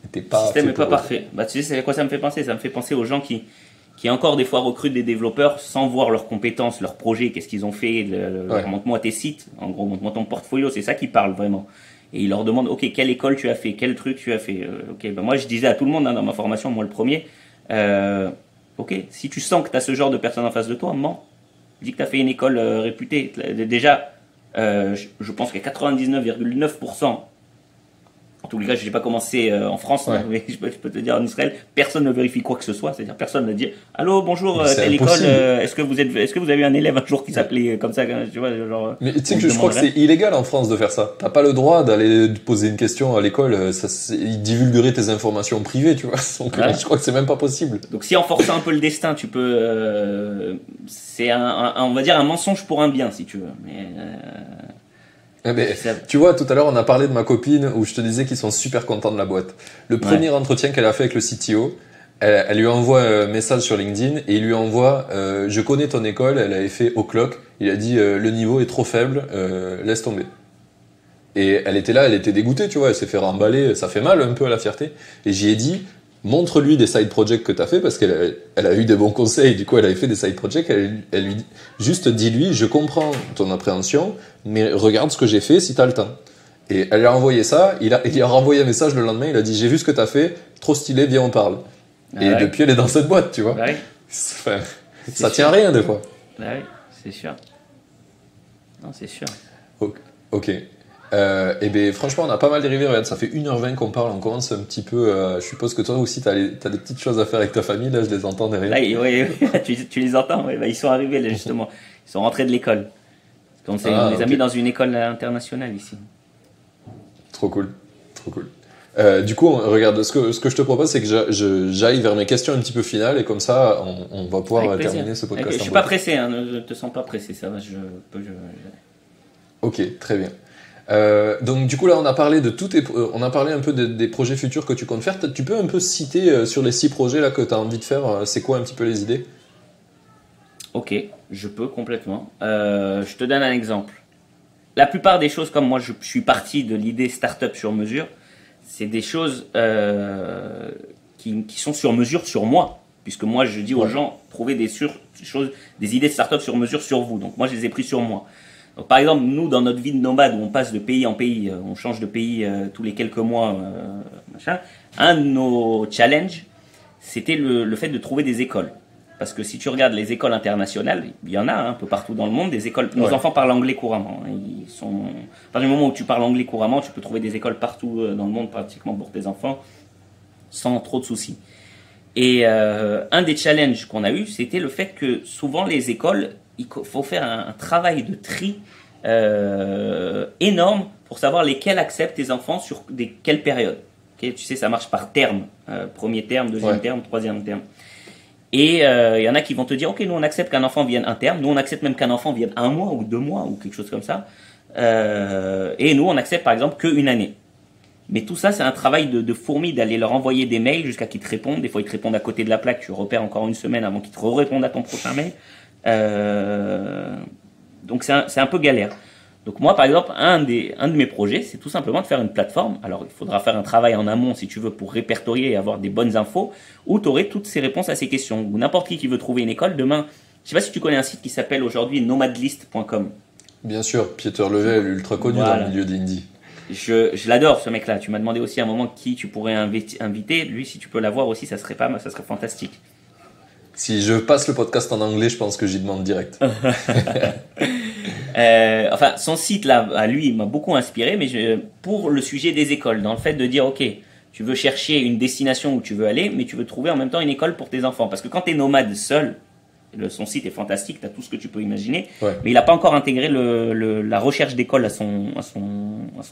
n'était pas Le système fait n'est pas pour eux. parfait. Bah, tu sais, c'est à quoi ça me fait penser? Ça me fait penser aux gens qui encore des fois recrutent des développeurs sans voir leurs compétences, leurs projets, qu'est-ce qu'ils ont fait, montre-moi tes sites, en gros, montre-moi ton portfolio, c'est ça qui parle vraiment. Et ils leur demandent, ok, quelle école tu as fait, quel truc tu as fait. Ok, ben moi je disais à tout le monde dans ma formation, moi le premier, ok, si tu sens que tu as ce genre de personne en face de toi, mens. Dis que tu as fait une école réputée. Déjà, je pense qu'à 99,9%, en tous les cas, je n'ai pas commencé en France, Ouais. mais je peux te dire en Israël, personne ne vérifie quoi que ce soit. C'est-à-dire, personne ne dit allô, bonjour, Mais c'est telle école, impossible. est-ce que vous avez eu un élève un jour qui s'appelait comme ça, tu vois, genre. Mais tu sais On que te je crois que demanderait. c'est illégal en France de faire ça. T'as pas le droit d'aller te poser une question à l'école, ils divulgueraient tes informations privées, tu vois. Donc Ouais. je crois que c'est même pas possible. Donc, si en forçant un peu le destin, tu peux. C'est on va dire un mensonge pour un bien, si tu veux. Mais. Mais, Ça- tu vois, tout à l'heure, on a parlé de ma copine où je te disais qu'ils sont super contents de la boîte. Le premier entretien qu'elle a fait avec le CTO, elle lui envoie un message sur LinkedIn et il lui envoie je connais ton école, elle avait fait O'Clock. Il a dit le niveau est trop faible, laisse tomber. Et elle était là, elle était dégoûtée, tu vois, elle s'est fait remballer, ça fait mal un peu à la fierté. Et j'y ai dit montre-lui des side projects que tu as fait parce elle a eu des bons conseils, du coup elle avait fait des side projects, elle lui dit, juste dis-lui je comprends ton appréhension, mais regarde ce que j'ai fait si tu as le temps. Et elle lui a envoyé ça, il a renvoyé un message le lendemain, il a dit j'ai vu ce que tu as fait, trop stylé, viens on parle. Et ouais. depuis elle est dans cette boîte, tu vois. Bah oui, Enfin, ça tient à rien des fois. bah oui, c'est sûr. Non, c'est sûr. Ok. Et ben franchement on a pas mal dérivé, regarde, ça fait 1h20 qu'on parle, on commence un petit peu, je suppose que toi aussi t'as des petites choses à faire avec ta famille, là je les entends derrière. Là, tu les entends, ouais, bah, ils sont arrivés là, justement. Ils sont rentrés de l'école. On les a mis dans une école internationale ici. Trop cool, trop cool. Du coup, regarde, ce que je te propose, c'est que j'aille vers mes questions un petit peu finales et comme ça, on va pouvoir terminer ce podcast. Je suis pas pressé, hein, ne te sens pas pressé, ça va, Ok, très bien. Donc du coup là, on a parlé on a parlé un peu des projets futurs que tu comptes faire. Tu peux un peu citer sur les 6 projets là que tu as envie de faire, c'est quoi un petit peu les idées? Ok, je peux complètement. Je te donne un exemple. La plupart des choses, comme moi je suis parti de l'idée startup sur mesure, c'est des choses qui sont sur mesure sur moi. Puisque moi je dis aux gens, trouvez des idées de startup sur mesure sur vous. Donc moi je les ai pris sur moi. Donc, par exemple, nous dans notre vie de nomade où on passe de pays en pays, on change de pays tous les quelques mois, machin, un de nos challenges, c'était le fait de trouver des écoles. Parce que si tu regardes les écoles internationales, il y en a un peu partout dans le monde, des écoles. Nos enfants parlent anglais couramment. À partir du moment où tu parles anglais couramment, tu peux trouver des écoles partout dans le monde, pratiquement pour tes enfants, sans trop de soucis. Et un des challenges qu'on a eu, c'était le fait que souvent les écoles, il faut faire un travail de tri énorme pour savoir lesquels acceptent tes enfants sur quelles périodes. Okay, tu sais, ça marche par terme. Premier terme, deuxième terme, troisième terme. Et il y en a qui vont te dire, ok, nous on accepte qu'un enfant vienne un terme, nous on accepte même qu'un enfant vienne 1 mois ou 2 mois ou quelque chose comme ça. Et nous on accepte par exemple qu'une année. Mais tout ça, c'est un travail de fourmi d'aller leur envoyer des mails jusqu'à qu'ils te répondent. Des fois, ils te répondent à côté de la plaque. Tu repères encore une semaine avant qu'ils te répondent à ton prochain mail. Donc, c'est un peu galère. Donc, moi, par exemple, un de mes projets, c'est tout simplement de faire une plateforme. Alors, il faudra faire un travail en amont, si tu veux, pour répertorier et avoir des bonnes infos, où tu aurais toutes ces réponses à ces questions. Ou n'importe qui veut trouver une école, demain, je sais pas si tu connais un site qui s'appelle aujourd'hui nomadlist.com. Bien sûr, Pieter Level, ultra connu dans le milieu d'indie. Je l'adore ce mec-là. Tu m'as demandé aussi à un moment qui tu pourrais inviter. Lui, si tu peux l'avoir aussi, ça serait pas mal, ça serait fantastique. Si je passe le podcast en anglais, je pense que j'y demande direct. Enfin, son site là, à lui, il m'a beaucoup inspiré, mais pour le sujet des écoles, dans le fait de dire, ok, tu veux chercher une destination où tu veux aller, mais tu veux trouver en même temps une école pour tes enfants. Parce que quand tu es nomade seul, son site est fantastique, tu as tout ce que tu peux imaginer, mais il n'a pas encore intégré la recherche d'école à son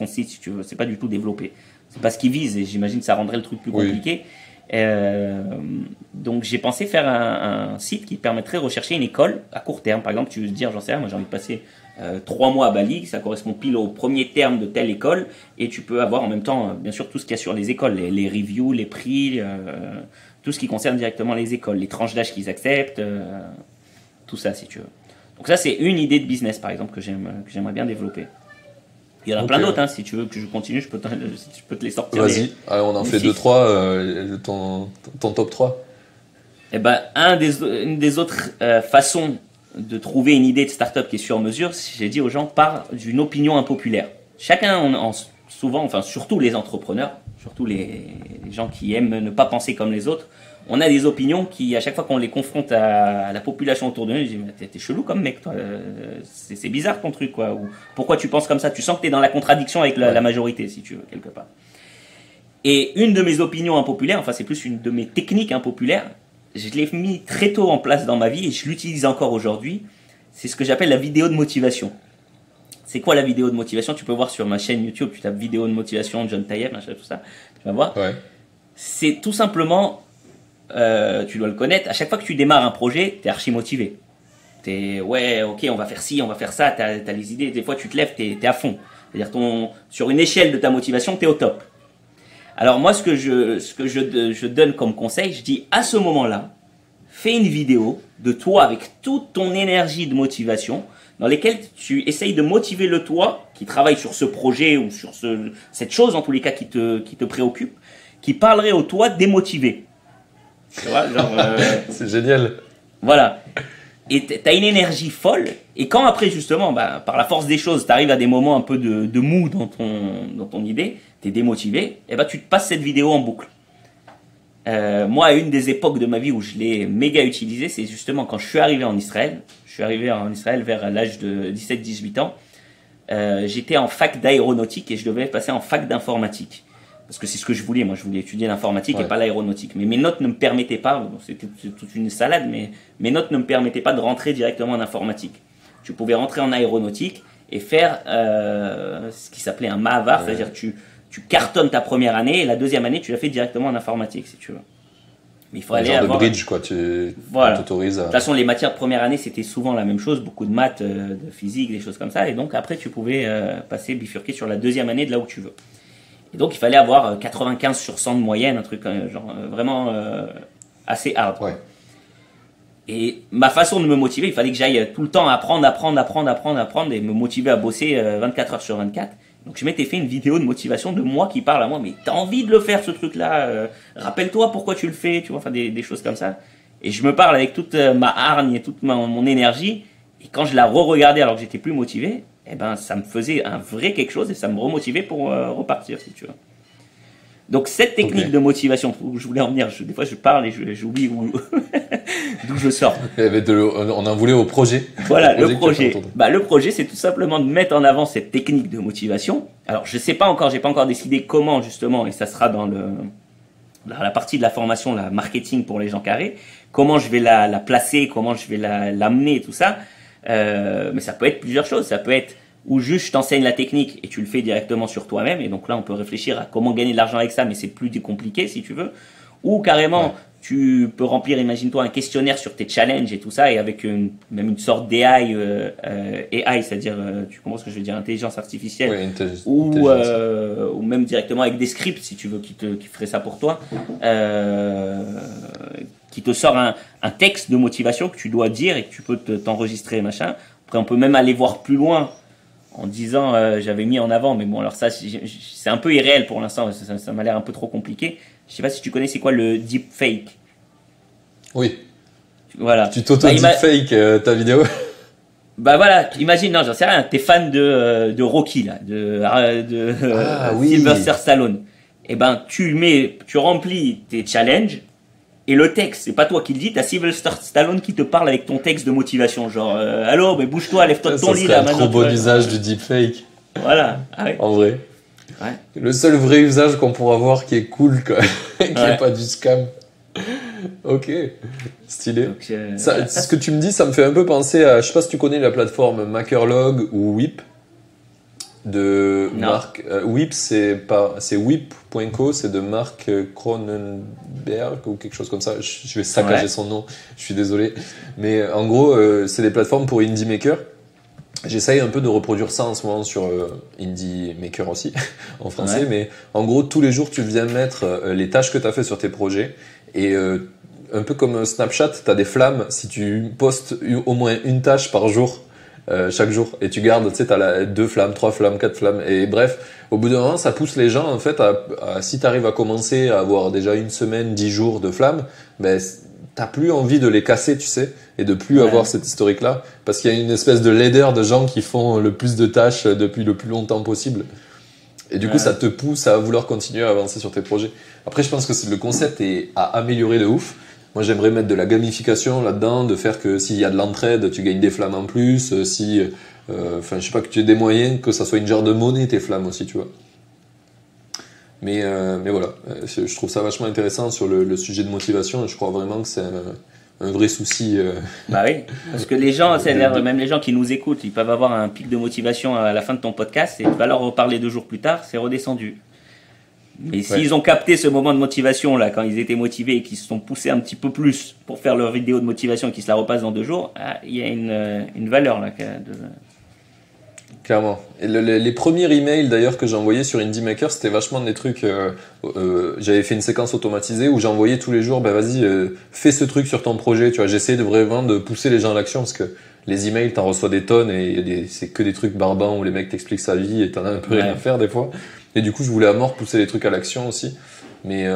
site, si tu veux. C'est pas du tout développé. C'est pas ce qu'il vise, et j'imagine que ça rendrait le truc plus compliqué. Donc j'ai pensé faire un site qui permettrait de rechercher une école à court terme. Par exemple, tu veux te dire, j'en sais rien, moi j'ai envie de passer 3 mois à Bali, ça correspond pile au premier terme de telle école, et tu peux avoir en même temps, bien sûr, tout ce qu'il y a sur les écoles, les reviews, les prix, tout ce qui concerne directement les écoles, les tranches d'âge qu'ils acceptent, tout ça si tu veux. Donc ça c'est une idée de business par exemple que j'aimerais bien développer. Il y en a plein d'autres, hein. Si tu veux que je continue, je peux te les sortir. Vas-y, allez, on en fait 2-3, ton top 3. Eh ben, une des autres façons de trouver une idée de start-up qui est sur mesure, j'ai dit aux gens, part d'une opinion impopulaire. Chacun, souvent, enfin surtout les entrepreneurs, surtout les gens qui aiment ne pas penser comme les autres, on a des opinions qui, à chaque fois qu'on les confronte à la population autour de nous, ils disent « T'es chelou comme mec, toi. C'est bizarre ton truc, quoi. » Ou « Pourquoi tu penses comme ça ?» Tu sens que t'es dans la contradiction avec la majorité, si tu veux, quelque part. Et une de mes opinions impopulaires, enfin c'est plus une de mes techniques impopulaires, je l'ai mis très tôt en place dans ma vie et je l'utilise encore aujourd'hui, c'est ce que j'appelle la vidéo de motivation. C'est quoi la vidéo de motivation? Tu peux voir sur ma chaîne YouTube, tu tapes vidéo de motivation, John Tayeb, machin, tout ça, tu vas voir. Ouais. C'est tout simplement... tu dois le connaître, à chaque fois que tu démarres un projet, tu es archi motivé. Tu es, ouais, ok, on va faire ci, on va faire ça, tu as les idées, des fois tu te lèves, tu es à fond. C'est-à-dire, sur une échelle de ta motivation, tu es au top. Alors moi, ce que je donne comme conseil, je dis, à ce moment-là, fais une vidéo de toi avec toute ton énergie de motivation, dans lesquelles tu essayes de motiver le toi, qui travaille sur ce projet ou sur cette chose, en tous les cas, qui te préoccupe, qui parlerait au toi démotivé. Tu vois, genre, c'est génial. Voilà. Et t'as une énergie folle. Et quand après, justement, par la force des choses, t'arrives à des moments un peu de mou dans ton idée, t'es démotivé, et tu te passes cette vidéo en boucle. Moi, à une des époques de ma vie où je l'ai méga utilisé, c'est justement quand je suis arrivé en Israël. Je suis arrivé en Israël vers l'âge de 17-18 ans. J'étais en fac d'aéronautique et je devais passer en fac d'informatique. Parce que c'est ce que je voulais. Moi, je voulais étudier l'informatique et pas l'aéronautique. Mais mes notes ne me permettaient pas, bon, c'était toute une salade, mais mes notes ne me permettaient pas de rentrer directement en informatique. Je pouvais rentrer en aéronautique et faire ce qui s'appelait un ma'avar, c'est-à-dire tu cartonnes ta première année et la deuxième année, tu la fais directement en informatique, si tu veux. Mais il faut aller avoir... de bridge, quoi. Tu t'autorises à... De toute façon, les matières de première année, c'était souvent la même chose, beaucoup de maths, de physique, des choses comme ça. Et donc, après, tu pouvais bifurquer sur la deuxième année de là où tu veux. Et donc, il fallait avoir 95 sur 100 de moyenne, un truc vraiment assez hard. Ouais. Et ma façon de me motiver, il fallait que j'aille tout le temps apprendre et me motiver à bosser 24 heures sur 24. Donc, je m'étais fait une vidéo de motivation de moi qui parle à moi. Mais t'as envie de le faire, ce truc-là, rappelle-toi pourquoi tu le fais, tu vois, enfin des choses comme ça. Et je me parle avec toute ma hargne et toute mon énergie. Et quand je la re-regardais alors que j'étais plus motivé, ça me faisait un vrai quelque chose et ça me remotivait pour repartir, si tu veux. Donc, cette technique de motivation, où je voulais en venir, des fois je parle et j'oublie d'où je sors. On en voulait au projet. Voilà, le projet. Le projet, c'est tout simplement de mettre en avant cette technique de motivation. Alors, je sais pas encore, j'ai pas encore décidé comment, justement, et ça sera dans la partie de la formation, la marketing pour les gens carrés, comment je vais la placer, comment je vais l'amener et tout ça. Mais ça peut être plusieurs choses. Ça peut être où juste je t'enseigne la technique et tu le fais directement sur toi-même. Et donc là, on peut réfléchir à comment gagner de l'argent avec ça, mais c'est plus compliqué si tu veux. Ou carrément, Tu peux remplir, imagine-toi, un questionnaire sur tes challenges et tout ça, et avec même une sorte d'AI, AI, c'est-à-dire, tu comprends ce que je veux dire, intelligence artificielle, ou même directement avec des scripts, si tu veux, qui ferait ça pour toi, qui te sort un texte de motivation que tu dois dire et que tu peux t'enregistrer, machin. Après, on peut même aller voir plus loin en disant, j'avais mis en avant, mais bon, alors ça, c'est un peu irréel pour l'instant, ça m'a l'air un peu trop compliqué. Je sais pas si tu connais, c'est quoi le deepfake? Oui. Voilà. Tu t'auto-deepfake ta vidéo. Bah voilà, imagine, non, j'en sais rien, t'es fan de Rocky, là, Sylvester Stallone. Et ben, tu remplis tes challenges, et le texte, c'est pas toi qui le dis, t'as Sylvester Stallone qui te parle avec ton texte de motivation, genre, allô, mais bouge-toi, lève-toi de ton lit, là, maintenant. C'est un trop bon usage du deepfake. Voilà. Ah ouais. En vrai. Ouais. Le seul vrai usage qu'on pourra voir qui est cool, quoi. Qui n'est pas du scam. Ok, stylé. Donc, ce que tu me dis, ça me fait un peu penser à, je sais pas si tu connais la plateforme Makerlog ou Whip de Marc. Whip, c'est whip.co, c'est de Marc Cronenberg ou quelque chose comme ça. Je vais saccager son nom, je suis désolé. Mais en gros, c'est des plateformes pour indie makers. J'essaye un peu de reproduire ça en ce moment sur Indie Maker aussi, en français, mais en gros, tous les jours, tu viens mettre les tâches que tu as fait sur tes projets, et un peu comme Snapchat, tu as des flammes, si tu postes au moins une tâche par jour, chaque jour, et tu gardes, tu sais, tu as 2 flammes, 3 flammes, 4 flammes, et bref, au bout d'un moment, ça pousse les gens, en fait, si tu arrives à commencer à avoir déjà une semaine, 10 jours de flammes, ben, t'as plus envie de les casser, tu sais, et de plus avoir cette historique-là, parce qu'il y a une espèce de leader de gens qui font le plus de tâches depuis le plus longtemps possible. Et du coup, ça te pousse à vouloir continuer à avancer sur tes projets. Après, je pense que le concept est à améliorer de ouf. Moi, j'aimerais mettre de la gamification là-dedans, de faire que s'il y a de l'entraide, tu gagnes des flammes en plus, je sais pas, que tu aies des moyens, que ça soit une genre de monnaie, tes flammes aussi, tu vois. Mais voilà, je trouve ça vachement intéressant sur le sujet de motivation, et je crois vraiment que c'est un vrai souci. Bah oui, parce que les gens, même les gens qui nous écoutent, ils peuvent avoir un pic de motivation à la fin de ton podcast, et tu vas leur reparler 2 jours plus tard, c'est redescendu. Mais s'ils ont capté ce moment de motivation là, quand ils étaient motivés et qu'ils se sont poussés un petit peu plus pour faire leur vidéo de motivation et qu'ils se la repassent dans 2 jours, il y a une valeur là. Clairement. Et les premiers emails d'ailleurs que j'ai envoyés sur Indie Maker, c'était vachement des trucs. J'avais fait une séquence automatisée où j'envoyais tous les jours, vas-y, fais ce truc sur ton projet. Tu vois, j'essayais vraiment de pousser les gens à l'action, parce que les emails, t'en reçois des tonnes, et c'est que des trucs barbants où les mecs t'expliquent sa vie et t'en as un peu rien à faire des fois. Et du coup, je voulais à mort pousser les trucs à l'action aussi. Mais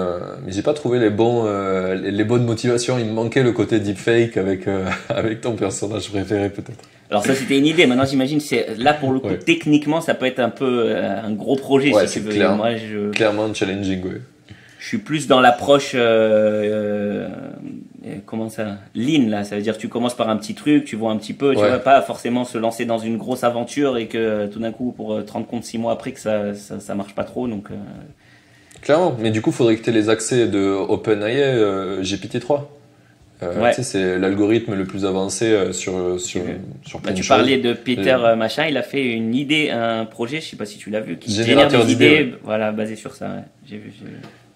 j'ai pas trouvé les bonnes motivations. Il me manquait le côté deepfake avec ton personnage préféré peut-être. Alors ça, c'était une idée. Maintenant, j'imagine, là pour le coup, techniquement, ça peut être un peu un gros projet, si tu veux. Moi, clairement challenging, ouais. Je suis plus dans l'approche, comment ça, lean, là. Ça veut dire que tu commences par un petit truc, tu vois un petit peu, tu vas pas forcément se lancer dans une grosse aventure et que tout d'un coup, pour te rendre compte 6 mois après que ça marche pas trop, donc. Clairement, mais du coup, il faudrait que tu aies les accès de OpenAI GPT-3. C'est l'algorithme le plus avancé sur plein de choses. Tu parlais de Peter machin, il a fait une idée, un projet, je sais pas si tu l'as vu, qui génère des idées, voilà, basé sur ça. J'ai vu.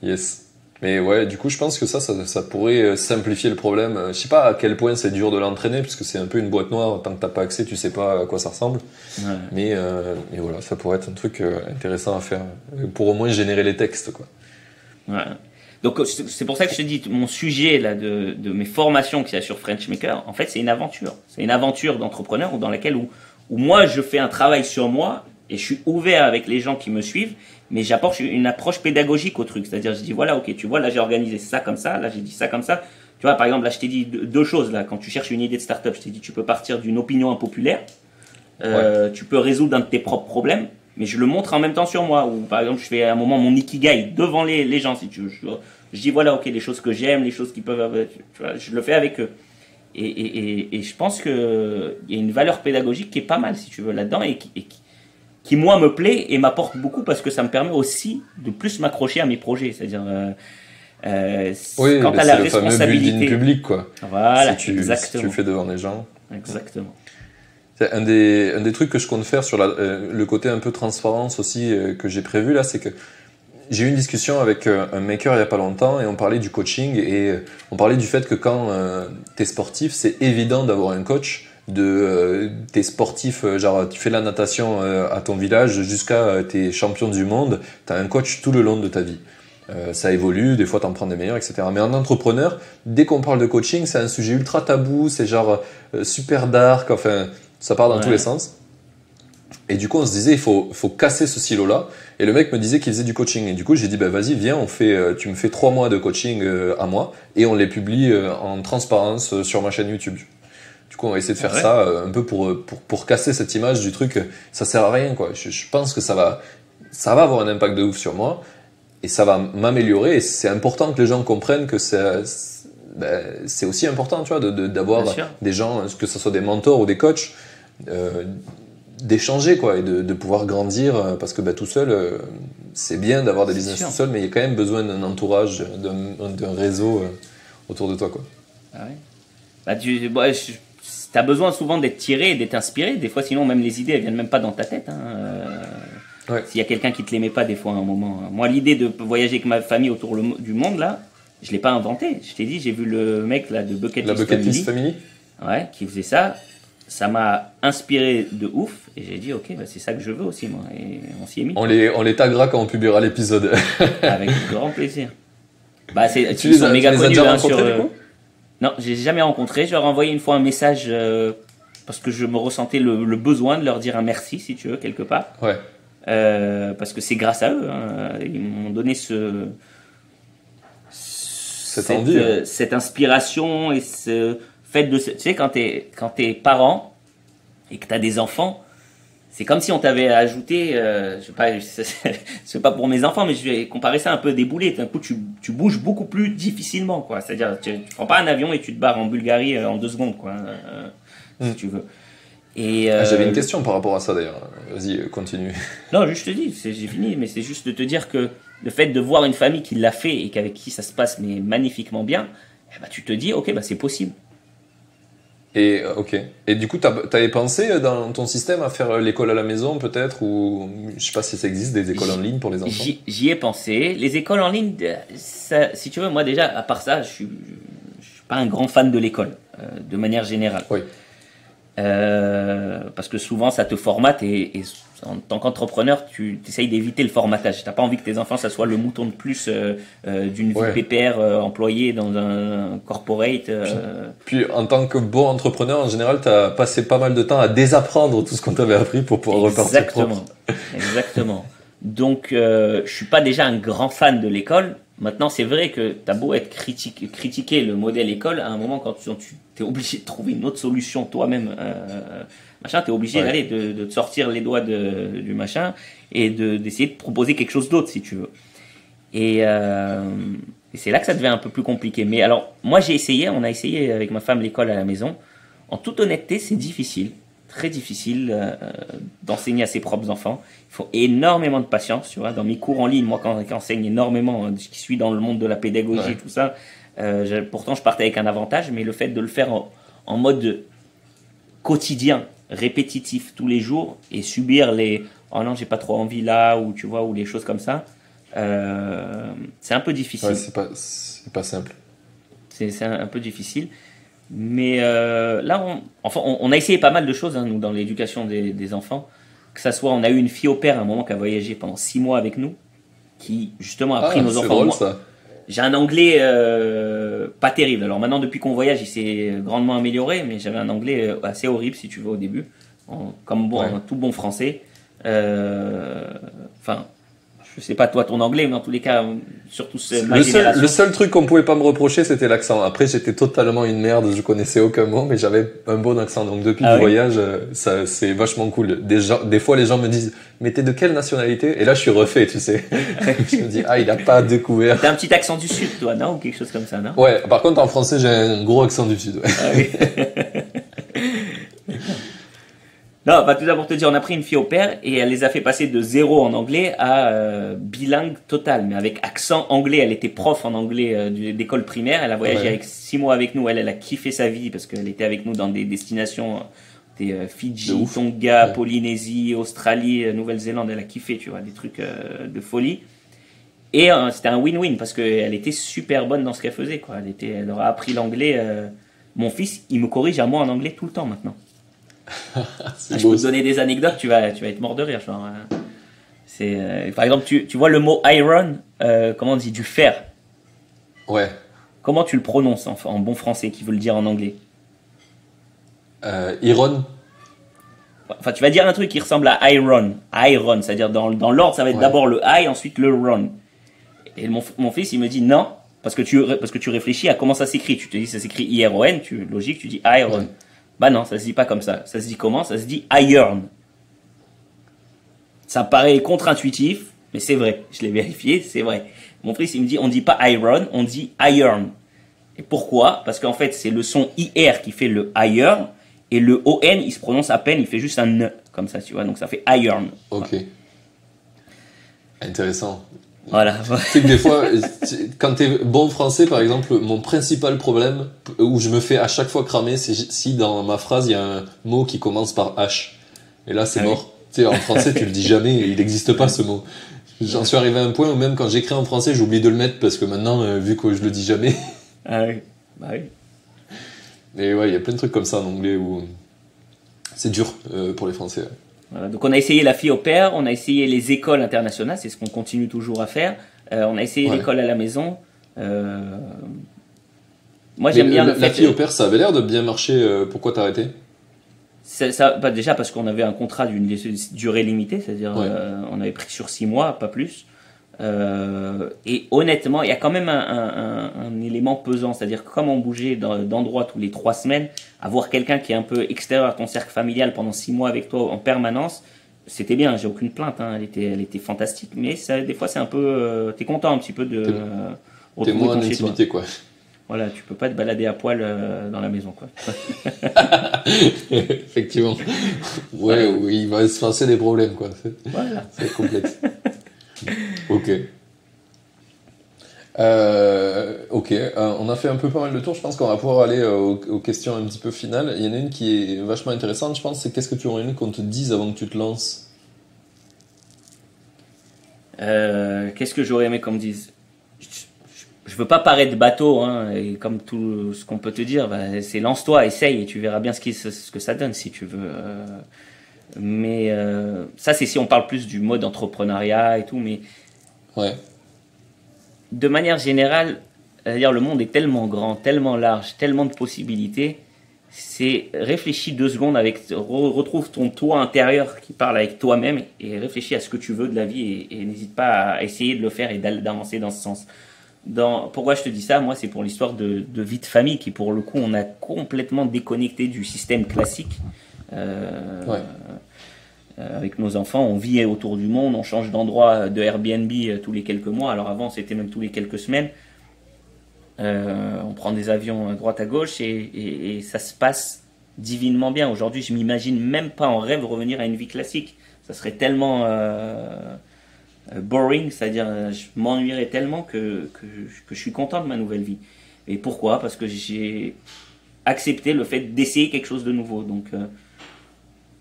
Yes. Mais ouais, du coup, je pense que ça pourrait simplifier le problème. Je sais pas à quel point c'est dur de l'entraîner, parce que c'est un peu une boîte noire. Tant que t'as pas accès, tu sais pas à quoi ça ressemble. Mais voilà, ça pourrait être un truc intéressant à faire pour au moins générer les textes, quoi. Ouais. Donc c'est pour ça que je te dis, mon sujet là de mes formations qu'il y a sur French Maker, en fait c'est une aventure. C'est une aventure d'entrepreneur dans laquelle où moi je fais un travail sur moi et je suis ouvert avec les gens qui me suivent, mais j'apporte une approche pédagogique au truc. C'est-à-dire je dis voilà, ok, tu vois, là j'ai organisé ça comme ça, là j'ai dit ça comme ça. Tu vois, par exemple, là je t'ai dit 2 choses là. Quand tu cherches une idée de start-up, je t'ai dit tu peux partir d'une opinion impopulaire, tu peux résoudre un de tes propres problèmes. Mais je le montre en même temps sur moi. Ou par exemple, je fais à un moment mon ikigai devant les gens. Si tu veux. Je dis voilà, ok, les choses que j'aime, les choses qui peuvent. Tu vois, je le fais avec eux. Et je pense qu'il y a une valeur pédagogique qui est pas mal, si tu veux, là-dedans. Et qui moi, me plaît et m'apporte beaucoup parce que ça me permet aussi de plus m'accrocher à mes projets. C'est-à-dire. Quand tu as la responsabilité. C'est le fameux building public, quoi. Voilà, si tu le fais devant les gens. Exactement. C'est un des trucs que je compte faire sur le côté un peu transparence aussi que j'ai prévu là, c'est que j'ai eu une discussion avec un maker il y a pas longtemps et on parlait du coaching et on parlait du fait que quand t'es sportif, c'est évident d'avoir un coach. T'es sportif, genre tu fais la natation à ton village jusqu'à t'es champion du monde, t'as un coach tout le long de ta vie. Ça évolue, des fois t'en prends des meilleurs, etc. Mais en entrepreneur, dès qu'on parle de coaching, c'est un sujet ultra tabou, c'est genre super dark, enfin ça part dans tous les sens. Et du coup, on se disait, il faut casser ce silo-là. Et le mec me disait qu'il faisait du coaching. Et du coup, j'ai dit, bah, vas-y, viens, tu me fais 3 mois de coaching à moi et on les publie en transparence sur ma chaîne YouTube. Du coup, on va essayer de faire ça un peu pour casser cette image du truc. Ça sert à rien, quoi. Je pense que ça va avoir un impact de ouf sur moi et ça va m'améliorer. Et c'est important que les gens comprennent que c'est aussi important, tu vois, d'avoir des gens, que ce soit des mentors ou des coachs, d'échanger quoi et de pouvoir grandir parce que tout seul c'est bien d'avoir des business tout seul mais il y a quand même besoin d'un entourage, d'un réseau autour de toi quoi. Ah ouais. T'as besoin souvent d'être tiré et d'être inspiré des fois, sinon même les idées elles viennent même pas dans ta tête S'il y a quelqu'un qui te les met pas des fois à un moment. Moi l'idée de voyager avec ma famille autour du monde là, je l'ai pas inventé. Je t'ai dit, j'ai vu le mec là de Bucket List Family qui faisait ça. Ça m'a inspiré de ouf et j'ai dit ok, c'est ça que je veux aussi moi, et on s'y est mis. On les taguera quand on publiera l'épisode. Avec grand plaisir. Ils sont méga connus sur. Non, j'ai jamais rencontré. Je leur ai envoyé une fois un message parce que je me ressentais le besoin de leur dire un merci si tu veux quelque part. Ouais. Parce que c'est grâce à eux. Ils m'ont donné cette inspiration et ce fait de, tu sais, quand t'es parent et que t'as des enfants, c'est comme si on t'avait ajouté, c'est pas pour mes enfants, mais je vais comparer ça un peu des boulets. D'un coup, tu bouges beaucoup plus difficilement, quoi. C'est-à-dire, tu prends pas un avion et tu te barres en Bulgarie en 2 secondes, quoi, si tu veux. Et j'avais une question par rapport à ça d'ailleurs. Vas-y, continue. Non, je te dis, j'ai fini, mais c'est juste de te dire que le fait de voir une famille qui l'a fait et qu'avec qui ça se passe mais magnifiquement bien, tu te dis, ok, c'est possible. Et ok. Et du coup, t'avais pensé dans ton système à faire l'école à la maison peut-être, ou je sais pas si ça existe des écoles en ligne pour les enfants. J'y ai pensé. Les écoles en ligne, ça, si tu veux, moi déjà, à part ça, je suis pas un grand fan de l'école de manière générale. Oui. Parce que souvent ça te formate et en tant qu'entrepreneur tu essayes d'éviter le formatage. T'as pas envie que tes enfants ça soit le mouton de plus d'une vie pépère employée dans un corporate. Puis en tant que bon entrepreneur en général t'as passé pas mal de temps à désapprendre tout ce qu'on t'avait appris pour pouvoir repartir propre. Exactement. Donc je suis pas déjà un grand fan de l'école. Maintenant, c'est vrai que t'as beau être critiquer le modèle école, à un moment, quand tu es obligé de trouver une autre solution toi-même, t'es obligé d'aller de te sortir les doigts du machin et d'essayer de proposer quelque chose d'autre, si tu veux. Et c'est là que ça devient un peu plus compliqué. Mais alors, moi, on a essayé avec ma femme l'école à la maison. En toute honnêteté, c'est difficile. Très difficile d'enseigner à ses propres enfants. Il faut énormément de patience, tu vois. Dans mes cours en ligne, moi, quand j'enseigne énormément, qui suis dans le monde de la pédagogie, tout ça, pourtant, je partais avec un avantage, mais le fait de le faire en mode quotidien, répétitif, tous les jours, et subir les « oh non, j'ai pas trop envie là », ou tu vois, ou les choses comme ça, c'est un peu difficile. Ouais, c'est pas simple. C'est un peu difficile. Mais là, on a essayé pas mal de choses, nous, dans l'éducation des enfants. Que ça soit, on a eu une fille au père à un moment qui a voyagé pendant 6 mois avec nous, qui justement a pris nos enfants. Drôle, ça. J'ai un anglais pas terrible. Alors maintenant, depuis qu'on voyage, il s'est grandement amélioré, mais j'avais un anglais assez horrible, si tu veux, au début, comme un tout bon français. Je sais pas toi ton anglais, mais en tous les cas, surtout le seul truc qu'on pouvait pas me reprocher, c'était l'accent. Après, j'étais totalement une merde, je connaissais aucun mot, mais j'avais un bon accent. Donc depuis le voyage, ça c'est vachement cool. Des fois, les gens me disent, mais t'es de quelle nationalité? Et là, je suis refait, tu sais. Je me dis, il a pas découvert. T'as un petit accent du sud, toi, non? Ou quelque chose comme ça, non? Ouais. Par contre, en français, j'ai un gros accent du sud. Ouais. Ah oui. Non, tout d'abord te dire, on a pris une fille au père et elle les a fait passer de 0 en anglais à bilingue total, mais avec accent anglais. Elle était prof en anglais d'école primaire. Elle a voyagé avec 6 mois avec nous. Elle a kiffé sa vie parce qu'elle était avec nous dans des destinations, Fidji, Tonga, Polynésie, Australie, Nouvelle-Zélande. Elle a kiffé, tu vois, des trucs de folie. Et c'était un win-win parce qu'elle était super bonne dans ce qu'elle faisait, quoi. Elle leur a appris l'anglais. Mon fils, il me corrige à moi en anglais tout le temps maintenant. C'est Je beau, peux te ça. donner des anecdotes, tu vas être mort de rire. Genre, par exemple, tu vois le mot iron, comment on dit, du fer. Ouais. Comment tu le prononces en bon français qui veut le dire en anglais? Iron. Enfin, tu vas dire un truc qui ressemble à iron. Iron, c'est-à-dire dans l'ordre, ça va être Ouais. d'abord le I, ensuite le run. Et mon fils, il me dit non, parce que tu réfléchis à comment ça s'écrit. Tu te dis, ça s'écrit I-R-O-N, logique, tu dis iron. Ouais. Bah non, ça se dit pas comme ça. Ça se dit comment? Ça se dit iron. Ça paraît contre-intuitif, mais c'est vrai. Je l'ai vérifié, c'est vrai. Mon fils, il me dit, on dit pas iron, on dit iron. Et pourquoi? Parce qu'en fait, c'est le son IR qui fait le iron, et le ON, il se prononce à peine, il fait juste un N, comme ça, tu vois. Donc ça fait iron. Ok. Intéressant. Voilà. Tu sais que des fois, quand t'es bon français, par exemple, mon principal problème, où je me fais à chaque fois cramer, c'est si dans ma phrase, il y a un mot qui commence par H. Et là, c'est Ah oui. mort. Tu sais, en français, tu le dis jamais, il n'existe pas ce mot. J'en suis arrivé à un point où même quand j'écris en français, j'oublie de le mettre parce que maintenant, vu que je le dis jamais. Ah oui. Bah oui. Mais ouais, il y a plein de trucs comme ça en anglais où c'est dur pour les Français. Ouais. Voilà. Donc on a essayé la fille au père, on a essayé les écoles internationales, c'est ce qu'on continue toujours à faire. On a essayé Ouais. l'école à la maison. Moi Mais j'aime bien le la fait. fille au père, ça avait l'air de bien marcher. Pourquoi t'as arrêté? Bah déjà parce qu'on avait un contrat d'une durée limitée, c'est-à-dire Ouais. on avait pris sur 6 mois, pas plus. Et honnêtement, il y a quand même un élément pesant, c'est-à-dire que comme on bougeait d'endroit tous les 3 semaines, avoir quelqu'un qui est un peu extérieur à ton cercle familial pendant 6 mois avec toi en permanence, c'était bien, j'ai aucune plainte, hein, elle était fantastique, mais ça, des fois c'est un peu, t'es content un petit peu de T'es retrouver moins en ton chez toi. intimité, quoi. Voilà, tu peux pas te balader à poil dans la maison, quoi. Effectivement. Ouais, oui, il va se passer des problèmes, quoi. Voilà. C'est complexe. Ok. Ok, on a fait un peu pas mal de tours. Je pense qu'on va pouvoir aller aux questions un petit peu finales. Il y en a une qui est vachement intéressante, je pense. C'est qu'est-ce que tu aurais aimé qu'on te dise avant que tu te lances? Qu'est-ce que j'aurais aimé qu'on me dise? Je veux pas paraître bateau, hein, et comme tout ce qu'on peut te dire, bah, c'est lance-toi, essaye et tu verras bien ce que ça donne si tu veux. Mais ça, c'est si on parle plus du mode entrepreneuriat et tout, mais Ouais, de manière générale, c'est-à-dire le monde est tellement grand, tellement large, tellement de possibilités. C'est réfléchis 2 secondes retrouve ton toi intérieur qui parle avec toi-même et réfléchis à ce que tu veux de la vie et n'hésite pas à essayer de le faire et d'avancer dans ce sens. Pourquoi je te dis ça? Moi, c'est pour l'histoire de vie de famille qui, pour le coup, on a complètement déconnecté du système classique. ouais. Avec nos enfants, on vit autour du monde, on change d'endroit de Airbnb tous les quelques mois. Alors avant, c'était même tous les quelques semaines. On prend des avions à droite à gauche et ça se passe divinement bien. Aujourd'hui, je m'imagine même pas en rêve revenir à une vie classique. Ça serait tellement boring, c'est-à-dire je m'ennuierais tellement que je suis content de ma nouvelle vie. Et pourquoi? Parce que j'ai accepté le fait d'essayer quelque chose de nouveau. Donc,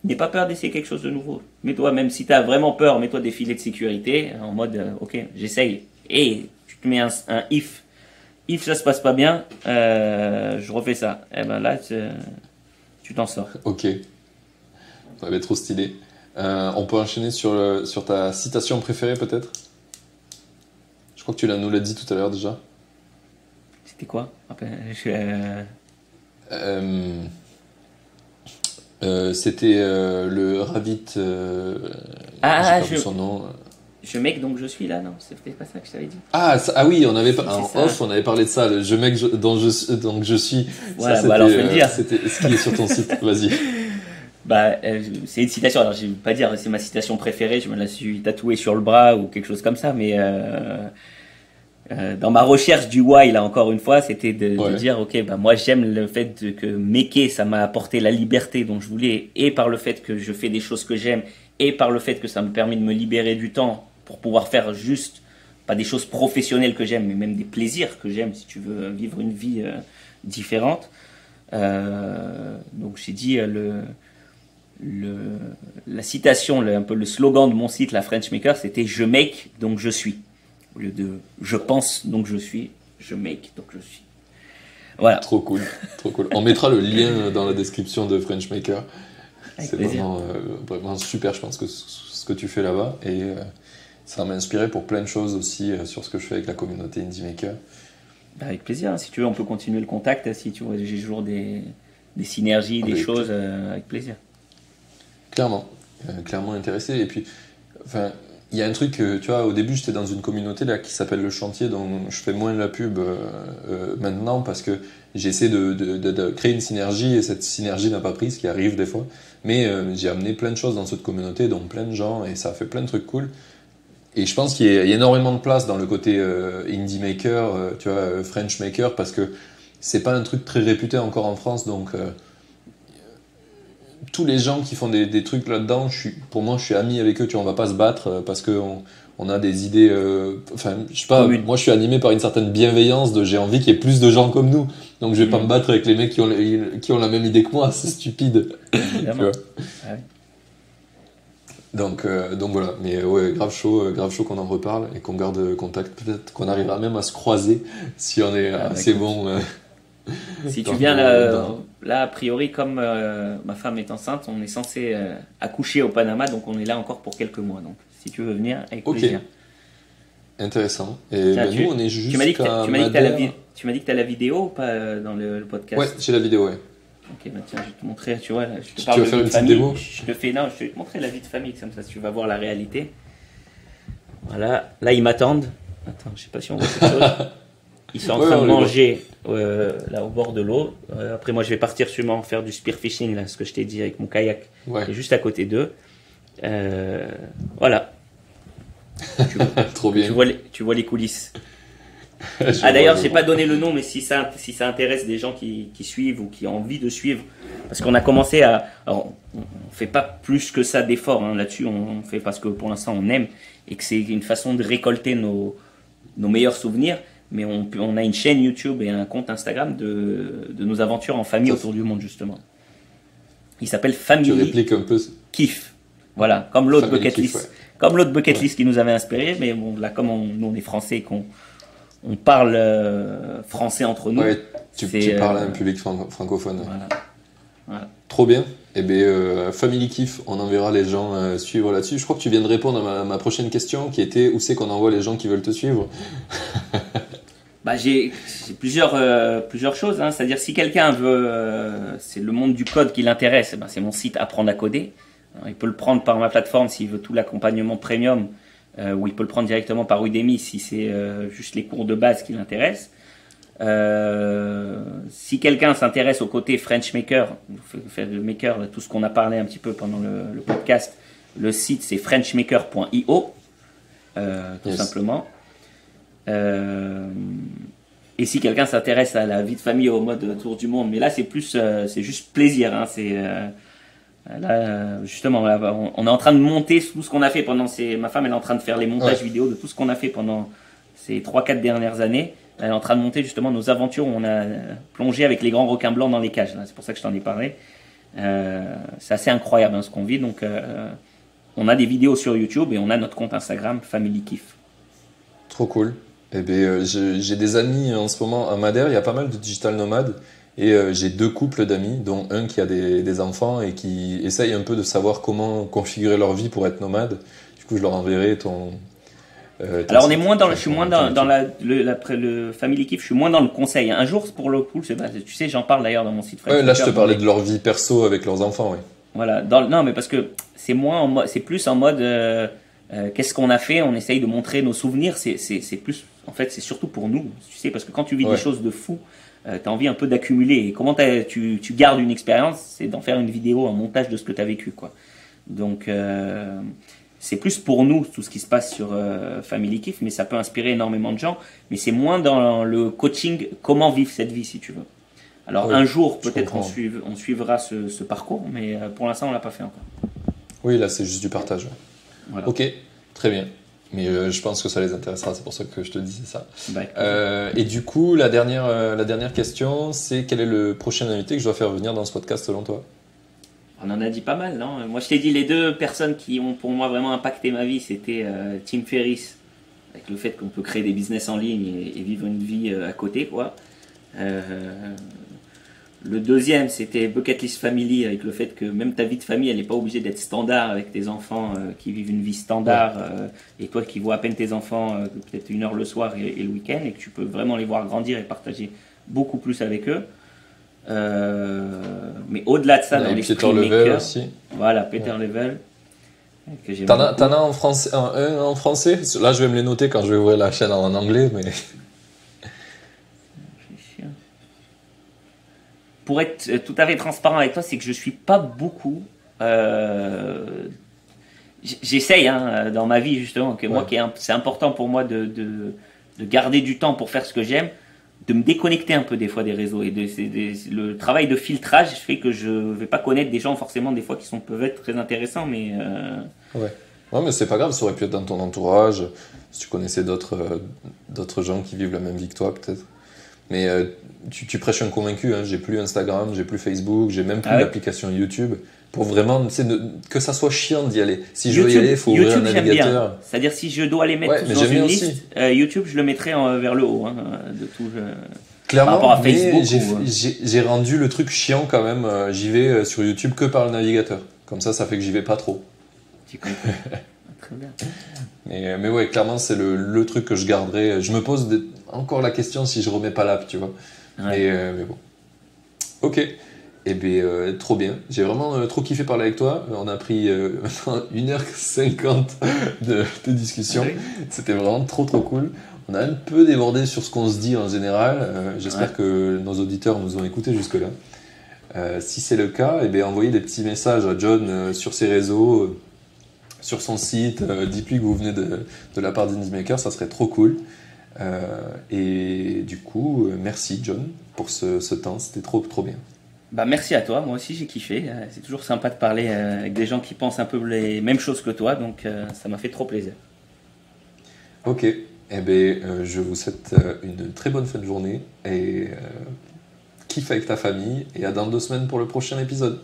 n'aie pas peur d'essayer quelque chose de nouveau. Mets-toi, même si tu as vraiment peur, mets-toi des filets de sécurité en mode, ok, j'essaye. Et tu te mets un if. If ça se passe pas bien, je refais ça. Et ben là, tu t'en sors. Ok. Ça va être trop stylé. On peut enchaîner sur ta citation préférée, peut-être? Je crois que nous l'as dit tout à l'heure déjà. C'était quoi? Après, C'était le Ravit. Ah, j'ai perdu son nom. Je mec donc je suis là, non? C'était pas ça que je t'avais dit? Ah oui, on avait en C'est ça. off, on avait parlé de ça. Le je mec donc je suis. Voilà, ça, bah alors je vais le dire. C'était ce qui est sur ton site. Vas-y. Bah, c'est une citation. Alors, je vais pas dire c'est ma citation préférée. Je me la suis tatouée sur le bras ou quelque chose comme ça. Mais dans ma recherche du why, là encore une fois, c'était de dire ok, bah moi j'aime le fait que maker, ça m'a apporté la liberté dont je voulais, et par le fait que je fais des choses que j'aime, et par le fait que ça me permet de me libérer du temps pour pouvoir faire juste pas des choses professionnelles que j'aime, mais même des plaisirs que j'aime. Si tu veux vivre une vie différente. Donc j'ai dit la citation, un peu le slogan de mon site, la French Maker, c'était je make, donc je suis. Au lieu de je pense, donc je suis, je make, donc je suis. Voilà. Trop cool, trop cool. On mettra le lien dans la description de French Maker. Avec C'est plaisir. vraiment super, je pense, que ce que tu fais là-bas. Et ça m'a inspiré pour plein de choses aussi sur ce que je fais avec la communauté Indie Maker. Bah, avec plaisir. Si tu veux, on peut continuer le contact. Si tu vois, j'ai toujours des synergies, des choses, avec plaisir. Clairement, clairement intéressé. Et puis, enfin, il y a un truc, tu vois, au début, j'étais dans une communauté là qui s'appelle Le Chantier, dont je fais moins de la pub maintenant parce que j'essaie de créer une synergie et cette synergie n'a pas pris, ce qui arrive des fois. Mais j'ai amené plein de choses dans cette communauté, dont plein de gens, et ça a fait plein de trucs cool. Et je pense qu'il y a énormément de place dans le côté indie maker, tu vois, French maker, parce que c'est pas un truc très réputé encore en France, donc tous les gens qui font des trucs là-dedans, pour moi, je suis ami avec eux, tu vois, on va pas se battre parce que on a des idées, enfin, je sais pas, Commune. moi je suis animé par une certaine bienveillance j'ai envie qu'il y ait plus de gens comme nous, donc je vais pas me battre avec les mecs qui ont la même idée que moi, c'est stupide. Évidemment. Tu vois. Ah oui. Donc voilà, mais ouais, grave chaud qu'on en reparle et qu'on garde contact. Peut-être qu'on arrivera même à se croiser si on est assez bon. Si tu dans- viens dans- là, a priori, comme ma femme est enceinte, on est censé accoucher au Panama, donc on est là encore pour quelques mois. Donc, si tu veux venir, avec Ok. plaisir. Intéressant. Et Tiens, ben, nous, on est juste tu m'as dit que à tu m'as dit que t'as la Madère. tu m'as dit que t'as la vidéo ou pas dans le podcast? Ouais, j'ai la vidéo, ouais. Ok, bah tiens, je vais te montrer, tu vois, là, je te Tu parle veux de faire vie une de petite famille. démo? Je vais te montrer la vie de famille, comme ça tu vas voir la réalité. Voilà, là ils m'attendent. Attends, je sais pas si on voit quelque chose. Ils sont en Ouais, train on de les voit. manger là au bord de l'eau. Après moi je vais partir sûrement faire du spearfishing, là, ce que je t'ai dit avec mon kayak, Ouais, qui est juste à côté d'eux. Voilà, trop bien. tu vois les coulisses. Je Ah vois, d'ailleurs, je j'ai vois. pas donné le nom, mais si ça intéresse des gens qui suivent ou qui ont envie de suivre, parce qu'on a commencé à, alors, on fait pas plus que ça d'efforts là-dessus, on fait parce que pour l'instant on aime et que c'est une façon de récolter nos meilleurs souvenirs, mais on a une chaîne YouTube et un compte Instagram de nos aventures en famille Ça, autour du monde justement. Il s'appelle Tu Family répliques un peu. Kiff. Voilà, comme l'autre Family bucket Kiff, list, ouais. comme l'autre bucket list qui nous avait inspiré, mais bon là comme nous on est français et qu'on parle français entre nous. Ouais, tu c'est, parles à un public francophone. Voilà. Trop bien. Et bien, Family Kiff, on enverra les gens suivre là-dessus. Je crois que tu viens de répondre à ma prochaine question qui était où c'est qu'on envoie les gens qui veulent te suivre. Bah, j'ai plusieurs choses. C'est-à-dire, si quelqu'un veut, c'est le monde du code qui l'intéresse, c'est mon site Apprendre à coder. Alors, il peut le prendre par ma plateforme s'il veut tout l'accompagnement premium, ou il peut le prendre directement par Udemy si c'est juste les cours de base qui l'intéressent. Si quelqu'un s'intéresse au côté French Maker, faire le maker, tout ce qu'on a parlé un petit peu pendant le podcast, le site c'est frenchmaker.io, tout simplement. Et si quelqu'un s'intéresse à la vie de famille au mode tour du monde, mais là c'est plus, c'est juste plaisir. Là, justement, on est en train de monter tout ce qu'on a fait pendant ma femme, elle est en train de faire les montages vidéo de tout ce qu'on a fait pendant ces 3-4 dernières années. Elle est en train de monter justement nos aventures où on a plongé avec les grands requins blancs dans les cages. C'est pour ça que je t'en ai parlé. C'est assez incroyable ce qu'on vit. Donc, on a des vidéos sur YouTube et on a notre compte Instagram Family Kiff. Trop cool. Eh bien, j'ai des amis en ce moment à Madère, il y a pas mal de digital nomades. Et j'ai 2 couples d'amis, dont un qui a des enfants et qui essaye un peu de savoir comment configurer leur vie pour être nomade. Du coup, je leur enverrai ton. Alors, je suis moins dans le Family Kiff, je suis moins dans le conseil. Un jour, pour le coup, tu sais, j'en parle d'ailleurs dans mon site. Ouais, là, je te parlais de leur vie perso avec leurs enfants, oui. Voilà. Non, mais parce que c'est c'est plus en mode qu'est-ce qu'on a fait. On essaye de montrer nos souvenirs. C'est plus, en fait, c'est surtout pour nous. Tu sais, parce que quand tu vis des choses de fou. Tu as envie un peu d'accumuler. Et comment tu gardes une expérience, c'est d'en faire une vidéo, un montage de ce que tu as vécu, quoi. Donc, c'est plus pour nous, tout ce qui se passe sur Family Kiff, mais ça peut inspirer énormément de gens. Mais c'est moins dans le coaching, comment vivre cette vie, si tu veux. Alors, un jour, peut-être on suivra ce parcours, mais pour l'instant, on ne l'a pas fait encore. Oui, là, c'est juste du partage. Voilà. Ok, très bien. Mais je pense que ça les intéressera, c'est pour ça que je te disais ça. Et du coup, la dernière question, c'est quel est le prochain invité que je dois faire venir dans ce podcast selon toi? On en a dit pas mal, non? Moi, je t'ai dit les 2 personnes qui ont pour moi vraiment impacté ma vie, c'était Tim Ferriss avec le fait qu'on peut créer des business en ligne et vivre une vie à côté, quoi. Le deuxième, c'était Bucket List Family, avec le fait que même ta vie de famille, elle n'est pas obligée d'être standard avec tes enfants qui vivent une vie standard et toi qui vois à peine tes enfants peut-être 1 heure le soir et le week-end et que tu peux vraiment les voir grandir et partager beaucoup plus avec eux. Mais au-delà de ça, dans l'esprit Peter Level maker, aussi. Voilà, Peter Level. Que j'aime T'en as beaucoup. en français, un en français? Là, je vais me les noter quand je vais ouvrir la chaîne en anglais, mais. Pour être tout à fait transparent avec toi, c'est que je suis pas beaucoup. J'essaye dans ma vie justement que moi, c'est important pour moi de garder du temps pour faire ce que j'aime, de me déconnecter un peu des fois des réseaux et le travail de filtrage fait que je vais pas connaître des gens forcément des fois qui peuvent être très intéressants, mais Ouais, mais c'est pas grave, ça aurait pu être dans ton entourage, si tu connaissais d'autres gens qui vivent la même vie que toi, peut-être. Mais tu prêches un convaincu, hein. J'ai plus Instagram, j'ai plus Facebook, j'ai même plus l'application YouTube. Pour vraiment, que ça soit chiant d'y aller. Si je veux y aller, il faut ouvrir un navigateur. Bien. C'est-à-dire si je dois les mettre dans une liste, YouTube, je le mettrais vers le haut, de tout. Clairement, par rapport à Facebook, j'ai rendu le truc chiant quand même. J'y vais sur YouTube que par le navigateur. Comme ça fait que j'y vais pas trop. Tu comprends. Très bien. Mais ouais, clairement, c'est le truc que je garderai. Je me pose encore la question si je remets pas l'app, tu vois. Ouais. Mais bon. Ok. Eh bien, trop bien. J'ai vraiment trop kiffé parler avec toi. On a pris 1h50 de discussion. Ouais. C'était vraiment trop cool. On a un peu débordé sur ce qu'on se dit en général. J'espère que nos auditeurs nous ont écoutés jusque-là. Si c'est le cas, eh bien, envoyez des petits messages à John sur ses réseaux, sur son site. Dites-lui que vous venez de la part d'Indie Maker, ça serait trop cool. Et du coup, merci John pour ce temps. C'était trop bien. Bah merci à toi, moi aussi j'ai kiffé. C'est toujours sympa de parler avec des gens qui pensent un peu les mêmes choses que toi, donc ça m'a fait trop plaisir. Ok, eh bien, je vous souhaite une très bonne fin de journée et kiffe avec ta famille et à dans 2 semaines pour le prochain épisode.